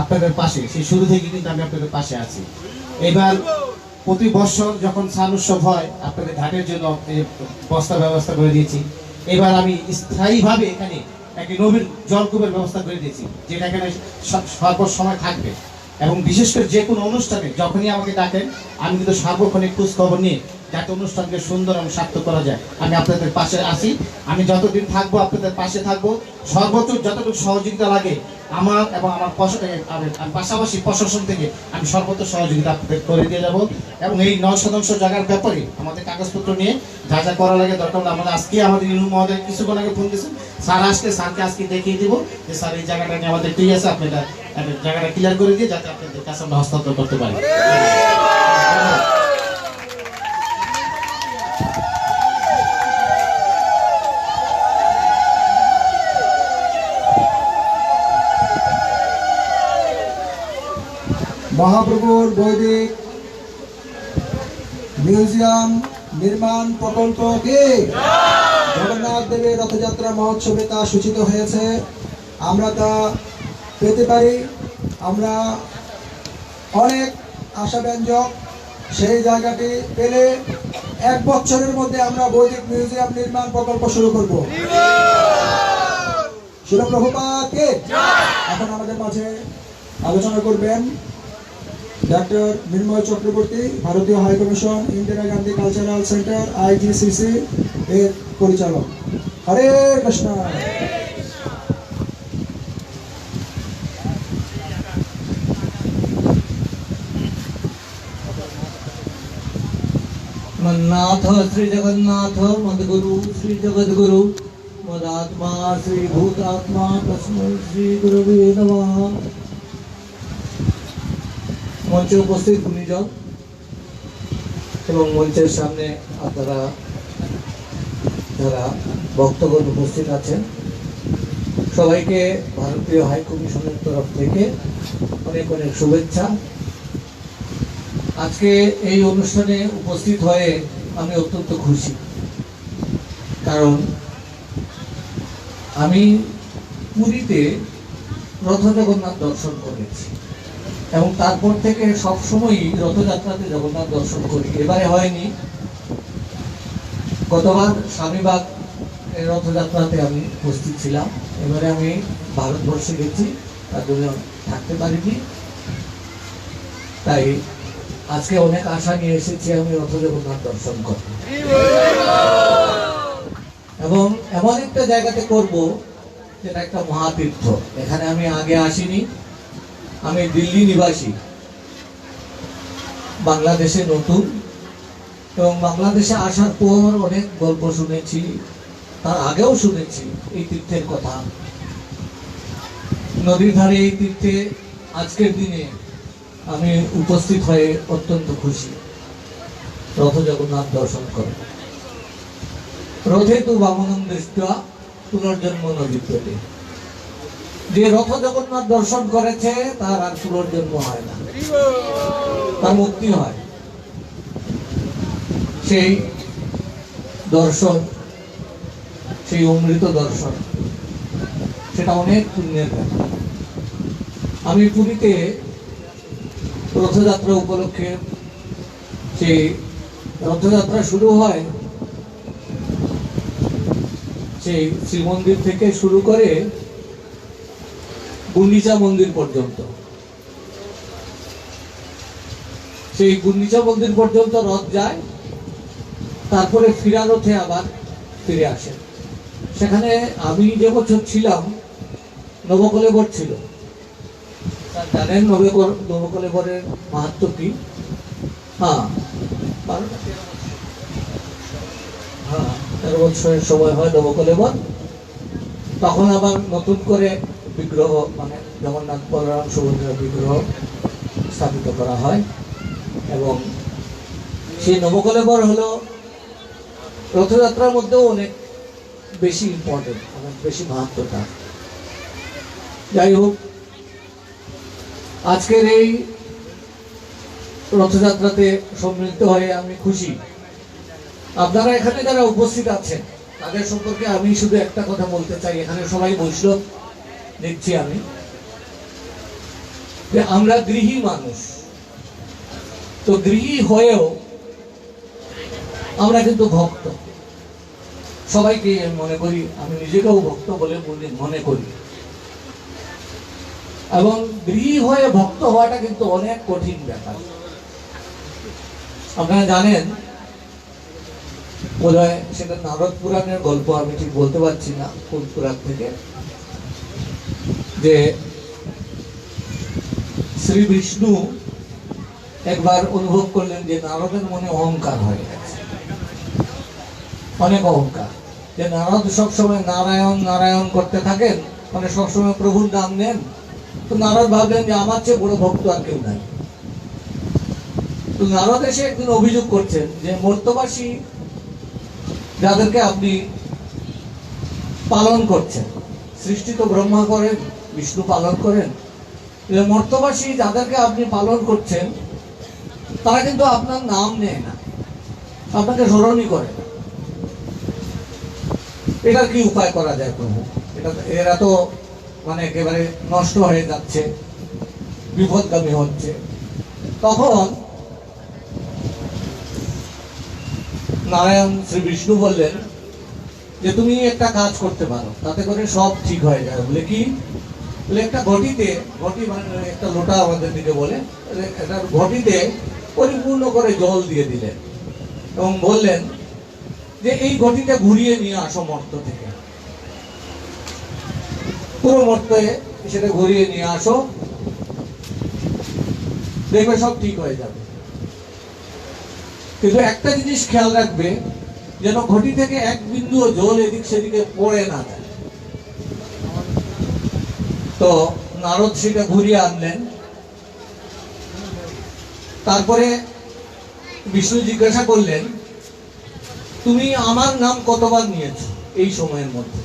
আপনাদের পাশে, সেই শুরু থেকে কিন্তু আমি আপনাদের পাশে আছি। এবার প্রতি বছর যখন স্নান উৎসব হয় আপনাদের ঘাটের জন্য বস্তা ব্যবস্থা করে দিয়েছি। এবার আমি স্থায়ীভাবে এখানে একটি নবীন জলকূপের ব্যবস্থা করে দিয়েছি, যেটা এখানে সর্বসময় থাকবে, এবং বিশেষ করে যে কোনো অনুষ্ঠানে যখনই আমাকে ডাকেন আমি কিন্তু সার্বক্ষণিক খোঁজ খবর নিয়ে যাতে অনুষ্ঠানকে সুন্দর এবং সার্থক করা যায় আমি আপনাদের পাশে আছি। আমি যতদিন থাকবো আপনাদের পাশে থাকবো, সর্বোচ্চ যতটুকু সহযোগিতা লাগে আমার এবং আমার পাশাপাশি প্রশাসন থেকে আমি সর্বোচ্চ সহযোগিতা আপনাদের করে দিয়ে যাবো। এবং এই 9 শতাংশ জায়গার ব্যাপারে আমাদের কাগজপত্র নিয়ে যা যা করা লাগে দরকার হলে আমাদের আজকে আমাদের ইনু মহোদয় কিছুক্ষণ আগে ফোন দিয়েছেন, স্যার আসলে স্যারকে আজকে দেখিয়ে দিব যে স্যার এই জায়গাটা নিয়ে আমাদের ঠিক আছে, আপনারা জায়গাটা ক্লিয়ার করে দিয়ে যাতে আপনাদের কাছে আমরা হস্তান্তর করতে পারি। মহাপ্রভুর বৈদিক মিউজিয়াম নির্মাণ প্রকল্পকে জগন্নাথ দেবের রথযাত্রা মহোৎসবে তা সূচিত হয়েছে, আমরা তা পেতে পারি। আমরা অনেক আশাব্যঞ্জক, সেই জায়গাটি পেলে 1 বছরের মধ্যে আমরা বৈদিক মিউজিয়াম নির্মাণ প্রকল্প শুরু করব। শিল প্রভুপাদকে। এখন আমাদের মাঝে আলোচনা করবেন ডক্টর মৃন্ময় চক্রবর্তী, ভারতীয় high commission Indira Gandhi cultural centre IGCC এর পরিচালক। হরে কৃষ্ণ। मन्नाथ श्री जगन्नाथ मदगुरु श्री जगद्गुरु मदात्मा श्री भूतात्मा तस्मै श्री गुरुवे नमः। মঞ্চে উপস্থিত গুণীজন এবং মঞ্চের সামনে আপনারা যারা ভক্তগণ উপস্থিত আছেন, সবাইকে ভারতীয় হাই কমিশনের তরফ থেকে অনেক অনেক শুভেচ্ছা। আজকে এই অনুষ্ঠানে উপস্থিত হয়ে আমি অত্যন্ত খুশি, কারণ আমি পুরীতে রথ জগন্নাথ দর্শন করেছি এবং তারপর থেকে সবসময়ই রথযাত্রাতে জগন্নাথ দর্শন করি। এবারে হয়নি, গতবার স্বামীবাগ রথযাত্রাতে আমি উপস্থিত ছিলাম, এবারে আমি ভারতবর্ষে গেছি, তার জন্য থাকতে পারিনি। তাই আজকে অনেক আশা নিয়ে এসেছি আমি রথ জগন্নাথ দর্শন করব এবং এমন একটা জায়গাতে করব যেটা একটা মহাতীর্থ। এখানে আমি আগে আসিনি, আমি দিল্লি নিবাসী, বাংলাদেশে নতুন, এবং বাংলাদেশে আসার পর অনেক গল্প শুনেছি, তার আগেও শুনেছি এই তীর্থের কথা। নদীর ধারে এই তীর্থে আজকের দিনে আমি উপস্থিত হয়ে অত্যন্ত খুশি। রথ জগন্নাথ দর্শন করে রথে তু বামনম দৃষ্টা পুনর্জন্ম ন বিদ্যতে। যে রথ জগন্নাথ দর্শন করেছে তার আর পুনর্জন্ম হয় না, তার মুক্তি হয়। সেই দর্শন, সেই অমৃত দর্শন, সেটা অনেক পুণ্যের ব্যাপার। আমি পুরীতে রথযাত্রা উপলক্ষে, সেই রথযাত্রা শুরু হয় সেই শ্রীমন্দির থেকে শুরু করে গুন্ডিচা মন্দির পর্যন্ত, সেই গুন্ডিচা মন্দির পর্যন্ত রথ যায়, তারপরে ফিরা রথে আবার ফিরে আসে। সেখানে আমি যে বছর ছিলাম নবকলেবর ছিল, জানেন নবকলেবরের মাহাত্ম্য কি? হ্যাঁ, 13 বছরের সময় হয় নবকলেবর। তখন আবার নতুন করে বিগ্রহ, মানে জগন্নাথ বলরাম সুভদ্রার বিগ্রহ স্থাপিত করা হয়, এবং সেই নবকলেবর হলো রথযাত্রার মধ্যেও অনেক বেশি ইম্পর্টেন্ট, অনেক বেশি মাহাত্ম্যতা। যাই হোক, আজকের এই রথযাত্রাতে সম্মিলিত হয়ে আমি খুশি। আপনারা এখানে যারা উপস্থিত আছেন তাদের সম্পর্কে আমি শুধু একটা কথা বলতে চাই। এখানে সবাই বৈষ্ণব দেখছি আমি, যে আমরা গৃহী মানুষ, তো গৃহী হয়েও আমরা কিন্তু ভক্ত। সবাইকে আমি মনে করি, আমি নিজেকেও ভক্ত বলে মনে করি, এবং গৃহী হয়ে ভক্ত হওয়াটা কিন্তু অনেক কঠিন ব্যাপার। আপনারা জানেন, বোধহয় সেটা নারদ পুরাণের গল্প, আমি ঠিক বলতে পারছি না কোন পুরাণ থেকে, যে শ্রী বিষ্ণু একবার অনুভব করলেন যে নারদের মনে অহংকার হয়ে গেছে, অনেক অহংকার, যে নারদ সবসময় নারায়ণ নারায়ণ করতে থাকেন, মানে সবসময় প্রভুর নাম নেন। তো নারদ ভাবলেন যে আমার চেয়ে বড় ভক্ত আর কেউ নাই। তো নারদ এসে একদিন অভিযোগ করছেন যে মর্ত্যবাসী যাদেরকে আপনি পালন করছেন, সৃষ্টি তো ব্রহ্মা করেন, বিষ্ণু পালন করেন, মর্ত্যবাসী যাদেরকে আপনি পালন করছেন তারা কিন্তু আপনার নাম নেয় না, আপনাকে স্মরণই করে না। এটার কি উপায় করা যায় প্রভু? এরা তো মানে একেবারে নষ্ট হয়ে যাচ্ছে, বিপদগামী হচ্ছে। তখন নারায়ণ শ্রী বিষ্ণু বললেন যে তুমি একটা কাজ করতে পারো, তাতে করে সব ঠিক হয়ে যাবে। বলে কি? বলে একটা ঘটিতে, ঘটি মানে একটা লোটা আমাদের দিকে বলে, একটা ঘটিতে পরিপূর্ণ করে জল দিয়ে দিলেন এবং বললেন যে এই ঘটিটা ঘুরিয়ে নিয়ে আসো মর্ত থেকে, পুরো মর্তে সেটা ঘুরিয়ে নিয়ে আসো, দেখবে সব ঠিক হয়ে যাবে। কিন্তু একটা জিনিস খেয়াল রাখবে, যেন ঘটি থেকে এক বিন্দু জল এদিক সেদিকে পড়ে না যায়। তো নারদ সেটা ঘুরিয়ে আনলেন। তারপরে বিষ্ণু জিজ্ঞাসা করলেন, তুমি আমার নাম কতবার নিয়েছো এই সময়ের মধ্যে?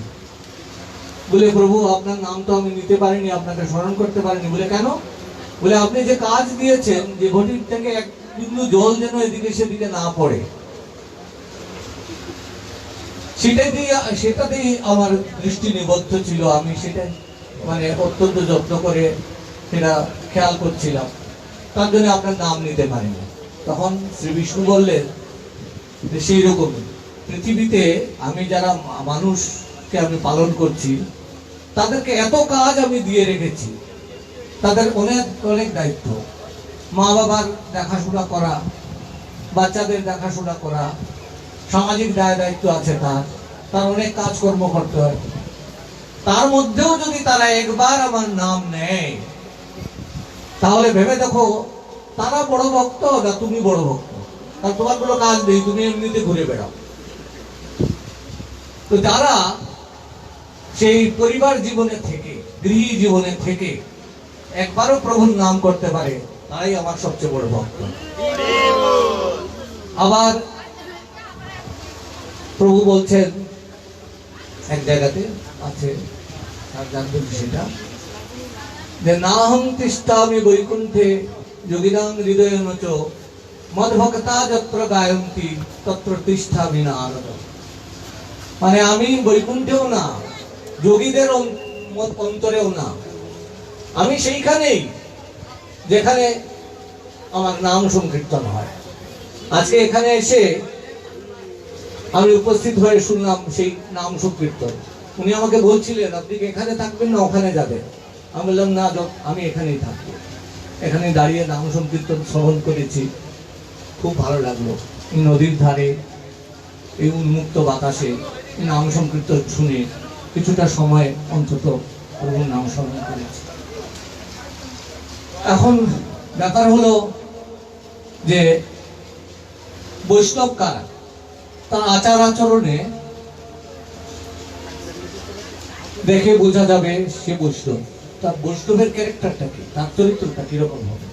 বলে প্রভু আপনার নাম তো আমি নিতে পারিনি, আপনাকে স্মরণ করতে পারিনি। বলে কেন? বলে আপনি যে কাজ দিয়েছেন যে ঘটির থেকে এক বিন্দু জল যেন এদিকে সেদিকে না পড়ে, সেটাতেই আমার দৃষ্টি নিবদ্ধ ছিল। আমি সেটা মানে অত্যন্ত যত্ন করে সেটা খেয়াল করছিলাম, তার জন্য আপনার নাম নিতে পারিনি। তখন শ্রী বিষ্ণু বললেন যে সেই রকমই পৃথিবীতে আমি যারা মানুষকে আমি পালন করছি, তাদেরকে এত কাজ আমি দিয়ে রেখেছি, তাদের অনেক অনেক দায়িত্ব, মা বাবার দেখাশোনা করা, বাচ্চাদের দেখাশোনা করা, সামাজিক দায় দায়িত্ব আছে, তার অনেক কাজকর্ম করতে হয়। তার মধ্যেও যদি তারা একবার আমার নাম নেয়, তাহলে ভেবে দেখো তারা বড় ভক্ত না তুমি বড় ভক্ত। কারণ তোমার কোনো কাজ নেই, তুমি এমনিতে ঘুরে বেড়াও। তো যারা সেই পরিবার জীবনে থেকে, গৃহী জীবনে থেকে একবারও প্রভুর নাম করতে পারে, তারাই আমার সবচেয়ে বড় ভক্ত। আবার প্রভু বলছেন এক জায়গাতে আছে, আর জানবেন সেটা, যে নাহং তিষ্ঠামি বৈকুণ্ঠে যোগিনাং হৃদয়ন চ মদ্ভক্তা যত্র গায়ন্তি তত্র তিষ্ঠামি নারদ। মানে আমি বৈকুণ্ঠেও না, যোগীদের অন্তরেও না, আমি সেইখানেই যেখানে আমার নাম সংকীর্তন হয়। আজকে এখানে এসে আমি উপস্থিত হয়ে শুনলাম সেই নাম সংকীর্তন। উনি আমাকে বলছিলেন আপনি কি এখানে থাকবেন না ওখানে যাবেন? আমি বললাম না, আমি এখানেই থাকবো। এখানে দাঁড়িয়ে নাম সংকীর্তন শ্রবণ করেছি, খুব ভালো লাগলো। এই নদীর ধারে, এই উন্মুক্ত বাতাসে নাম সংকীর্তন শুনে কিছুটা সময় অন্তত প্রভুর নাম স্মরণ করেছি। এখন ব্যাপার হলো যে বৈষ্ণব কারা, তার আচার আচরণে দেখে বোঝা যাবে সে বৈষ্ণব। তার বৈষ্ণবের ক্যারেক্টারটা কি, তার চরিত্রটা কিরকম হবে।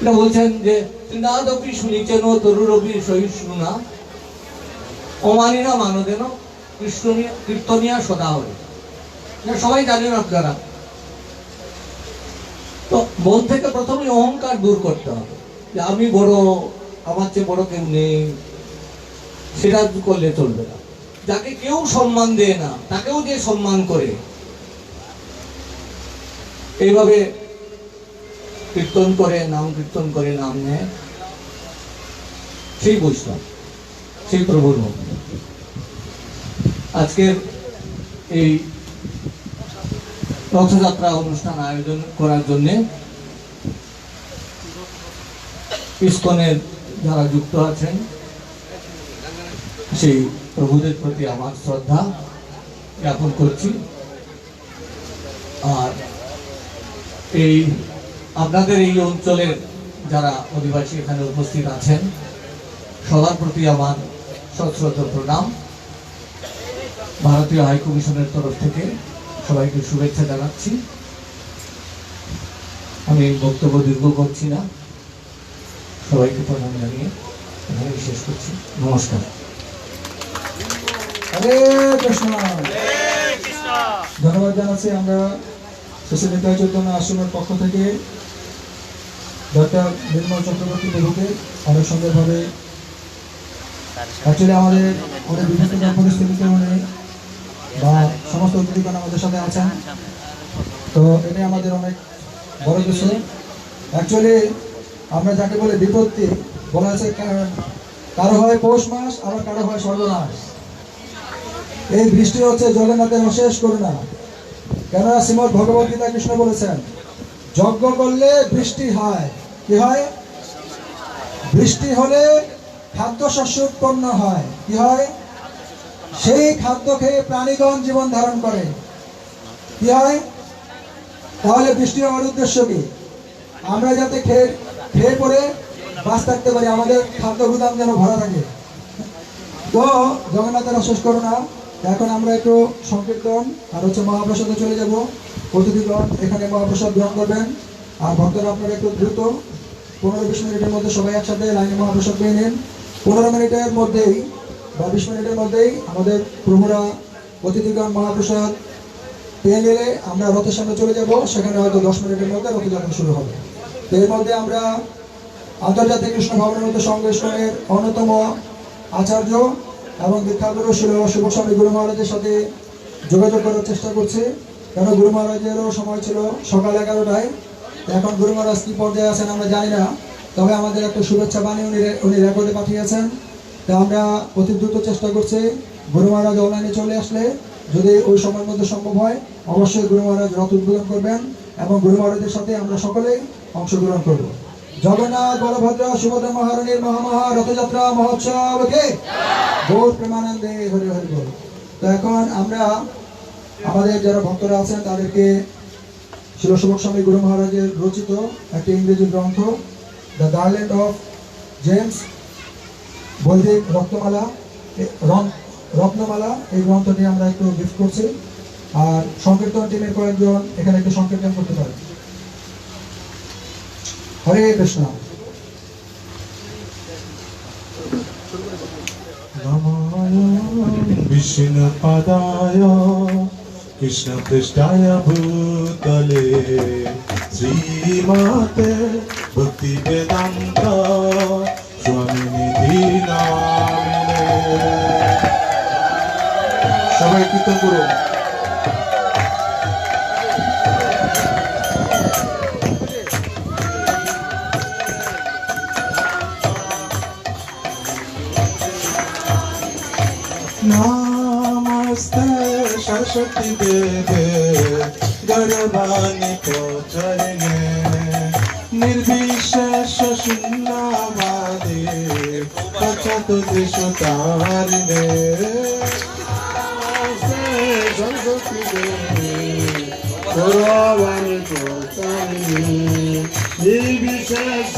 এটা বলছেন যে ত্রিনাদপি শুনিছেন তরুরবি সহিষ্ণুনা অমানিনা মানদেন কীর্তনিয়া সদা হয়ে। সবাই জানেন আপনারা। তো মন থেকে প্রথমে অহংকার দূর করতে হবে, যে আমি বড়, আমার চেয়ে বড় কেউ নেই, সেটা করলে চলবে না। যাকে কেউ সম্মান দেয় না, তাকেও যে সম্মান করে, এইভাবে কীর্তন করে, নাম কীর্তন করে, নাম নেয়, সেই বৈষ্ণব, সেই প্রভুর ভক্ত। আজকের এই রথযাত্রা অনুষ্ঠান আয়োজন করার জন্য ইসকনের যারা যুক্ত আছেন, সেই প্রভুদের প্রতি আমার শ্রদ্ধা জ্ঞাপন করছি। আর এই আপনাদের এই অঞ্চলের যারা অধিবাসী এখানে উপস্থিত আছেন, সবার প্রতি আমার সশ্রদ্ধ প্রণাম। ভারতীয় হাই কমিশনের তরফ থেকে সবাইকে শুভেচ্ছা জানাচ্ছি। আমি বক্তব্য দীর্ঘ করছি না, সবাইকে প্রণাম জানিয়ে এখানে শেষ করছি। নমস্কার। হরে কৃষ্ণ। ধন্যবাদ জানাচ্ছি আমরা সুশীলিতা চৈতন্য আশ্রমের পক্ষ থেকে ডক্টর নির্মল চক্রবর্তী প্রভুকে অনেক সুন্দরভাবে, অ্যাকচুয়ালি আমাদের অনেক বিভিন্ন পরিস্থিতিতে উনি বা সমস্ত অতিথিগণ আমাদের সাথে আছেন, তো এটাই আমাদের অনেক বড় কিছু। অ্যাকচুয়ালি আমরা যাকে বলে বিপত্তি, বলা আছে কারো হয় পৌষ মাস, আবার কারো হয় সর্বনাশ। এই বৃষ্টি হচ্ছে জগন্নাথের অশেষ করুণা। কেননা শ্রীমদ্ ভগবত গীতা কৃষ্ণ বলেছেন, যজ্ঞ করলে বৃষ্টি হয়। কি হয়? বৃষ্টি হলে খাদ্য শস্য উৎপন্ন হয়। কি হয়? সেই খাদ্য খেয়ে প্রাণীগণ জীবন ধারণ করে। কি হয়? তাহলে বৃষ্টি হওয়ার উদ্দেশ্য কি? আমরা যাতে খেয়ে পরে বাঁচ থাকতে পারি, আমাদের খাদ্য গুদাম যেন ভরা থাকে। তো জগন্নাথের অশেষ করুণা। এখন আমরা একটু সংকীর্তন আর মহাপ্রসাদে চলে যাব। অতিথিগণ এখানে মহাপ্রসাদ গ্রহণ করবেন, আর ভক্তরা আপনারা একটু দ্রুত 15-20 মিনিটের মধ্যে সবাই একসাথে লাইনে মহাপ্রসাদ পেয়ে নিন। 15 মিনিটের মধ্যেই বা 20 মিনিটের মধ্যেই আমাদের প্রভুরা, অতিথিগণ মহাপ্রসাদ পেয়ে গেলে আমরা রথের সামনে চলে যাব, সেখানে হয়তো 10 মিনিটের মধ্যে রথযাত্রা শুরু হবে। তো এর মধ্যে আমরা আন্তর্জাতিক কৃষ্ণ ভাবনামৃত সংঘ ইস্কনের অন্যতম আচার্য এবং দীক্ষাগুরু শিল শুভ স্বামী গুরু মহারাজের সাথে যোগাযোগ করার চেষ্টা করছি, কেন গুরু মহারাজেরও সময় ছিল সকাল 11টায়। এখন গুরু মহারাজ কি পর্যায়ে আছেন আমরা জানি না, তবে আমাদের একটা শুভেচ্ছা বাণী উনি রেকর্ডে পাঠিয়েছেন। তা আমরা অতি দ্রুত চেষ্টা করছি গুরু মহারাজ অনলাইনে চলে আসলে, যদি ওই সময়ের মধ্যে সম্ভব হয়, অবশ্যই গুরু মহারাজ রথ উদ্বোধন করবেন এবং গুরু মহারাজের সাথে আমরা সকলেই অংশগ্রহণ করব। জগন্নাথ বলভদ্র সুভদ্রা মহারানীর মহামহা রথযাত্রা মহোৎসবকে গৌর প্রেমানন্দে হরি হরি বল। তো এখন আমরা আমাদের যারা ভক্তরা আছেন তাদেরকে শিল শুভ স্বামী গুরু মহারাজের রচিত একটি ইংরেজি গ্রন্থ দ্য গার্ল্যান্ড অফ জেমস বৈদিক রত্নমালা, এই গ্রন্থটি আমরা একটু গিফট করছি। আর সংকীর্তন টিমের কয়েকজন এখানে একটু সংকীর্তন করতে পারে। হরে কৃষ্ণ। विष्णु पदाय कृष्ण पृष्ठाय भूतले श्रीमते भक्ति वेदांत स्वामी निधि नामिने। সবাই কীর্তন করুন। नमस्ते सरस्वती देवे गर्भानि प्रचरणे निर्विशेष शून्यवादी प्रचतुर्दिशतारिणे। नमस्ते सरस्वती देवे गर्भानि प्रचरणे निर्विशेष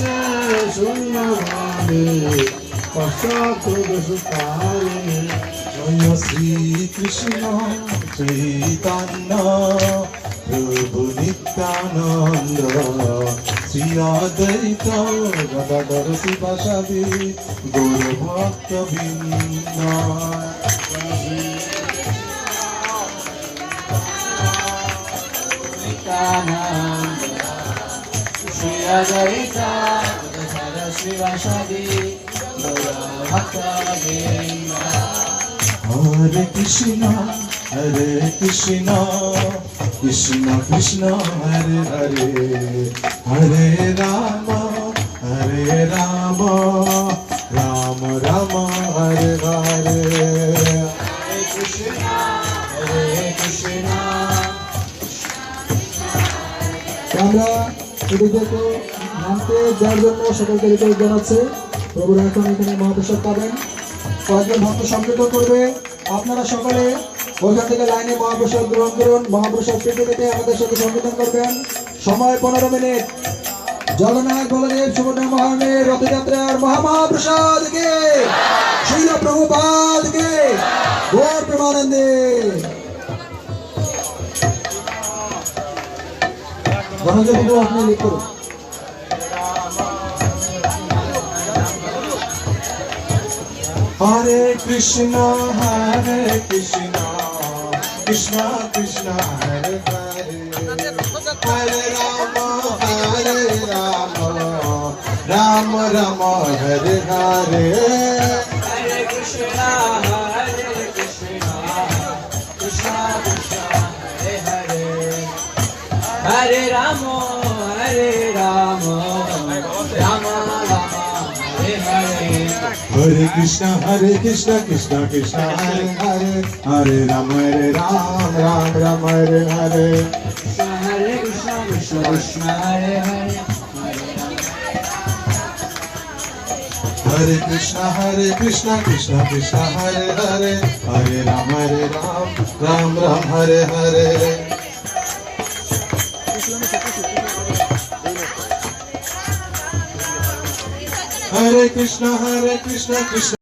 शून्यवादी प्रचतुर्दिशतारिणे। जय श्री कृष्ण चैतन्य प्रभु नित्यानंद श्री अद्वैत गदाधर शिवासादि गौर भक्त वृंद। श्री अद्वैत गदाधर शिवासादि गौर भक्त वृंद। हरे कृष्ण कृष्ण कृष्ण हरे हरे हरे राम राम राम हरे हरे। हरे कृष्ण আমরা এদিকে নামতে দেওয়ার জন্য সকলকে রিকোয়েস্ট জানাচ্ছি। প্রভুরা এখন এখানে মহাপ্রসাদ পাবেন, কয়েকজন ভক্ত সংকীর্তন করবে। আপনারা সকলে ওইখান থেকে লাইনে মহাপ্রসাদ গ্রহণ করুন। মহাপ্রসাদ পেতে পেতে আমাদের সাথে সংকীর্তন করবেন। সময় 15 মিনিট। জগন্নাথ বলদেব সুভদ্রা মহারানীর রথযাত্রার মহাপ্রসাদকে শ্রীল প্রভুপাদকে গৌর প্রেমানন্দে। গণযোগী আপনি লিখ করুন। हरे कृष्ण कृष्ण कृष्ण हरे हरे हरे राम राम राम हरे हरे। हरे कृष्ण कृष्ण कृष्ण हरे हरे हरे राम राम राम हरे हरे। हरे कृष्ण कृष्ण कृष्ण हरे हरे हरे राम राम हरे हरे। हरे कृष्ण कृष्ण हरे हरे हरे कृष्ण कृष्ण कृष्ण हरे हरे हरे राम राम हरे हरे। हरे कृष्ण कृष्ण